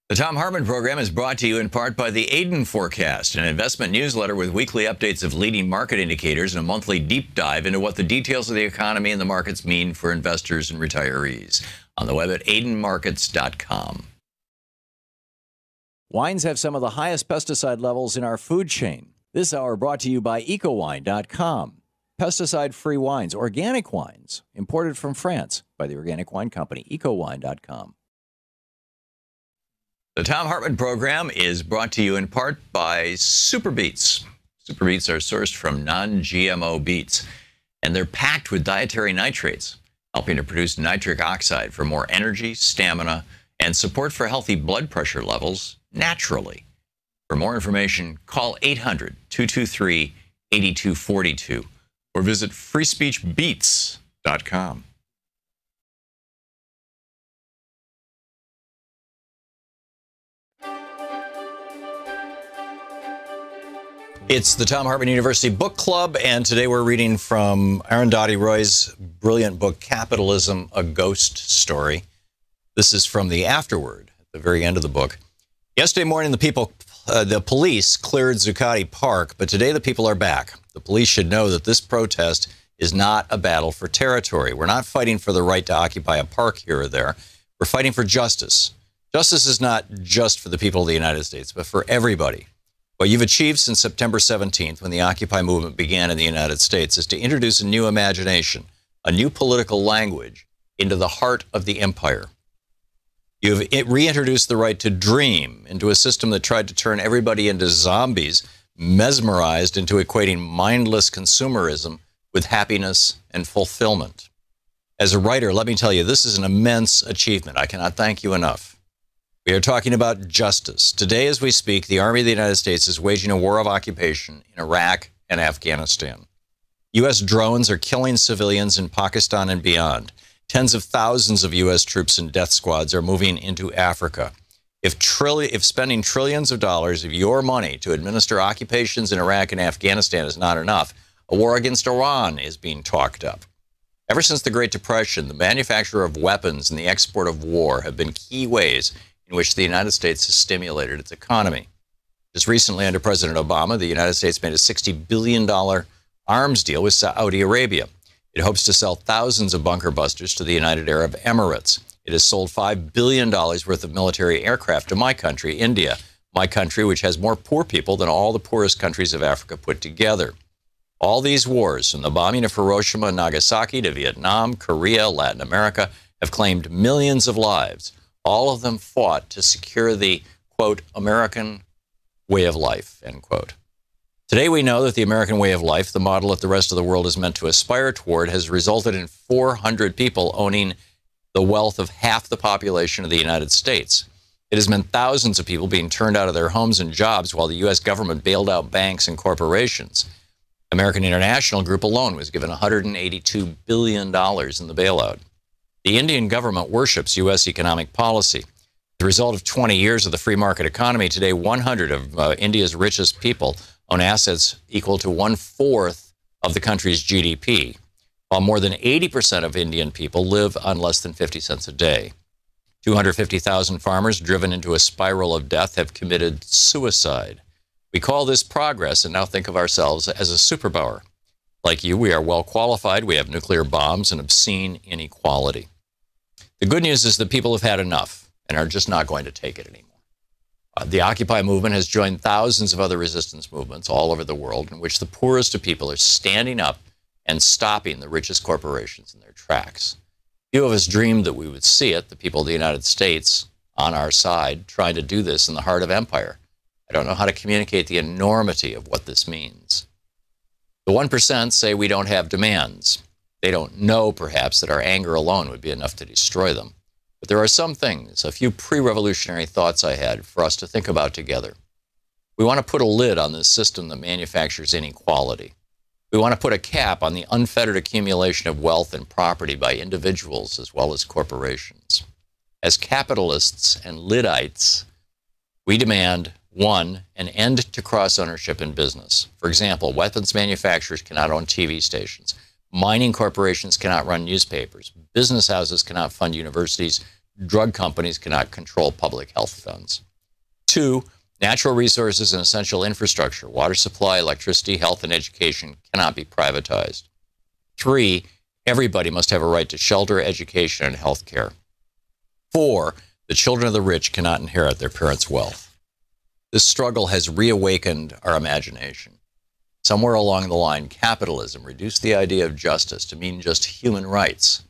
The Thom Hartmann Program is brought to you in part by the Aiden Forecast, an investment newsletter with weekly updates of leading market indicators and a monthly deep dive into what the details of the economy and the markets mean for investors and retirees. On the web at aidenmarkets.com. Wines have some of the highest pesticide levels in our food chain. This hour brought to you by ecowine.com. Pesticide-free wines, organic wines, imported from France by the organic wine company, ecowine.com. The Thom Hartmann Program is brought to you in part by Super Beets. Super Beets are sourced from non-GMO beets, and they're packed with dietary nitrates, helping to produce nitric oxide for more energy, stamina, and support for healthy blood pressure levels naturally. For more information, call 800-223-8242 or visit freespeechbeets.com. It's the Thom Hartmann University Book Club, and today we're reading from Arundhati Roy's brilliant book, Capitalism, A Ghost Story. This is from the afterword at the very end of the book. Yesterday morning, the police cleared Zuccotti Park, but today the people are back. The police should know that this protest is not a battle for territory. We're not fighting for the right to occupy a park here or there. We're fighting for justice. Justice is not just for the people of the United States, but for everybody. What you've achieved since September 17th, when the Occupy movement began in the United States, is to introduce a new imagination, a new political language into the heart of the empire. You've reintroduced the right to dream into a system that tried to turn everybody into zombies, mesmerized into equating mindless consumerism with happiness and fulfillment. As a writer, let me tell you, this is an immense achievement. I cannot thank you enough. We are talking about justice. Today, as we speak, the Army of the United States is waging a war of occupation in Iraq and Afghanistan. U.S. drones are killing civilians in Pakistan and beyond. Tens of thousands of U.S. troops and death squads are moving into Africa. If spending trillions of dollars of your money to administer occupations in Iraq and Afghanistan is not enough, a war against Iran is being talked up. Ever since the Great Depression, the manufacture of weapons and the export of war have been key ways in which the United States has stimulated its economy. Just recently, under President Obama, the United States made a $60 billion arms deal with Saudi Arabia. It hopes to sell thousands of bunker busters to the United Arab Emirates. It has sold $5 billion worth of military aircraft to my country, India, my country, which has more poor people than all the poorest countries of Africa put together. All these wars, from the bombing of Hiroshima and Nagasaki to Vietnam, Korea, Latin America, have claimed millions of lives. All of them fought to secure the, quote, American way of life, end quote. Today we know that the American way of life, the model that the rest of the world is meant to aspire toward, has resulted in 400 people owning the wealth of half the population of the United States. It has meant thousands of people being turned out of their homes and jobs while the U.S. government bailed out banks and corporations. American International Group alone was given $182 billion in the bailout. The Indian government worships U.S. economic policy. The result of 20 years of the free market economy, today 100 of India's richest people own assets equal to 1/4 of the country's GDP, while more than 80% of Indian people live on less than 50 cents a day. 250,000 farmers driven into a spiral of death have committed suicide. We call this progress and now think of ourselves as a superpower. Like you, we are well qualified, we have nuclear bombs and obscene inequality. The good news is that people have had enough and are just not going to take it anymore. The Occupy movement has joined thousands of other resistance movements all over the world in which the poorest of people are standing up and stopping the richest corporations in their tracks. Few of us dreamed that we would see it, the people of the United States on our side, trying to do this in the heart of empire. I don't know how to communicate the enormity of what this means. The 1% say we don't have demands. They don't know, perhaps, that our anger alone would be enough to destroy them. But there are some things, a few pre-revolutionary thoughts I had for us to think about together. We want to put a lid on this system that manufactures inequality. We want to put a cap on the unfettered accumulation of wealth and property by individuals as well as corporations. As capitalists and Liddites, we demand, 1, an end to cross-ownership in business. For example, weapons manufacturers cannot own TV stations. Mining corporations cannot run newspapers. Business houses cannot fund universities. drug companies cannot control public health funds. 2, natural resources and essential infrastructure, water supply, electricity, health, and education cannot be privatized. 3, everybody must have a right to shelter, education, and health care. 4, the children of the rich cannot inherit their parents' wealth. This struggle has reawakened our imagination. Somewhere along the line, capitalism reduced the idea of justice to mean just human rights.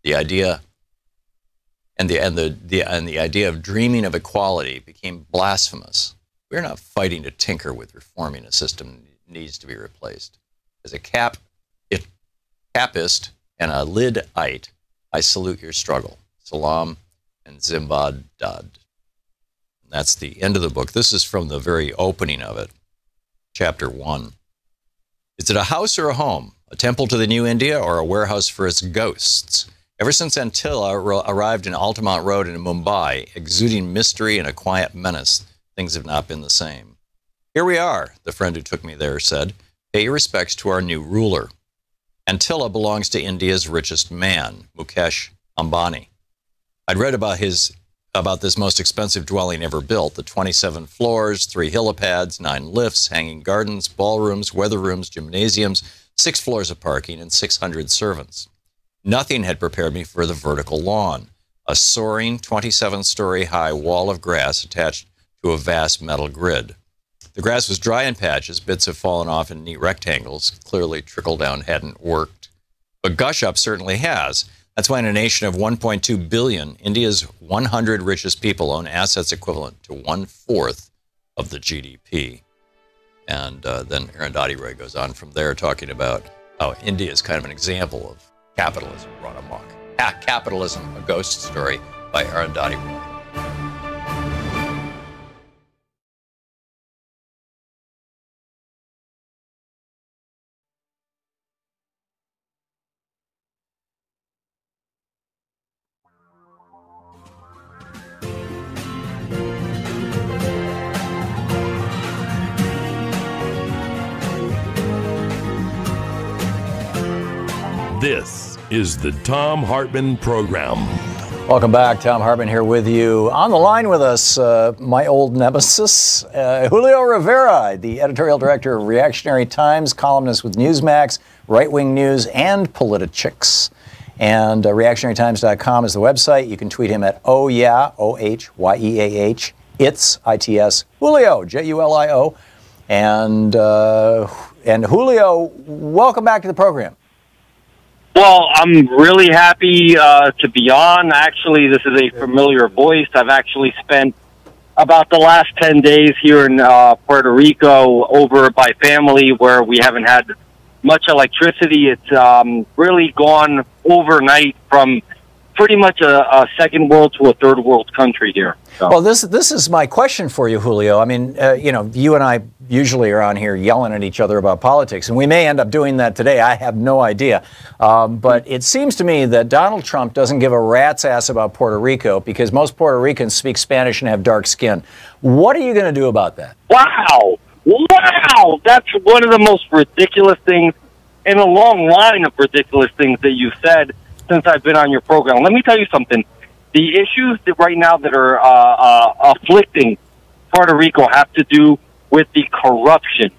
The idea and the idea of dreaming of equality became blasphemous. We're not fighting to tinker with reforming a system that needs to be replaced. As a capist and a lidite, I salute your struggle. Salam and Zimbad Dad. That's the end of the book. This is from the very opening of it, chapter 1. Is it a house or a home? A temple to the new India or a warehouse for its ghosts? Ever since Antilla arrived in Altamont Road in Mumbai, exuding mystery and a quiet menace, things have not been the same. Here we are, the friend who took me there said. Pay your respects to our new ruler. Antilla belongs to India's richest man, Mukesh Ambani. I'd read about this most expensive dwelling ever built, the 27 floors, 3 helipads, 9 lifts, hanging gardens, ballrooms, weather rooms, gymnasiums, 6 floors of parking, and 600 servants. Nothing had prepared me for the vertical lawn, a soaring 27-story high wall of grass attached to a vast metal grid. The grass was dry in patches, bits have fallen off in neat rectangles, clearly trickle down hadn't worked. But gush up certainly has. That's why in a nation of 1.2 billion, India's 100 richest people own assets equivalent to 1/4 of the GDP. And then Arundhati Roy goes on from there talking about how India is kind of an example of capitalism run amok. Capitalism, a Ghost Story by Arundhati Roy. This is the Thom Hartmann Program. Welcome back. Thom Hartmann here with you. On the line with us, my old nemesis, Julio Rivera, the editorial director of Reactionary Times, columnist with Newsmax, Right Wing News, and Politichicks. And reactionarytimes.com is the website. You can tweet him at OHYEAH. It's ITS Julio, Julio. And Julio, welcome back to the program. Well, I'm really happy to be on. Actually, this is a familiar voice. I've actually spent about the last 10 days here in Puerto Rico over by family where we haven't had much electricity. It's really gone overnight from pretty much a second world to a third world country here. So. Well, this is my question for you, Julio. I mean, you and I usually are on here yelling at each other about politics, and we may end up doing that today. I have no idea. But it seems to me that Donald Trump doesn't give a rat's ass about Puerto Rico because most Puerto Ricans speak Spanish and have dark skin. What are you going to do about that? Wow! That's one of the most ridiculous things in a long line of ridiculous things that you said since I've been on your program. Let me tell you something. The issues that right now that are afflicting Puerto Rico have to do with the corruption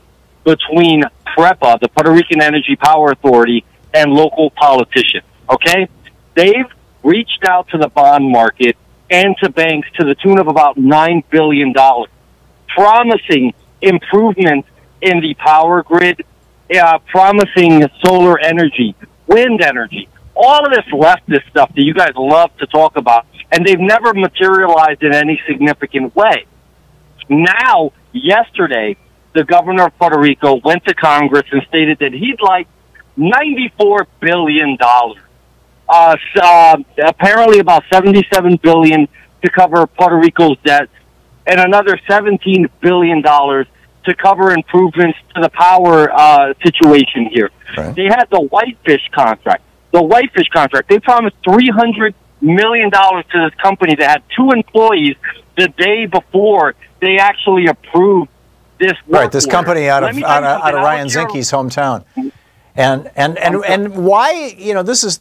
between PREPA, the Puerto Rican Energy Power Authority, and local politicians, okay? They've reached out to the bond market and to banks to the tune of about $9 billion, promising improvements in the power grid, promising solar energy, wind energy, all of this leftist stuff that you guys love to talk about, and they've never materialized in any significant way. Now, yesterday, the governor of Puerto Rico went to Congress and stated that he'd like $94 billion. Apparently about $77 billion to cover Puerto Rico's debts, and another $17 billion to cover improvements to the power situation here. Right. They had the Whitefish contract. They promised $300 million to this company that had 2 employees the day before they actually approved this. Right, this company out of Ryan Zinke's hometown. And why, this is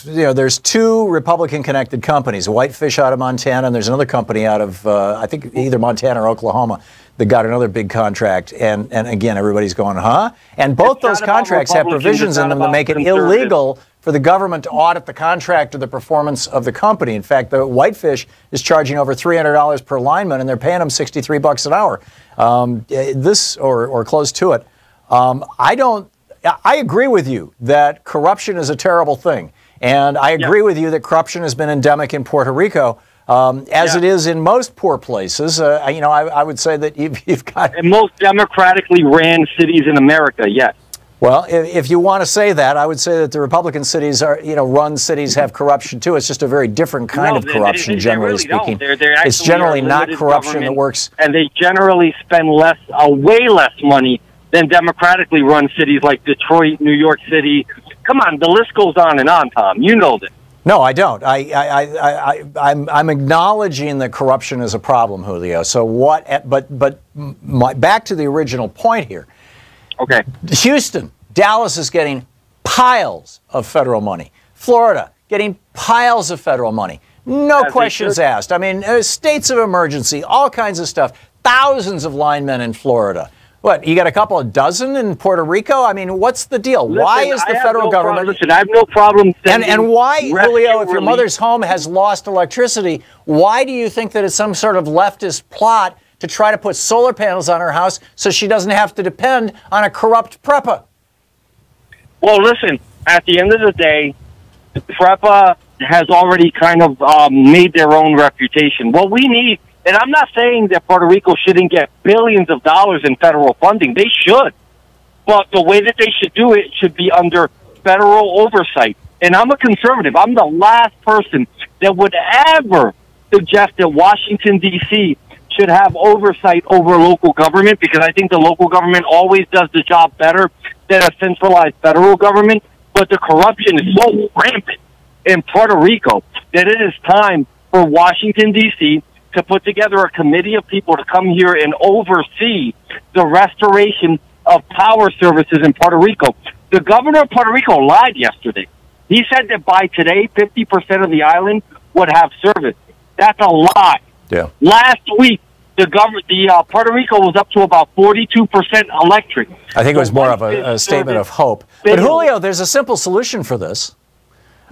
there's two Republican connected companies, Whitefish out of Montana, and there's another company out of I think either Montana or Oklahoma that got another big contract. And again, everybody's going, huh? And both those contracts have provisions in them that make it illegal for the government to audit the contract or the performance of the company. In fact, the Whitefish is charging over $300 per lineman, and they're paying them $63 an hour. This or close to it. I agree with you that corruption is a terrible thing. And I agree with you that corruption has been endemic in Puerto Rico, as it is in most poor places. I would say that you've got... In most democratically ran cities in America, yes. Well, if you want to say that, I would say that the Republican cities run cities have corruption too. It's just a very different kind of corruption, generally speaking. It's generally not corruption that works. And they generally spend way less money than democratically run cities like Detroit, New York City. Come on, the list goes on, Tom. You know this. No, I don't. I'm acknowledging that corruption is a problem, Julio. So what? But back to the original point here. Okay. Houston, Dallas is getting piles of federal money. Florida getting piles of federal money. No questions asked. I mean, states of emergency, all kinds of stuff. Thousands of linemen in Florida. What, you got a couple of dozen in Puerto Rico? I mean, what's the deal? Why is the federal government... Listen, I have no problem... And why, Julio, if your mother's home has lost electricity, why do you think that it's some sort of leftist plot to try to put solar panels on her house so she doesn't have to depend on a corrupt PREPA? Well, listen, at the end of the day, PREPA has already kind of made their own reputation. What we need... And I'm not saying that Puerto Rico shouldn't get billions of dollars in federal funding. They should. But the way that they should do it should be under federal oversight. And I'm a conservative. I'm the last person that would ever suggest that Washington, D.C. should have oversight over local government, because I think the local government always does the job better than a centralized federal government. But the corruption is so rampant in Puerto Rico that it is time for Washington, D.C. to put together a committee of people to come here and oversee the restoration of power services in Puerto Rico. The governor of Puerto Rico lied yesterday. He said that by today, 50% of the island would have service. That's a lie. Yeah. Last week, Puerto Rico was up to about 42% electric. I think it was more of a statement of hope. But Julio, there's a simple solution for this.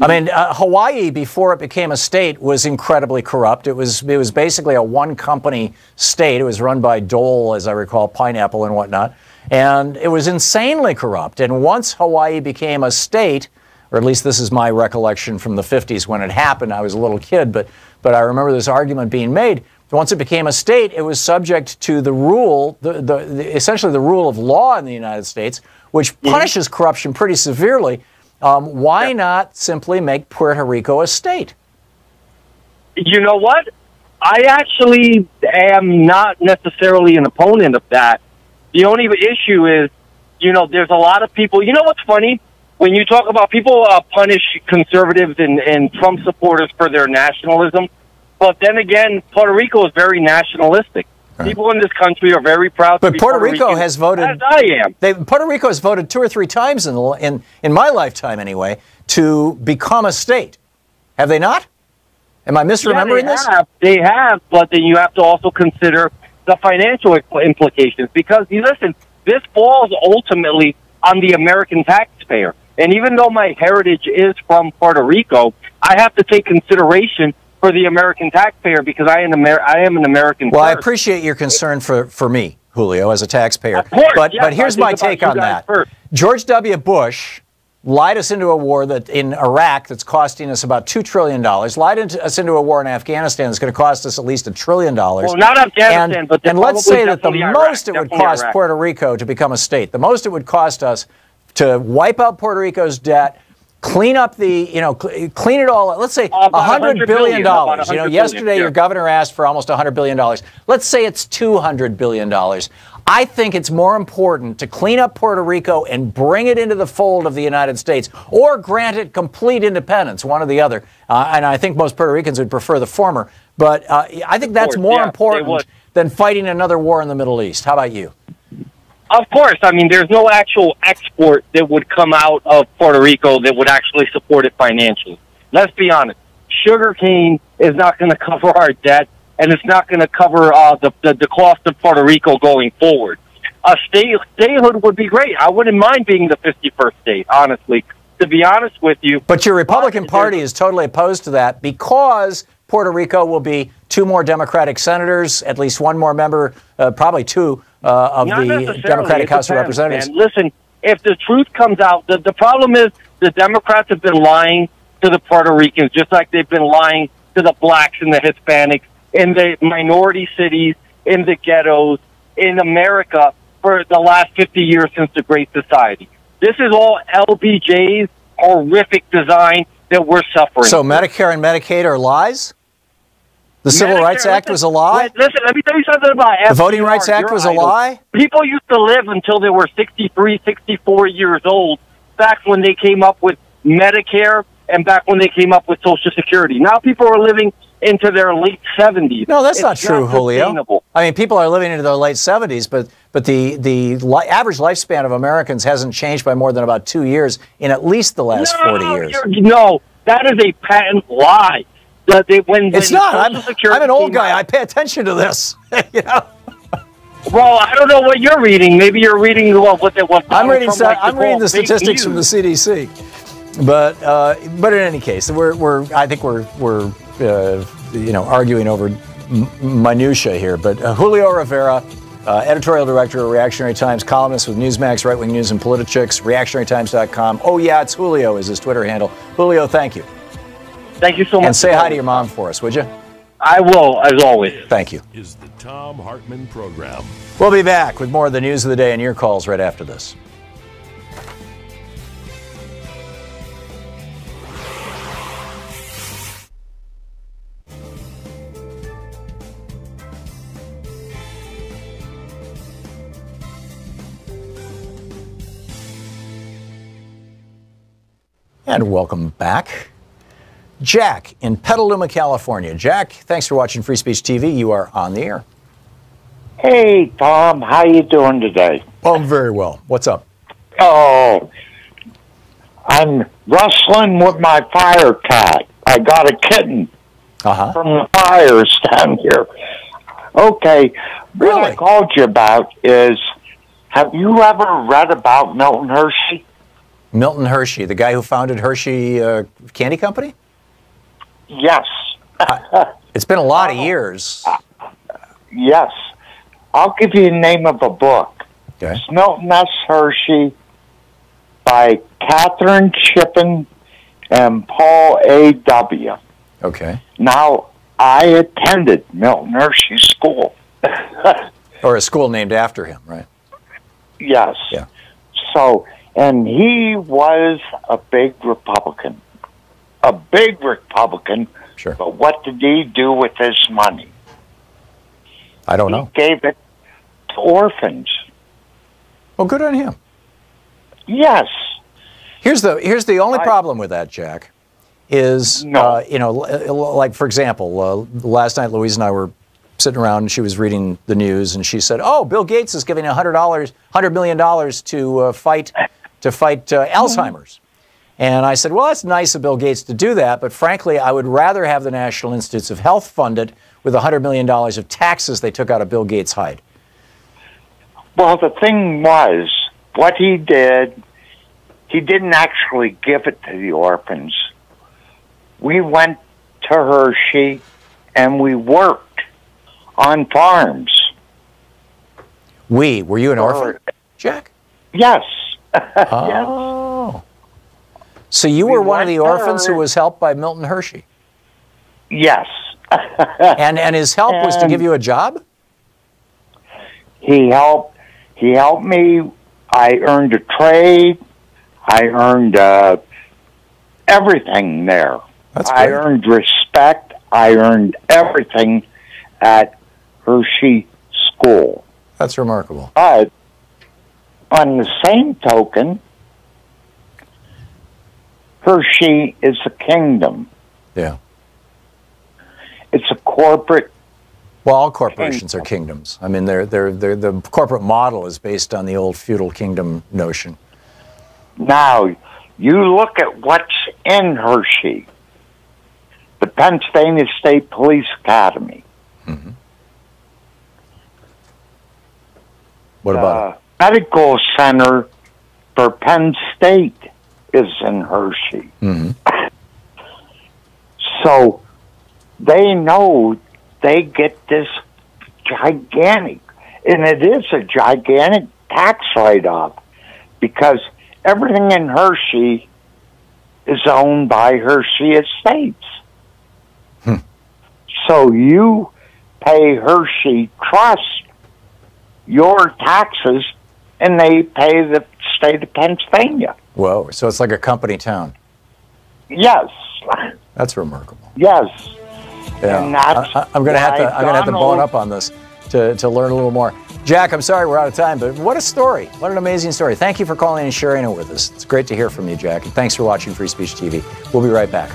I mean, Hawaii, before it became a state, was incredibly corrupt. It was basically a one-company state. It was run by Dole, as I recall, Pineapple and whatnot. And it was insanely corrupt. And once Hawaii became a state, or at least this is my recollection from the 50s when it happened, I was a little kid, but I remember this argument being made. Once it became a state, it was subject to the rule, essentially the rule of law in the United States, which punishes corruption pretty severely. Why not simply make Puerto Rico a state? You know what? I actually am not necessarily an opponent of that. The only issue is, there's a lot of people. You know what's funny? When you talk about people punish conservatives and Trump supporters for their nationalism, but then again, Puerto Rico is very nationalistic. Right. People in this country are very proud to be Puerto Rico has voted, as I am. Puerto Rico has voted 2 or 3 times in my lifetime anyway to become a state. Have they not? Am I misremembering this? They have, but then you have to also consider the financial implications, because, listen, this falls ultimately on the American taxpayer. And even though my heritage is from Puerto Rico, I have to take consideration for the American taxpayer, because I am an American. Well, I appreciate your concern for me, Julio, as a taxpayer. But here's my take on that. George W. Bush lied us into a war in Iraq that's costing us about $2 trillion, lied us into a war in Afghanistan that's going to cost us at least $1 trillion. Well, not Afghanistan, but let's say that the most it would cost Puerto Rico to become a state, the most it would cost us to wipe out Puerto Rico's debt, clean up clean it all. Let's say $100 billion. Yesterday your governor asked for almost $100 billion. Let's say it's $200 billion. I think it's more important to clean up Puerto Rico and bring it into the fold of the United States, or grant it complete independence, one or the other. And I think most Puerto Ricans would prefer the former. But I think that's more important than fighting another war in the Middle East. How about you? Of course. I mean, there's no actual export that would come out of Puerto Rico that would actually support it financially. Let's be honest. Sugarcane is not going to cover our debt, and it's not going to cover the cost of Puerto Rico going forward. Statehood would be great. I wouldn't mind being the 51st state, honestly, to be honest with you. But your Republican Party is totally opposed to that because Puerto Rico will be 2 more Democratic senators, at least 1 more member, probably 2 of the Democratic House of Representatives. Man. Listen, if the truth comes out, the problem is the Democrats have been lying to the Puerto Ricans, just like they've been lying to the blacks and the Hispanics in the minority cities, in the ghettos, in America for the last 50 years since the Great Society. This is all LBJ's horrific design that we're suffering. So Medicare and Medicaid are lies? The Civil Rights Act was a lie? Listen, let me tell you something about the Voting Rights Act was a lie? People used to live until they were 63, 64 years old, back when they came up with Medicare and back when they came up with Social Security. Now people are living into their late 70s. No, that's not true, Julio. I mean, people are living into their late 70s, but the average lifespan of Americans hasn't changed by more than about 2 years in at least the last 40 years. No, that is a patent lie. It's not. I'm an old guy. I pay attention to this. You know? Well, I don't know what you're reading. Maybe you're reading what I'm reading the statistics from the CDC. But in any case, I think we're arguing over minutia here. But Julio Rivera, editorial director of Reactionary Times, columnist with Newsmax, Right Wing News and Politichicks, reactionarytimes.com. Oh yeah, it's Julio is his Twitter handle. Julio, thank you. Thank you so much. And say hi to your mom for us, would you? I will, as always. Thank you. Is the Thom Hartmann Program. We'll be back with more of the news of the day and your calls right after this. And welcome back. Jack in Petaluma, California. Jack, thanks for watching Free Speech TV. You are on the air. Hey, Tom. How you doing today? Oh, I'm very well. What's up? Oh, I'm wrestling with my fire cat. I got a kitten from the fires down here. Okay, what I called you about is, have you ever read about Milton Hershey? Milton Hershey, the guy who founded Hershey Candy Company? Yes. It's been a lot of years. Yes. I'll give you the name of a book. Okay. It's Milton S. Hershey by Catherine Chippen and Paul A. W. Okay. Now, I attended Milton Hershey School. Or a school named after him, right? Yes. Yeah. So, and he was a big Republican. A big Republican. Sure. But what did he do with his money? I don't know. He gave it to orphans. Well, good on him. Yes. Here's the only problem with that, Jack, is, like, for example, last night Louise and I were sitting around and she was reading the news and she said, oh, Bill Gates is giving $100 million to fight Alzheimer's. And I said, well, that's nice of Bill Gates to do that, but frankly, I would rather have the National Institutes of Health fund it with $100 million of taxes they took out of Bill Gates' hide. Well, the thing was, what he did, he didn't actually give it to the orphans. We went to Hershey and we worked on farms. Were you an orphan, Jack? Yes. Oh. Yes. So you were one of the orphans who was helped by Milton Hershey? Yes. and his help was to give you a job? He helped me. I earned a trade. I earned everything there. That's I great. earned respect. I earned everything at Hershey School. That's remarkable. But on the same token, Hershey is a kingdom. Yeah. It's a corporate Well, all corporations are kingdoms. I mean, the corporate model is based on the old feudal kingdom notion. Now, you look at what's in Hershey, the Pennsylvania State Police Academy. Mm-hmm. What about it? Medical Center for Penn State is in Hershey. Mm-hmm. So they know they get this gigantic, and it is a gigantic tax write-off because everything in Hershey is owned by Hershey Estates. So you pay Hershey Trust your taxes, and they pay the state of Pennsylvania. Whoa, so it's like a company town. Yes. That's remarkable. Yes. Yeah. And that's I'm going to have to bone up on this to learn a little more. Jack, I'm sorry we're out of time, but what a story. What an amazing story. Thank you for calling and sharing it with us. It's great to hear from you, Jack, and thanks for watching Free Speech TV. We'll be right back.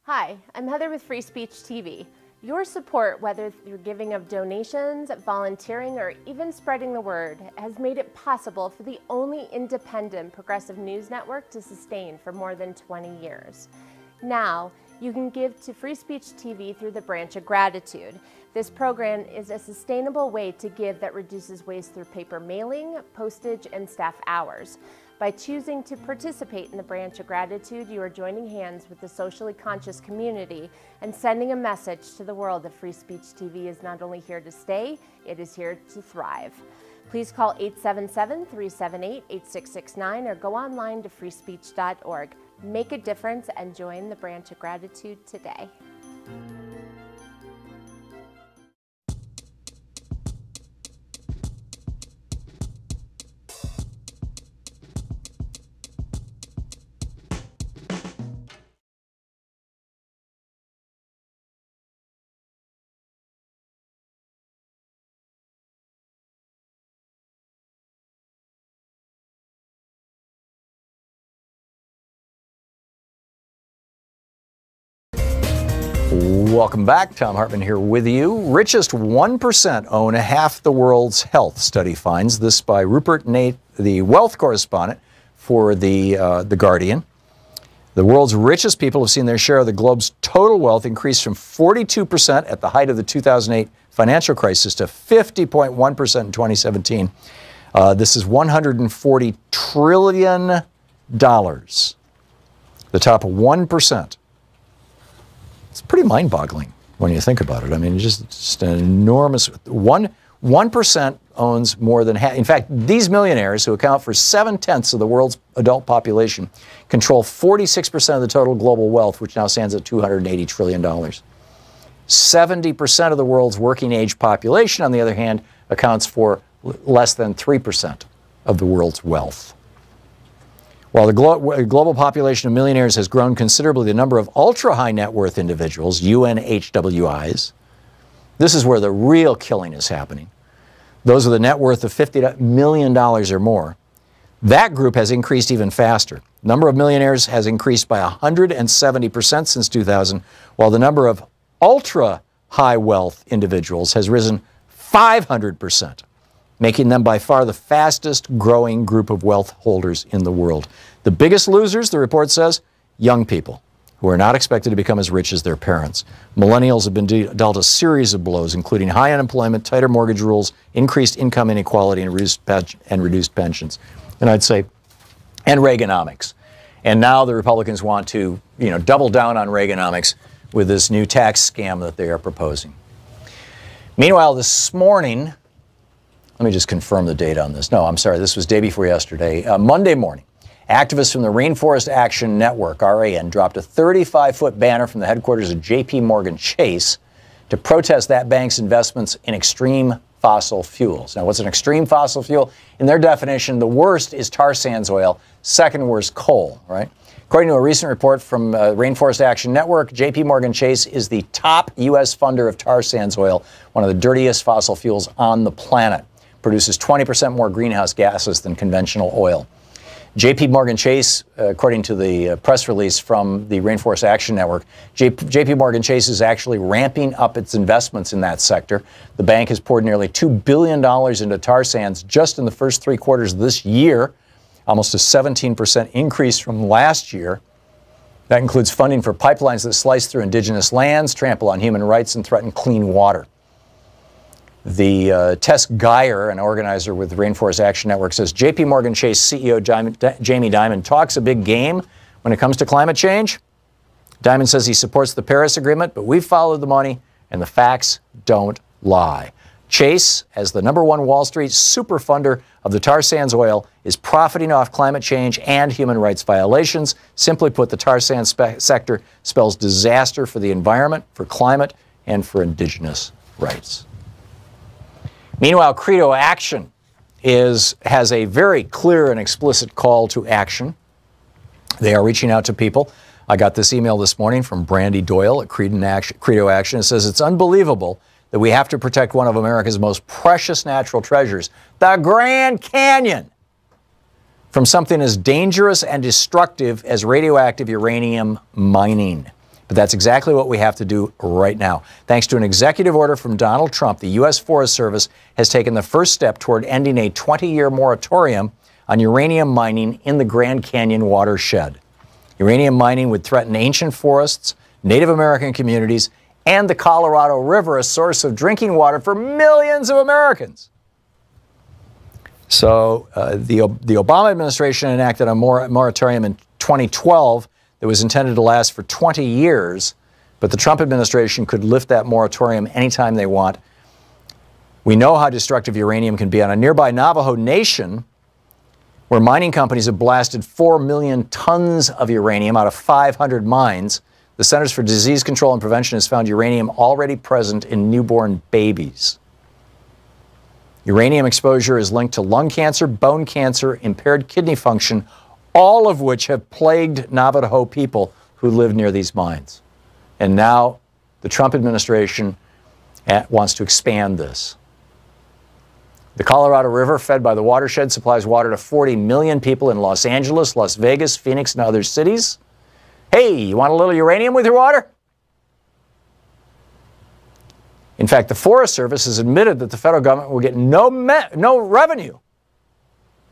Hi, I'm Heather with Free Speech TV. Your support, whether through giving of donations, volunteering, or even spreading the word, has made it possible for the only independent progressive news network to sustain for more than 20 years. Now, you can give to Free Speech TV through the Branch of Gratitude. This program is a sustainable way to give that reduces waste through paper mailing, postage, and staff hours. By choosing to participate in the Branch of Gratitude, you are joining hands with the socially conscious community and sending a message to the world that Free Speech TV is not only here to stay, it is here to thrive. Please call 877-378-8669 or go online to freespeech.org. Make a difference and join the Branch of Gratitude today. Welcome back. Thom Hartmann here with you. Richest 1% own half the world's health, study finds. This by Rupert Nate, the wealth correspondent for the Guardian. The world's richest people have seen their share of the globe's total wealth increase from 42% at the height of the 2008 financial crisis to 50.1% in 2017. This is $140 trillion. The top 1%. It's pretty mind-boggling when you think about it. I mean, just an enormous 1% owns more than half. In fact, these millionaires, who account for 7/10 of the world's adult population, control 46% of the total global wealth, which now stands at $280 trillion. 70% of the world's working-age population, on the other hand, accounts for less than 3% of the world's wealth. While the global population of millionaires has grown considerably, the number of ultra-high net worth individuals, UNHWIs, this is where the real killing is happening. Those with a net worth of $50 million or more, that group has increased even faster. The number of millionaires has increased by 170% since 2000, while the number of ultra-high wealth individuals has risen 500%. Making them by far the fastest growing group of wealth holders in the world. The biggest losers, the report says, young people who are not expected to become as rich as their parents. Millennials have been dealt a series of blows, including high unemployment, tighter mortgage rules, increased income inequality, and reduced pensions. And I'd say, and Reaganomics. And now the Republicans want to, double down on Reaganomics with this new tax scam that they are proposing. Meanwhile, this morning, let me just confirm the date on this. No, I'm sorry, this was day before yesterday. Monday morning, activists from the Rainforest Action Network, RAN, dropped a 35-foot banner from the headquarters of J.P. Morgan Chase to protest that bank's investments in extreme fossil fuels. Now, what's an extreme fossil fuel? In their definition, the worst is tar sands oil, second worst coal, right? According to a recent report from Rainforest Action Network, J.P. Morgan Chase is the top U.S. funder of tar sands oil, one of the dirtiest fossil fuels on the planet. Produces 20% more greenhouse gases than conventional oil. J.P. Morgan Chase, according to the press release from the Rainforest Action Network, J.P. Morgan Chase is actually ramping up its investments in that sector. The bank has poured nearly $2 billion into tar sands just in the first 3 quarters of this year, almost a 17% increase from last year. That includes funding for pipelines that slice through indigenous lands, trample on human rights, and threaten clean water. The Tess Geyer, an organizer with the Rainforest Action Network, says J.P. Morgan Chase CEO Jamie Dimon talks a big game when it comes to climate change. Dimon says he supports the Paris Agreement, but we've followed the money, and the facts don't lie. Chase, as the #1 Wall Street super funder of the tar sands oil, is profiting off climate change and human rights violations. Simply put, the tar sands sector spells disaster for the environment, for climate, and for indigenous rights. Meanwhile, Credo Action has a very clear and explicit call to action. They are reaching out to people. I got this email this morning from Brandy Doyle at Credo Action. It says, it's unbelievable that we have to protect one of America's most precious natural treasures, the Grand Canyon, from something as dangerous and destructive as radioactive uranium mining. But that's exactly what we have to do right now. Thanks to an executive order from Donald Trump, the U.S. Forest Service has taken the first step toward ending a 20-year moratorium on uranium mining in the Grand Canyon watershed. Uranium mining would threaten ancient forests, Native American communities, and the Colorado River, a source of drinking water for millions of Americans. So the Obama administration enacted a moratorium in 2012 that was intended to last for 20 years, but the Trump administration could lift that moratorium anytime they want. We know how destructive uranium can be. On a nearby Navajo Nation, where mining companies have blasted 4 million tons of uranium out of 500 mines, the Centers for Disease Control and Prevention has found uranium already present in newborn babies. Uranium exposure is linked to lung cancer, bone cancer, impaired kidney function, all of which have plagued Navajo people who live near these mines. And now the Trump administration wants to expand this. The Colorado River, fed by the watershed, supplies water to 40 million people in Los Angeles, Las Vegas, Phoenix, and other cities. Hey, you want a little uranium with your water? In fact, the Forest Service has admitted that the federal government will get no revenue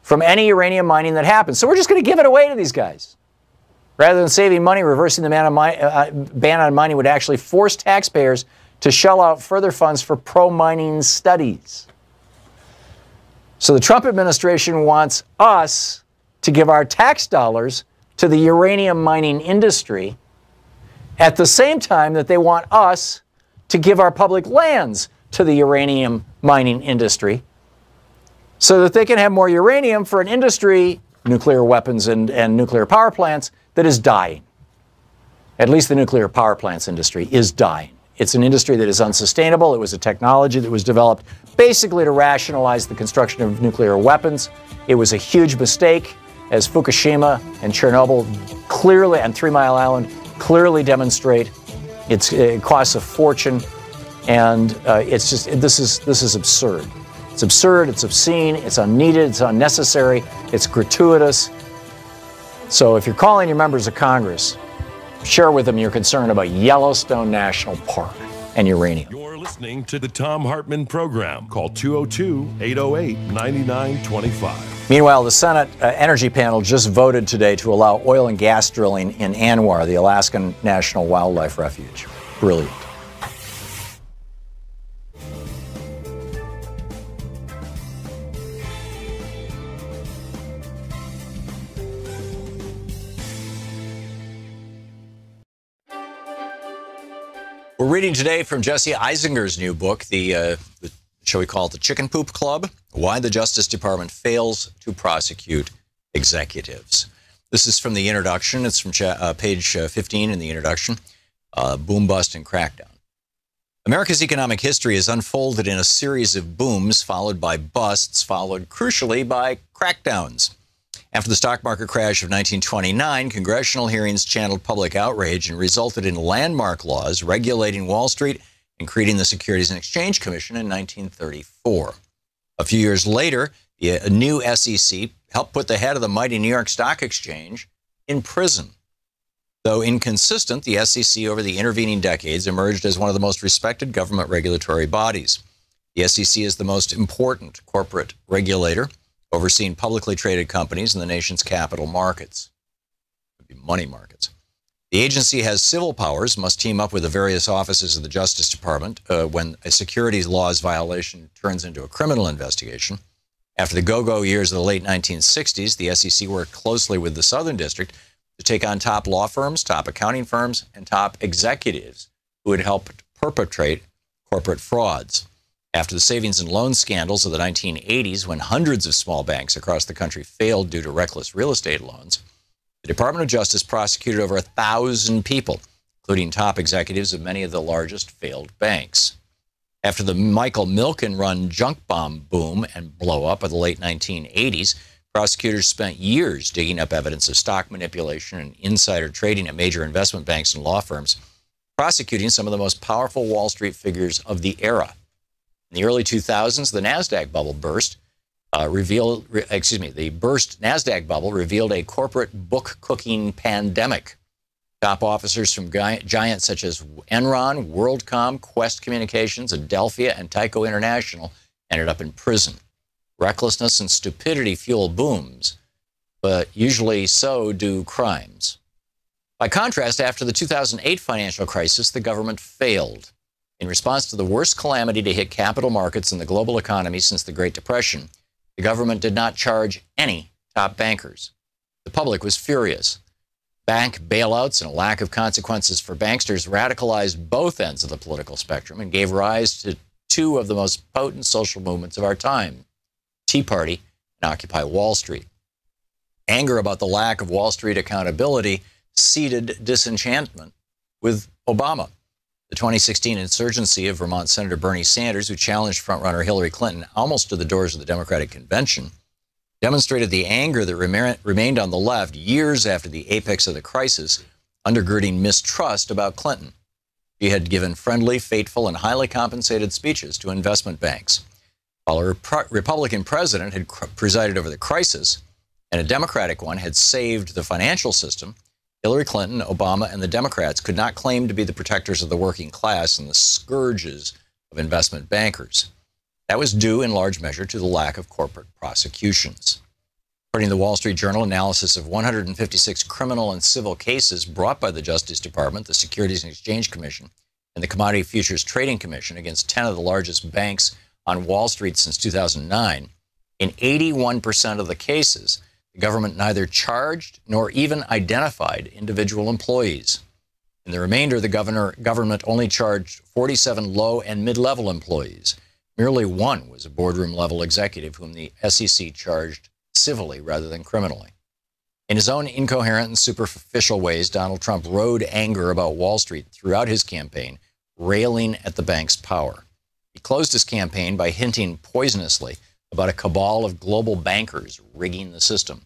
from any uranium mining that happens. So we're just going to give it away to these guys. Rather than saving money, reversing the ban on mining would actually force taxpayers to shell out further funds for pro-mining studies. So the Trump administration wants us to give our tax dollars to the uranium mining industry at the same time that they want us to give our public lands to the uranium mining industry so that they can have more uranium for an industry, nuclear weapons and nuclear power plants, that is dying. At least the nuclear power plants industry is dying. It's an industry that is unsustainable. It was a technology that was developed basically to rationalize the construction of nuclear weapons. It was a huge mistake, as Fukushima and Chernobyl clearly, and 3 Mile Island clearly demonstrate. It costs a fortune, and this is absurd. It's absurd, it's obscene, it's unneeded, it's unnecessary, it's gratuitous. So if you're calling your members of Congress, share with them your concern about Yellowstone National Park and uranium. You're listening to the Thom Hartmann Program. Call 202-808-9925. Meanwhile, the Senate Energy Panel just voted today to allow oil and gas drilling in Anwar, the Alaskan National Wildlife Refuge. Brilliant. We're reading today from Jesse Eisinger's new book, shall we call it the Chicken Poop Club? Why the Justice Department Fails to Prosecute Executives. This is from the introduction. It's from page 15 in the introduction. Boom, bust, and crackdown. America's economic history is unfolded in a series of booms followed by busts, followed crucially by crackdowns. After the stock market crash of 1929, congressional hearings channeled public outrage and resulted in landmark laws regulating Wall Street and creating the Securities and Exchange Commission in 1934. A few years later, a new SEC helped put the head of the mighty New York Stock Exchange in prison. Though inconsistent, the SEC over the intervening decades emerged as one of the most respected government regulatory bodies. The SEC is the most important corporate regulator, overseeing publicly traded companies in the nation's capital markets, money markets. The agency has civil powers, must team up with the various offices of the Justice Department when a securities laws violation turns into a criminal investigation. After the go-go years of the late 1960s, the SEC worked closely with the Southern District to take on top law firms, top accounting firms, and top executives who had helped perpetrate corporate frauds. After the savings and loan scandals of the 1980s, when hundreds of small banks across the country failed due to reckless real estate loans, the Department of Justice prosecuted over 1,000 people, including top executives of many of the largest failed banks. After the Michael Milken-run junk bomb boom and blow-up of the late 1980s, prosecutors spent years digging up evidence of stock manipulation and insider trading at major investment banks and law firms, prosecuting some of the most powerful Wall Street figures of the era. In the early 2000s, the NASDAQ bubble burst. The NASDAQ bubble revealed a corporate book-cooking pandemic. Top officers from giants such as Enron, WorldCom, Quest Communications, Adelphia, and Tyco International ended up in prison. Recklessness and stupidity fuel booms, but usually so do crimes. By contrast, after the 2008 financial crisis, the government failed. In response to the worst calamity to hit capital markets and the global economy since the Great Depression, the government did not charge any top bankers. The public was furious. Bank bailouts and a lack of consequences for banksters radicalized both ends of the political spectrum and gave rise to two of the most potent social movements of our time, Tea Party and Occupy Wall Street. Anger about the lack of Wall Street accountability seeded disenchantment with Obama. The 2016 insurgency of Vermont Senator Bernie Sanders, who challenged frontrunner Hillary Clinton almost to the doors of the Democratic Convention, demonstrated the anger that remained on the left years after the apex of the crisis, undergirding mistrust about Clinton. She had given friendly, fateful, and highly compensated speeches to investment banks. While a Republican president had presided over the crisis and a Democratic one had saved the financial system, Hillary Clinton, Obama, and the Democrats could not claim to be the protectors of the working class and the scourges of investment bankers. That was due in large measure to the lack of corporate prosecutions. According to the Wall Street Journal, analysis of 156 criminal and civil cases brought by the Justice Department, the Securities and Exchange Commission, and the Commodity Futures Trading Commission against 10 of the largest banks on Wall Street since 2009, in 81% of the cases, the government neither charged nor even identified individual employees. In the remainder, the government only charged 47 low and mid-level employees. Merely one was a boardroom-level executive whom the SEC charged civilly rather than criminally. In his own incoherent and superficial ways, Donald Trump rode anger about Wall Street throughout his campaign, railing at the bank's power. He closed his campaign by hinting poisonously about a cabal of global bankers rigging the system.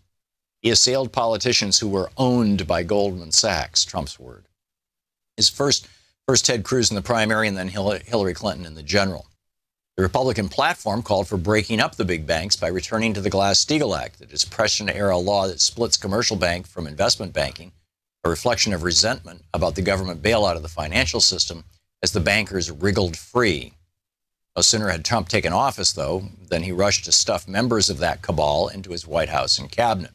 He assailed politicians who were owned by Goldman Sachs, Trump's word. His first Ted Cruz in the primary and then Hillary Clinton in the general. The Republican platform called for breaking up the big banks by returning to the Glass-Steagall Act, the Depression-era law that splits commercial bank from investment banking, a reflection of resentment about the government bailout of the financial system as the bankers wriggled free. No sooner had Trump taken office, though, than he rushed to stuff members of that cabal into his White House and cabinet.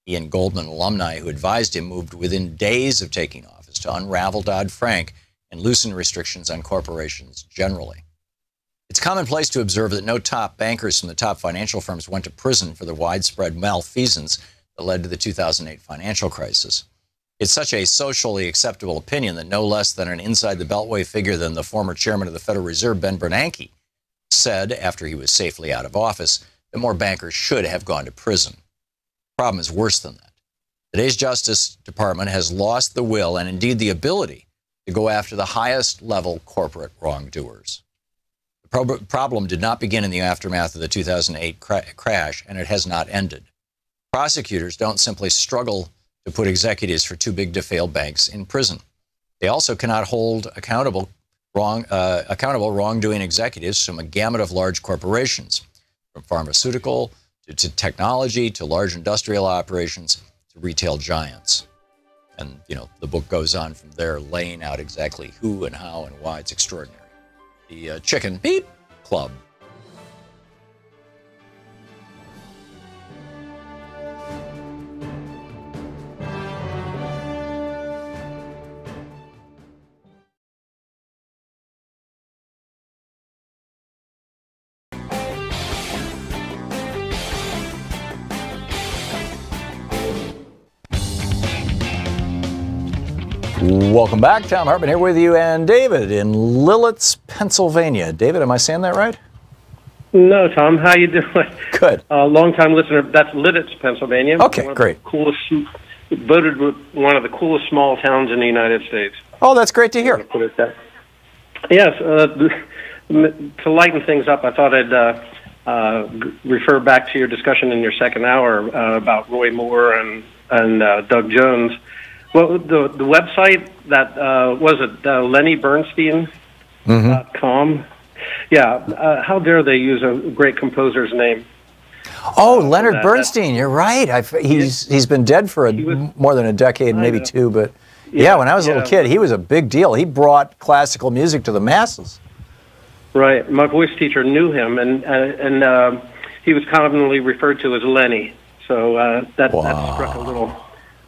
He and Goldman alumni who advised him moved within days of taking office to unravel Dodd-Frank and loosen restrictions on corporations generally. It's commonplace to observe that no top bankers from the top financial firms went to prison for the widespread malfeasance that led to the 2008 financial crisis. It's such a socially acceptable opinion that no less than an inside-the-beltway figure than the former chairman of the Federal Reserve, Ben Bernanke, said, after he was safely out of office, that more bankers should have gone to prison. The problem is worse than that. Today's Justice Department has lost the will and indeed the ability to go after the highest level corporate wrongdoers. The problem did not begin in the aftermath of the 2008 crash, and it has not ended. Prosecutors don't simply struggle to put executives for too big to fail banks in prison. They also cannot hold accountable wrongdoing executives from a gamut of large corporations, from pharmaceutical to technology to large industrial operations to retail giants. And, the book goes on from there, laying out exactly who and how and why. It's extraordinary. The Chicken Beep Club. Welcome back. Thom Hartmann here with you, and David in Lilletz, Pennsylvania. David, am I saying that right? No, Tom. How you doing? Good. Long-time listener. That's Lilletz, Pennsylvania. Okay, great. Voted one of the coolest small towns in the United States. Oh, that's great to hear. Put it that. Yes. To lighten things up, I thought I'd refer back to your discussion in your second hour about Roy Moore and Doug Jones. Well, the website that was it LennyBernstein.com? Yeah, how dare they use a great composer's name? Oh, Leonard Bernstein, you're right. He's been dead for more than a decade, maybe two. But yeah, when I was a little kid, he was a big deal. He brought classical music to the masses. Right. My voice teacher knew him, and he was commonly referred to as Lenny. So that struck a little.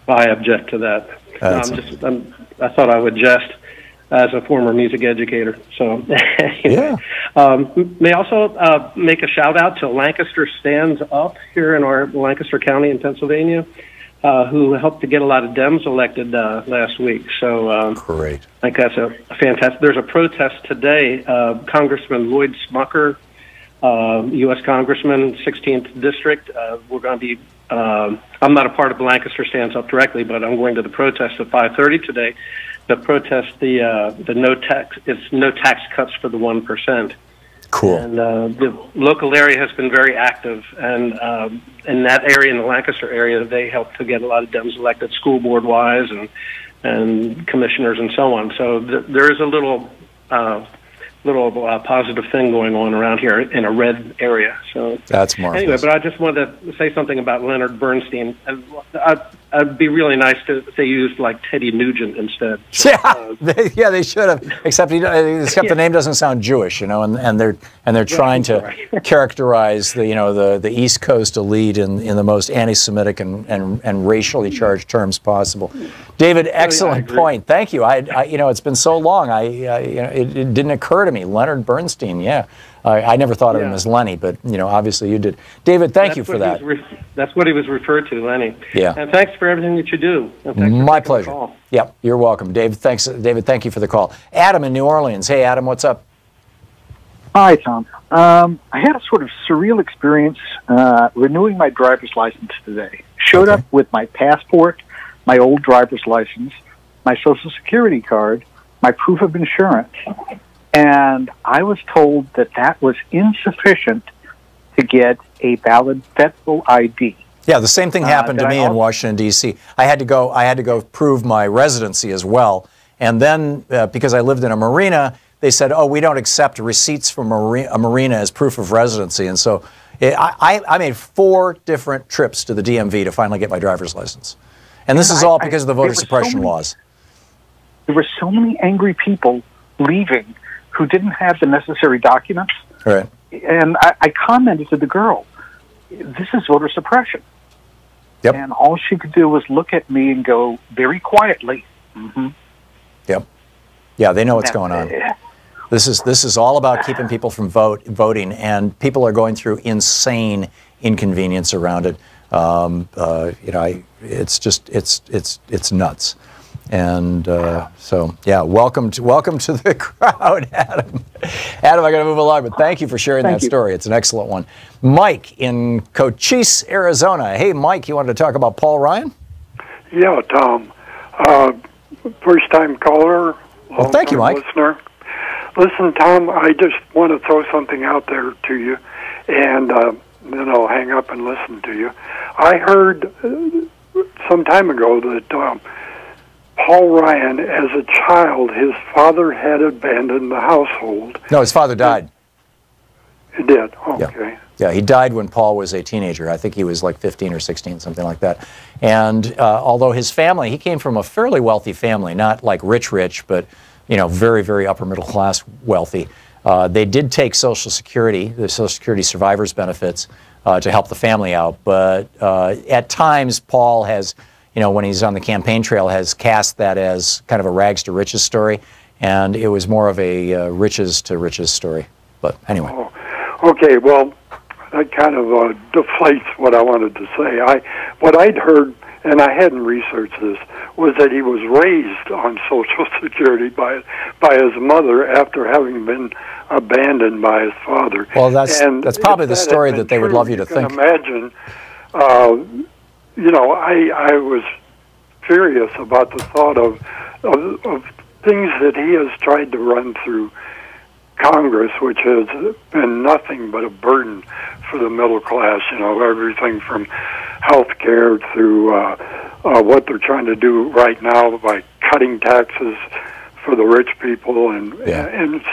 I object to that. I thought I would jest as a former music educator. So, anyway. May also make a shout out to Lancaster Stands Up here in our Lancaster County in Pennsylvania, who helped to get a lot of Dems elected last week. So, great. I think that's a fantastic. There's a protest today. Congressman Lloyd Smucker, U.S. Congressman, 16th District. We're going to be. I'm not a part of Lancaster Stands Up directly, but I'm going to the protest at 5:30 today to protest the no tax cuts for the 1%. Cool. And the local area has been very active, and in that area, in the Lancaster area, they helped to get a lot of Dems elected, school board wise, and commissioners and so on. So there is a little positive thing going on around here in a red area. So that's marvelous. Anyway, but I just wanted to say something about Leonard Bernstein. And I'd be really nice if they used like Teddy Nugent instead. Yeah, they should have. Except the name doesn't sound Jewish, and they're trying to characterize the East Coast elite in the most anti-Semitic and racially charged terms possible. David, excellent point. Thank you. It's been so long. It didn't occur to me. Leonard Bernstein. Yeah. I never thought of him as Lenny, but obviously you did. David, thank you for that. That's what he was referred to, Lenny. Yeah. And thanks for everything that you do. My pleasure. Yep, you're welcome, Dave. Thanks, David. Thank you for the call. Adam in New Orleans. Hey, Adam, what's up? Hi, Tom. I had a sort of surreal experience renewing my driver's license today. Showed up with my passport, my old driver's license, my Social Security card, my proof of insurance. And I was told that was insufficient to get a valid federal ID. Yeah, the same thing happened to me in Washington, D.C. I had to go prove my residency as well. And then because I lived in a marina, they said, oh, we don't accept receipts from a marina as proof of residency. And so I made 4 different trips to the DMV to finally get my driver's license. And this is all because of the voter suppression laws. There were so many angry people leaving who didn't have the necessary documents. Right. And I commented to the girl, this is voter suppression. Yep. And all she could do was look at me and go very quietly, mm-hmm. Yep. Yeah, they know what's going on. This is all about keeping people from voting, and people are going through insane inconvenience around it. It's nuts. And so, yeah, welcome to the crowd, Adam. Adam, I got to move along, but thank you for sharing that story. It's an excellent one. Mike in Cochise, Arizona. Hey, Mike, you wanted to talk about Paul Ryan? Yeah, Tom. First-time caller. Well, thank you, Mike. Listener. Listen, Tom, I just want to throw something out there to you, and then I'll hang up and listen to you. I heard some time ago that Paul Ryan, as a child, his father had abandoned the household. No, his father died. He did? Okay. Yeah, he died when Paul was a teenager. I think he was like 15 or 16, something like that. And although his family, he came from a fairly wealthy family, not like rich, but, you know, very, very upper middle class wealthy. They did take Social Security, the Social Security survivors benefits, to help the family out. But at times, Paul has, you know, when he's on the campaign trail, has cast that as kind of a rags to riches story. And it was more of a riches to riches story. But anyway. Okay, well, that kind of deflates what I wanted to say. What I'd heard, and I hadn't researched this, was that he was raised on Social Security by his mother after having been abandoned by his father. Well, that's probably the story that they would love you to think. Imagine, you know, I was furious about the thought of things that he has tried to run through Congress, which has been nothing but a burden for the middle class. You know, everything from health care through what they're trying to do right now by cutting taxes for the rich people and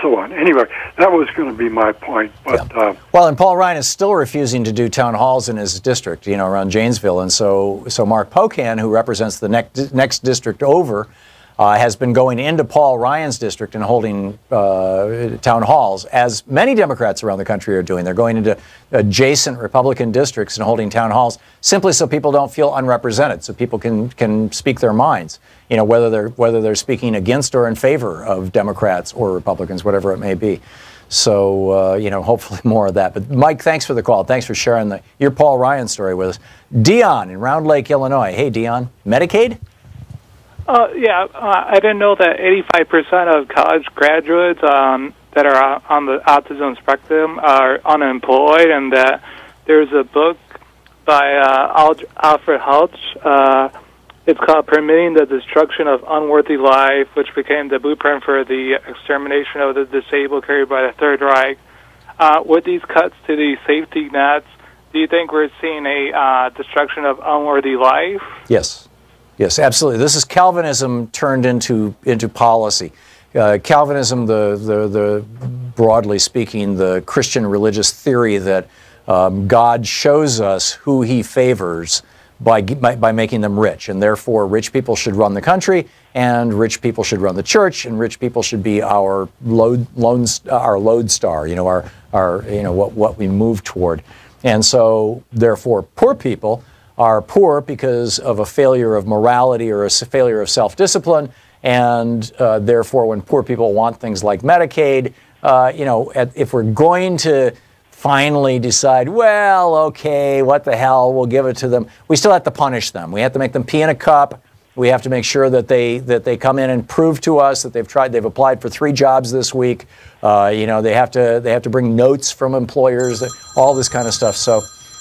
so on. Anyway, that was going to be my point. But well, and Paul Ryan is still refusing to do town halls in his district, you know, around Janesville, and so Mark Pocan, who represents the next district over, has been going into Paul Ryan's district and holding town halls, as many Democrats around the country are doing. They're going into adjacent Republican districts and holding town halls simply so people don't feel unrepresented, so people can speak their minds. You know, whether they're speaking against or in favor of Democrats or Republicans, whatever it may be. So you know, hopefully more of that. But Mike, thanks for the call. Thanks for sharing your Paul Ryan story with us. Dion in Round Lake, Illinois. Hey, Dion, Medicaid? Yeah, I didn't know that 85% of college graduates that are on the autism spectrum are unemployed, and that there's a book by Alfred Hulch. It's called Permitting the Destruction of Unworthy Life, which became the blueprint for the extermination of the disabled carried by the Third Reich. With these cuts to the safety nets, do you think we're seeing a destruction of unworthy life? Yes. Yes, absolutely. This is Calvinism turned into policy. Calvinism, the broadly speaking, the Christian religious theory that God shows us who He favors by making them rich, and therefore rich people should run the country, and rich people should run the church, and rich people should be our lodestar. You know, our you know what we move toward, and so therefore poor people are poor because of a failure of morality or a failure of self-discipline, and therefore when poor people want things like Medicaid, you know, if we're going to finally decide, well, okay, what the hell, we'll give it to them, we still have to punish them. We have to make them pee in a cup. We have to make sure that they come in and prove to us that they've applied for 3 jobs this week. You know, they have to bring notes from employers, all this kind of stuff. So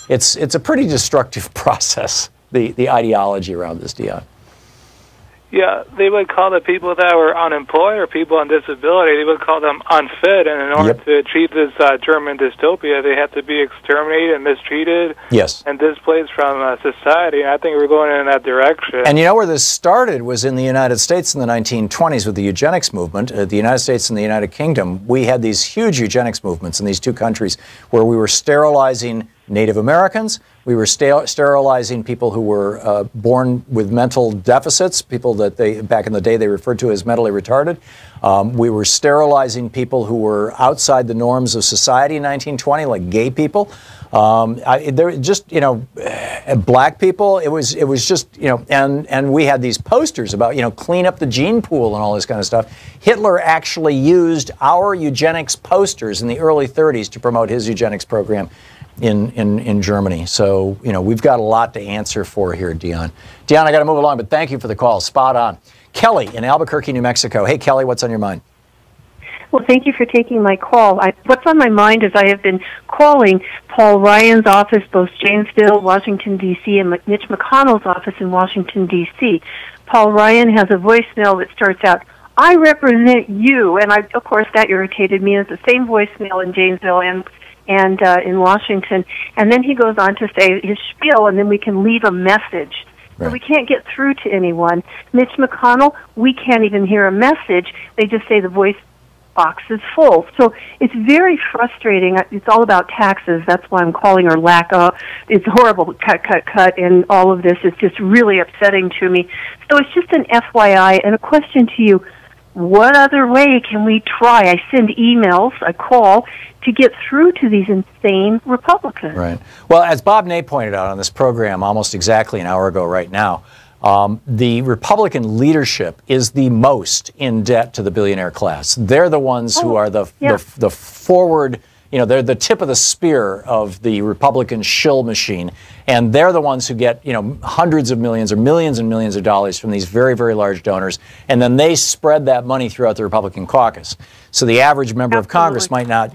it's a pretty destructive process, the ideology around this, Dion. Yeah, they would call the people that were unemployed or people on disability, they would call them unfit, and in order to achieve this German dystopia, they have to be exterminated and mistreated and displaced from society, and I think we're going in that direction. And you know where this started was in the United States in the 1920s with the eugenics movement. The United States and the United Kingdom, we had these huge eugenics movements in these 2 countries where we were sterilizing Native Americans, we were sterilizing people who were born with mental deficits, people that back in the day they referred to as mentally retarded. We were sterilizing people who were outside the norms of society in 1920, like gay people. There just, you know, black people. It was just, you know, and we had these posters about, you know, clean up the gene pool and all this kind of stuff. Hitler actually used our eugenics posters in the early 30s to promote his eugenics program in Germany. So, you know, we've got a lot to answer for here, Dion. Dion, I got to move along, but thank you for the call. Spot on. Kelly in Albuquerque, New Mexico. Hey, Kelly, what's on your mind? Well, thank you for taking my call. What's on my mind is I have been calling Paul Ryan's office, both Janesville, Washington, D.C., and Mitch McConnell's office in Washington, D.C. Paul Ryan has a voicemail that starts out, "I represent you," and of course, that irritated me. It's the same voicemail in Janesville and and in Washington. And then he goes on to say his spiel, and then we can leave a message. Right. So we can't get through to anyone. Mitch McConnell, we can't even hear a message. They just say the voice box is full. So it's very frustrating. It's all about taxes. That's why I'm calling, or lack of. It's horrible, cut, and all of this is just really upsetting to me. So it's just an FYI, and a question to you. What other way can we try? I send emails, I call, to get through to these insane Republicans. Right. Well, as Bob Ney pointed out on this program almost exactly an hour ago right now, the Republican leadership is the most in debt to the billionaire class. They're the ones who are the forward, they're the tip of the spear of the Republican shill machine. And they're the ones who get, hundreds of millions or millions and millions of dollars from these very, very large donors. And then they spread that money throughout the Republican caucus. So the average member of Congress might not,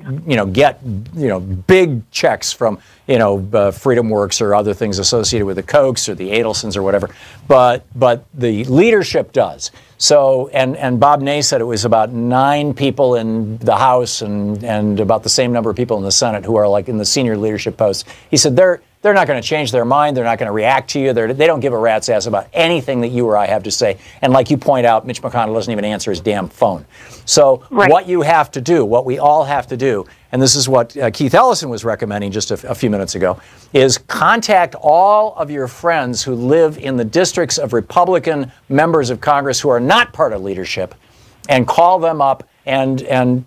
get, big checks from, Freedom Works or other things associated with the Kochs or the Adelsons or whatever. But the leadership does. So, and Bob Ney said it was about 9 people in the House and about the same number of people in the Senate who are like in the senior leadership posts. He said they're not going to change their mind. They're not going to react to you. They don't give a rat's ass about anything that you or I have to say. And like you point out, Mitch McConnell doesn't even answer his damn phone. So what you have to do, what we all have to do, and this is what Keith Ellison was recommending just a few minutes ago, is contact all of your friends who live in the districts of Republican members of Congress who are not part of leadership, and call them up and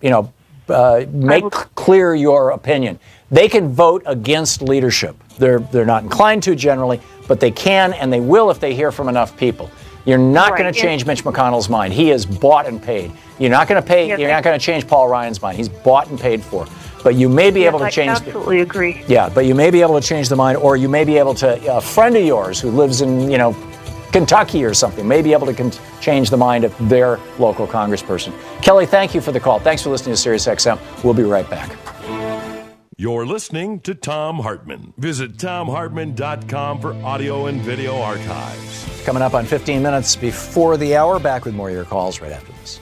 make clear your opinion. They can vote against leadership. They're not inclined to generally, but they can and they will if they hear from enough people. You're not going to change Mitch McConnell's mind. He is bought and paid. You're not going to pay. You're not going to change Paul Ryan's mind. He's bought and paid for. But you may be able to change. I absolutely agree. Yeah, but you may be able to change the mind, or you may be able to. A friend of yours who lives in Kentucky or something may be able to change the mind of their local congressperson. Kelly, thank you for the call. Thanks for listening to SiriusXM. We'll be right back. You're listening to Thom Hartmann. Visit thomhartmann.com for audio and video archives. Coming up on 15 minutes before the hour, back with more of your calls right after this.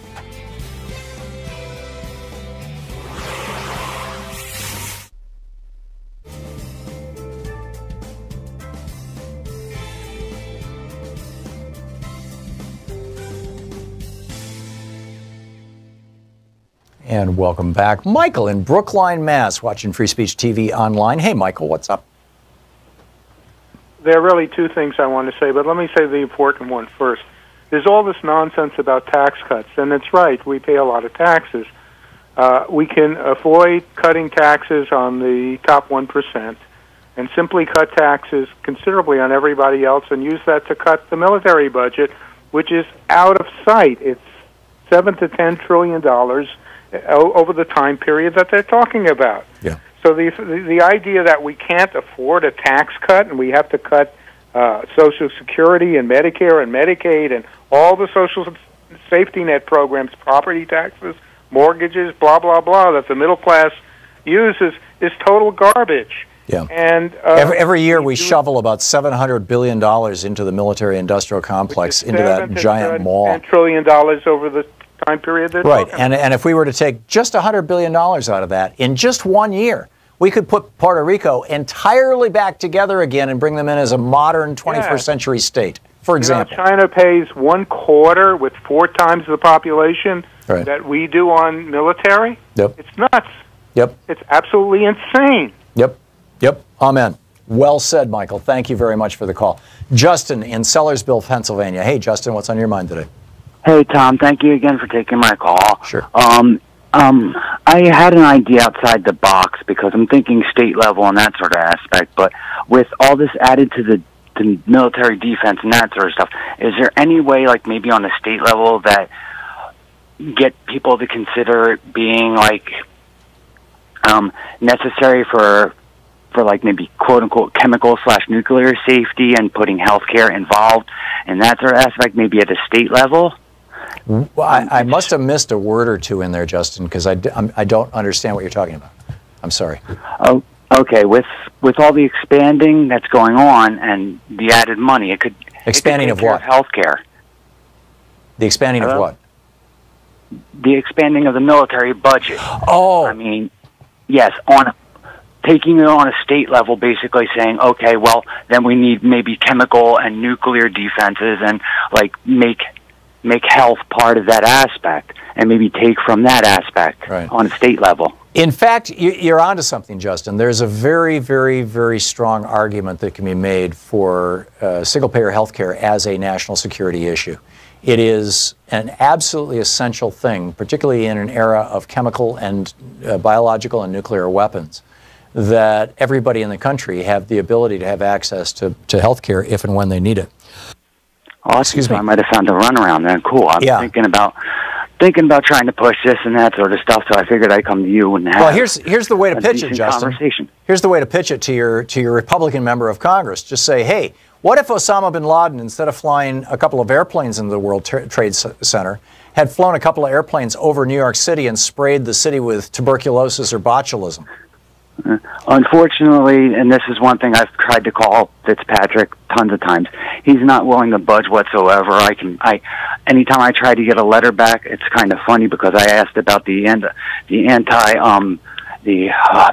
And welcome back. Michael in Brookline, Mass., watching Free Speech TV online. Hey, Michael, what's up? There are really 2 things I want to say, but let me say the important one first. There's all this nonsense about tax cuts, and it's right, we pay a lot of taxes. We can avoid cutting taxes on the top 1% and simply cut taxes considerably on everybody else and use that to cut the military budget, which is out of sight. It's $7 to $10 trillion over the time period that they're talking about. Yeah. So the idea that we can't afford a tax cut and we have to cut Social Security and Medicare and Medicaid and all the social safety net programs, property taxes, mortgages, blah, blah, blah, that the middle class uses is total garbage. Yeah. And every year we shovel about $700 billion into the military-industrial complex, into that giant mall. $10 trillion over the time period. Right, and if we were to take just $100 billion out of that in just 1 year, we could put Puerto Rico entirely back together again and bring them in as a modern 21st century state, for example. China pays 1/4 with 4 times the population that we do on military. Yep. It's nuts. Yep. It's absolutely insane. Yep. Amen. Well said, Michael. Thank you very much for the call. Justin in Sellersville, Pennsylvania. Hey, Justin, what's on your mind today? Hey, Tom. Thank you again for taking my call. Sure. I had an idea outside the box because I'm thinking state level and that sort of aspect, but with all this added to the military defense and that sort of stuff, is there any way, like maybe on a state level, that get people to consider it being like necessary for like maybe quote unquote chemical/nuclear safety and putting healthcare involved in that sort of aspect, maybe at a state level? Well, I must have missed a word or two in there, Justin, because I don't understand what you're talking about. I'm sorry. Oh, okay. With all the expanding that's going on and the added money, it could expanding of what? Healthcare. The expanding of what? The expanding of the military budget. Oh, I mean, yes, on taking it on a state level, basically saying, okay, well, then we need maybe chemical and nuclear defenses, and like make health part of that aspect, and maybe take from that aspect on a state level. In fact, you're onto something, Justin. There's a very, very, very strong argument that can be made for single-payer health care as a national security issue. It is an absolutely essential thing, particularly in an era of chemical and biological and nuclear weapons, that everybody in the country have the ability to have access to health care if and when they need it. Oh, excuse me. I might have found a runaround then. Cool. I'm thinking about trying to push this and that sort of stuff, so I figured I'd come to you and have well, here's the way to pitch it, Justin. Conversation. Here's the way to pitch it to your Republican member of Congress. Just say, hey, what if Osama bin Laden, instead of flying a couple of airplanes into the World Trade Center, had flown a couple of airplanes over New York City and sprayed the city with tuberculosis or botulism? Unfortunately, and this is one thing I've tried to call Fitzpatrick tons of times, he's not willing to budge whatsoever. Anytime I try to get a letter back, it's kind of funny because I asked about the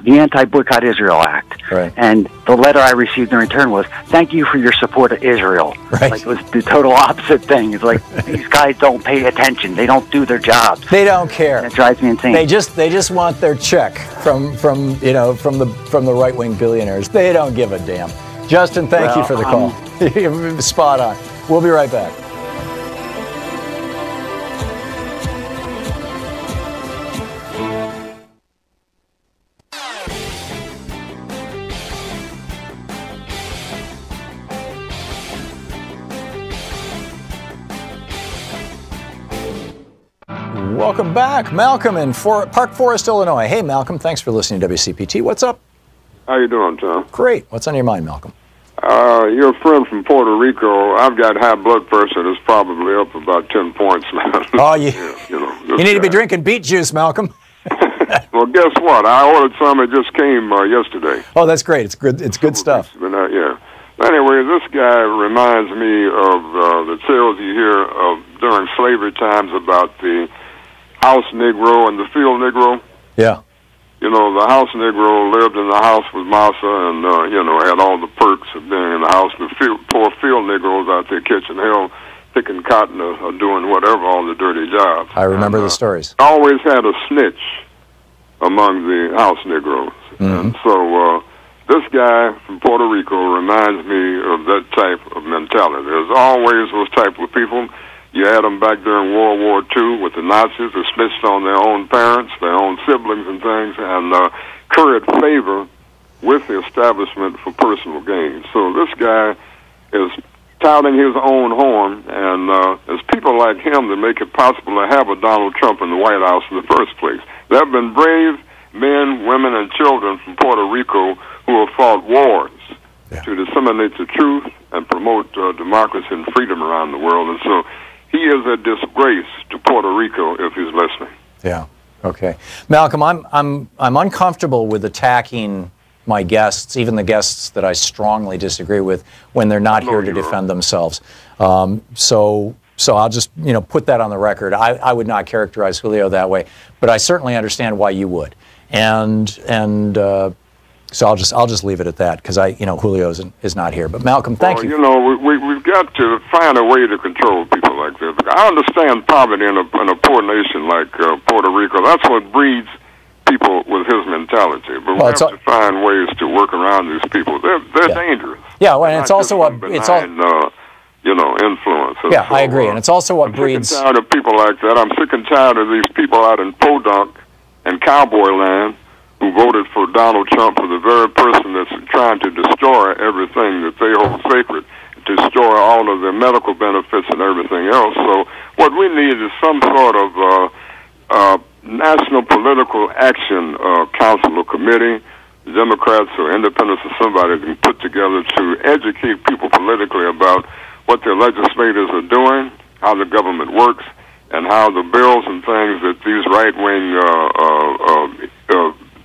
Anti-Boycott Israel Act, and the letter I received in return was, "Thank you for your support of Israel." Like, it was the total opposite thing. It's like these guys don't pay attention; they don't do their jobs. They don't care. And it drives me insane. They just want their check from the right-wing billionaires. They don't give a damn. Justin, thank you for the call. Spot on. We'll be right back. Welcome back. Malcolm in Park Forest, Illinois. Hey, Malcolm, thanks for listening to WCPT. What's up? How you doing, Tom? Great. What's on your mind, Malcolm? You're a friend from Puerto Rico. I've got high blood pressure that's probably up about 10 points now. Oh, you need to be drinking beet juice, Malcolm. Well, guess what? I ordered some. It just came yesterday. Oh, that's great. It's good. It's good stuff. But, yeah. Anyway, this guy reminds me of the tales you hear of during slavery times about the house Negro and the field Negro. Yeah. You know, the house Negro lived in the house with massa and, had all the perks of being in the house. The poor field Negroes out there catching hell, picking cotton or doing whatever, all the dirty jobs. I remember the stories. Always had a snitch among the house Negroes. And so this guy from Puerto Rico reminds me of that type of mentality. There's always those type of people. You had them back during World War II with the Nazis who snitched on their own parents, their own siblings and things, and curried favor with the establishment for personal gain. So this guy is touting his own horn, and it's people like him that make it possible to have a Donald Trump in the White House in the first place. There have been brave men, women, and children from Puerto Rico who have fought wars to disseminate the truth and promote democracy and freedom around the world. And so he is a disgrace to Puerto Rico if he's listening. Yeah. Okay. Malcolm, I'm uncomfortable with attacking my guests, even the guests that I strongly disagree with, when they're not here to defend themselves. So I'll just put that on the record. I would not characterize Julio that way, but I certainly understand why you would. So I'll just leave it at that because Julio is not here. But Malcolm, thank you. We've got to find a way to control people like this. I understand poverty in a poor nation like Puerto Rico. That's what breeds people with his mentality. But we have to find ways to work around these people. They're dangerous. Yeah, well, and it's also what influence. Yeah, so, I agree, and it's also what breeds. I'm sick and tired of people like that. I'm sick and tired of these people out in Podunk and Cowboy Land who voted for Donald Trump for the very person that's trying to destroy everything that they hold sacred, to destroy all of their medical benefits and everything else. So what we need is some sort of national political action council or committee, Democrats or independents or somebody can put together to educate people politically about what their legislators are doing, how the government works, and how the bills and things that these right-wing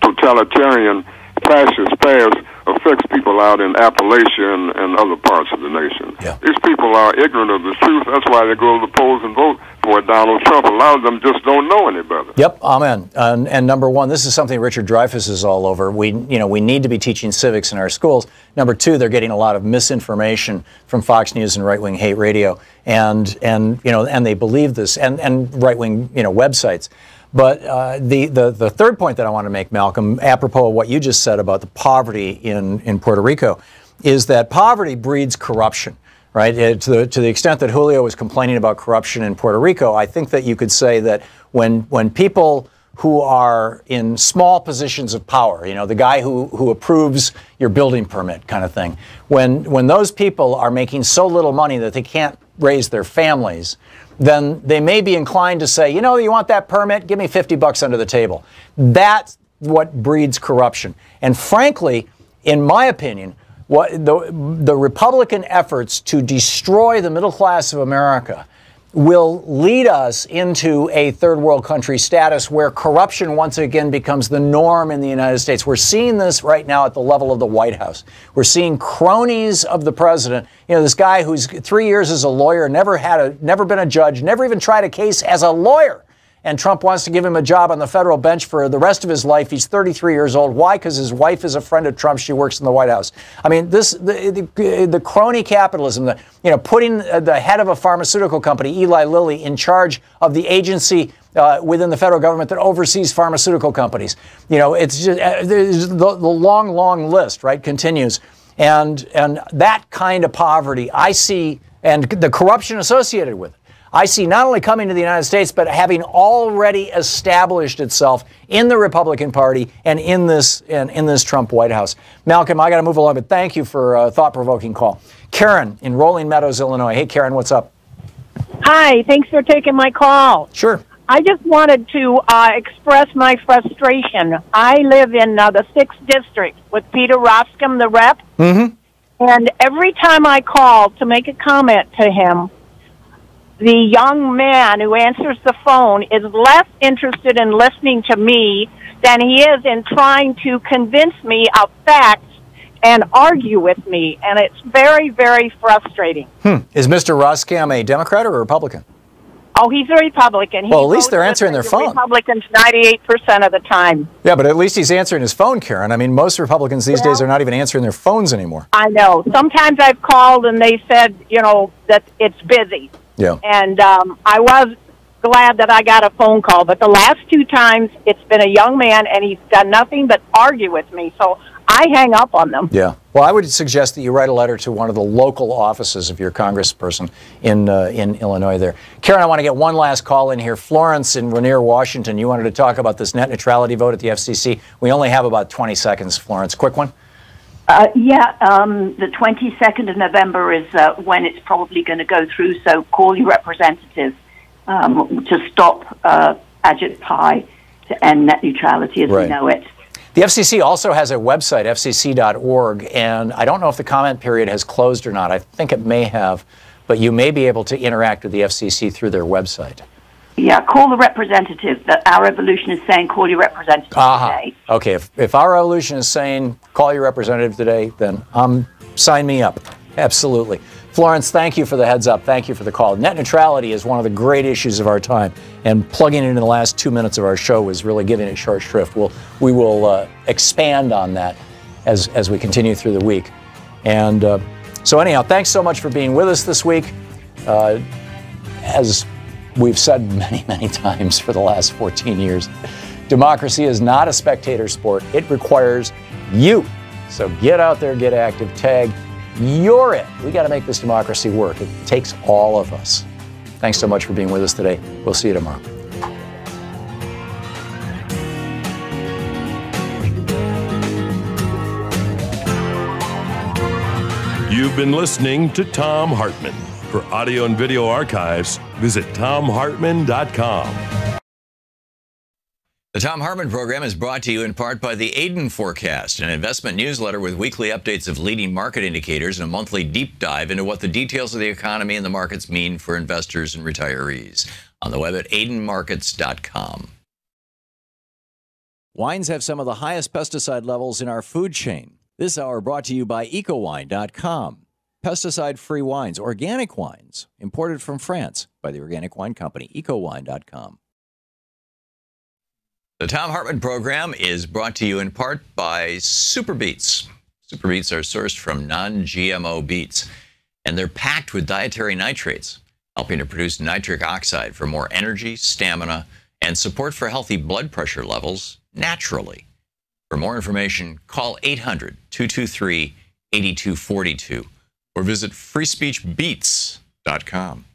totalitarian fascists pass affects people out in Appalachia and other parts of the nation. Yeah. These people are ignorant of the truth. That's why they go to the polls and vote for Donald Trump. A lot of them just don't know any better. Yep, amen. And number one, this is something Richard Dreyfuss is all over. We need to be teaching civics in our schools. Number two, they're getting a lot of misinformation from Fox News and right-wing hate radio, and they believe this, and right-wing websites. But the third point that I want to make, Malcolm, apropos of what you just said about the poverty in Puerto Rico, is that poverty breeds corruption, right? To the extent that Julio was complaining about corruption in Puerto Rico, I think that you could say that when people who are in small positions of power, the guy who approves your building permit kind of thing, when those people are making so little money that they can't raise their families, then they may be inclined to say, you want that permit? Give me $50 under the table. That's what breeds corruption. And frankly, in my opinion, what the Republican efforts to destroy the middle class of America will lead us into a third world country status where corruption once again becomes the norm in the United States. We're seeing this right now at the level of the White House. We're seeing cronies of the president. This guy who's 3 years as a lawyer, never been a judge, never even tried a case as a lawyer. And Trump wants to give him a job on the federal bench for the rest of his life. He's 33 years old. Why? Because his wife is a friend of Trump. She works in the White House. I mean, the crony capitalism, putting the head of a pharmaceutical company, Eli Lilly, in charge of the agency within the federal government that oversees pharmaceutical companies. It's just the long, long list, right, continues. And that kind of poverty I see, and the corruption associated with it, I see not only coming to the United States, but having already established itself in the Republican Party and in this Trump White House. Malcolm, I got to move along, but thank you for a thought-provoking call. Karen in Rolling Meadows, Illinois. Hey, Karen, what's up? Hi, thanks for taking my call. Sure. I just wanted to express my frustration. I live in the 6th District with Peter Roskam, the rep. Mm-hmm. And every time I call to make a comment to him, the young man who answers the phone is less interested in listening to me than he is in trying to convince me of facts and argue with me. And it's very, very frustrating. Is Mr. Roskam a Democrat or a Republican? Oh, he's a Republican. Well, at least they're answering their phone. Republicans 98% of the time. Yeah, but at least he's answering his phone, Karen. I mean, most Republicans these days are not even answering their phones anymore. I know. Sometimes I've called and they said, that it's busy. Yeah. And I was glad that I got a phone call. But the last 2 times, it's been a young man, and he's done nothing but argue with me. So I hang up on them. Yeah. Well, I would suggest that you write a letter to one of the local offices of your congressperson in Illinois there. Karen, I want to get one last call in here. Florence in Rainier, Washington, you wanted to talk about this net neutrality vote at the FCC. We only have about 20 seconds, Florence. Quick one. The 22nd of November is when it's probably going to go through, so call your representative to stop Ajit Pai to end net neutrality as we know it. The FCC also has a website, fcc.org, and I don't know if the comment period has closed or not. I think it may have, but you may be able to interact with the FCC through their website. Yeah, call the representative. Our Revolution is saying call your representative today. Okay, if Our Revolution is saying call your representative today, then sign me up. Absolutely. Florence, thank you for the heads up. Thank you for the call. Net neutrality is one of the great issues of our time, and plugging it into the last 2 minutes of our show was really giving it short shrift. We will expand on that as we continue through the week. And so anyhow, thanks so much for being with us this week. As we've said many, many times for the last 14 years, democracy is not a spectator sport. It requires you. So get out there, get active, tag. You're it. We got to make this democracy work. It takes all of us. Thanks so much for being with us today. We'll see you tomorrow. You've been listening to Thom Hartmann. For audio and video archives, visit thomhartmann.com. The Thom Hartmann Program is brought to you in part by the Aiden Forecast, an investment newsletter with weekly updates of leading market indicators and a monthly deep dive into what the details of the economy and the markets mean for investors and retirees. On the web at aidenmarkets.com. Wines have some of the highest pesticide levels in our food chain. This hour brought to you by EcoWine.com. Pesticide-free wines, organic wines, imported from France by the Organic Wine Company, EcoWine.com. The Thom Hartmann Program is brought to you in part by Super Beets. Super Beets are sourced from non-GMO beets, and they're packed with dietary nitrates, helping to produce nitric oxide for more energy, stamina, and support for healthy blood pressure levels naturally. For more information, call 800-223-8242 or visit freespeechbeets.com.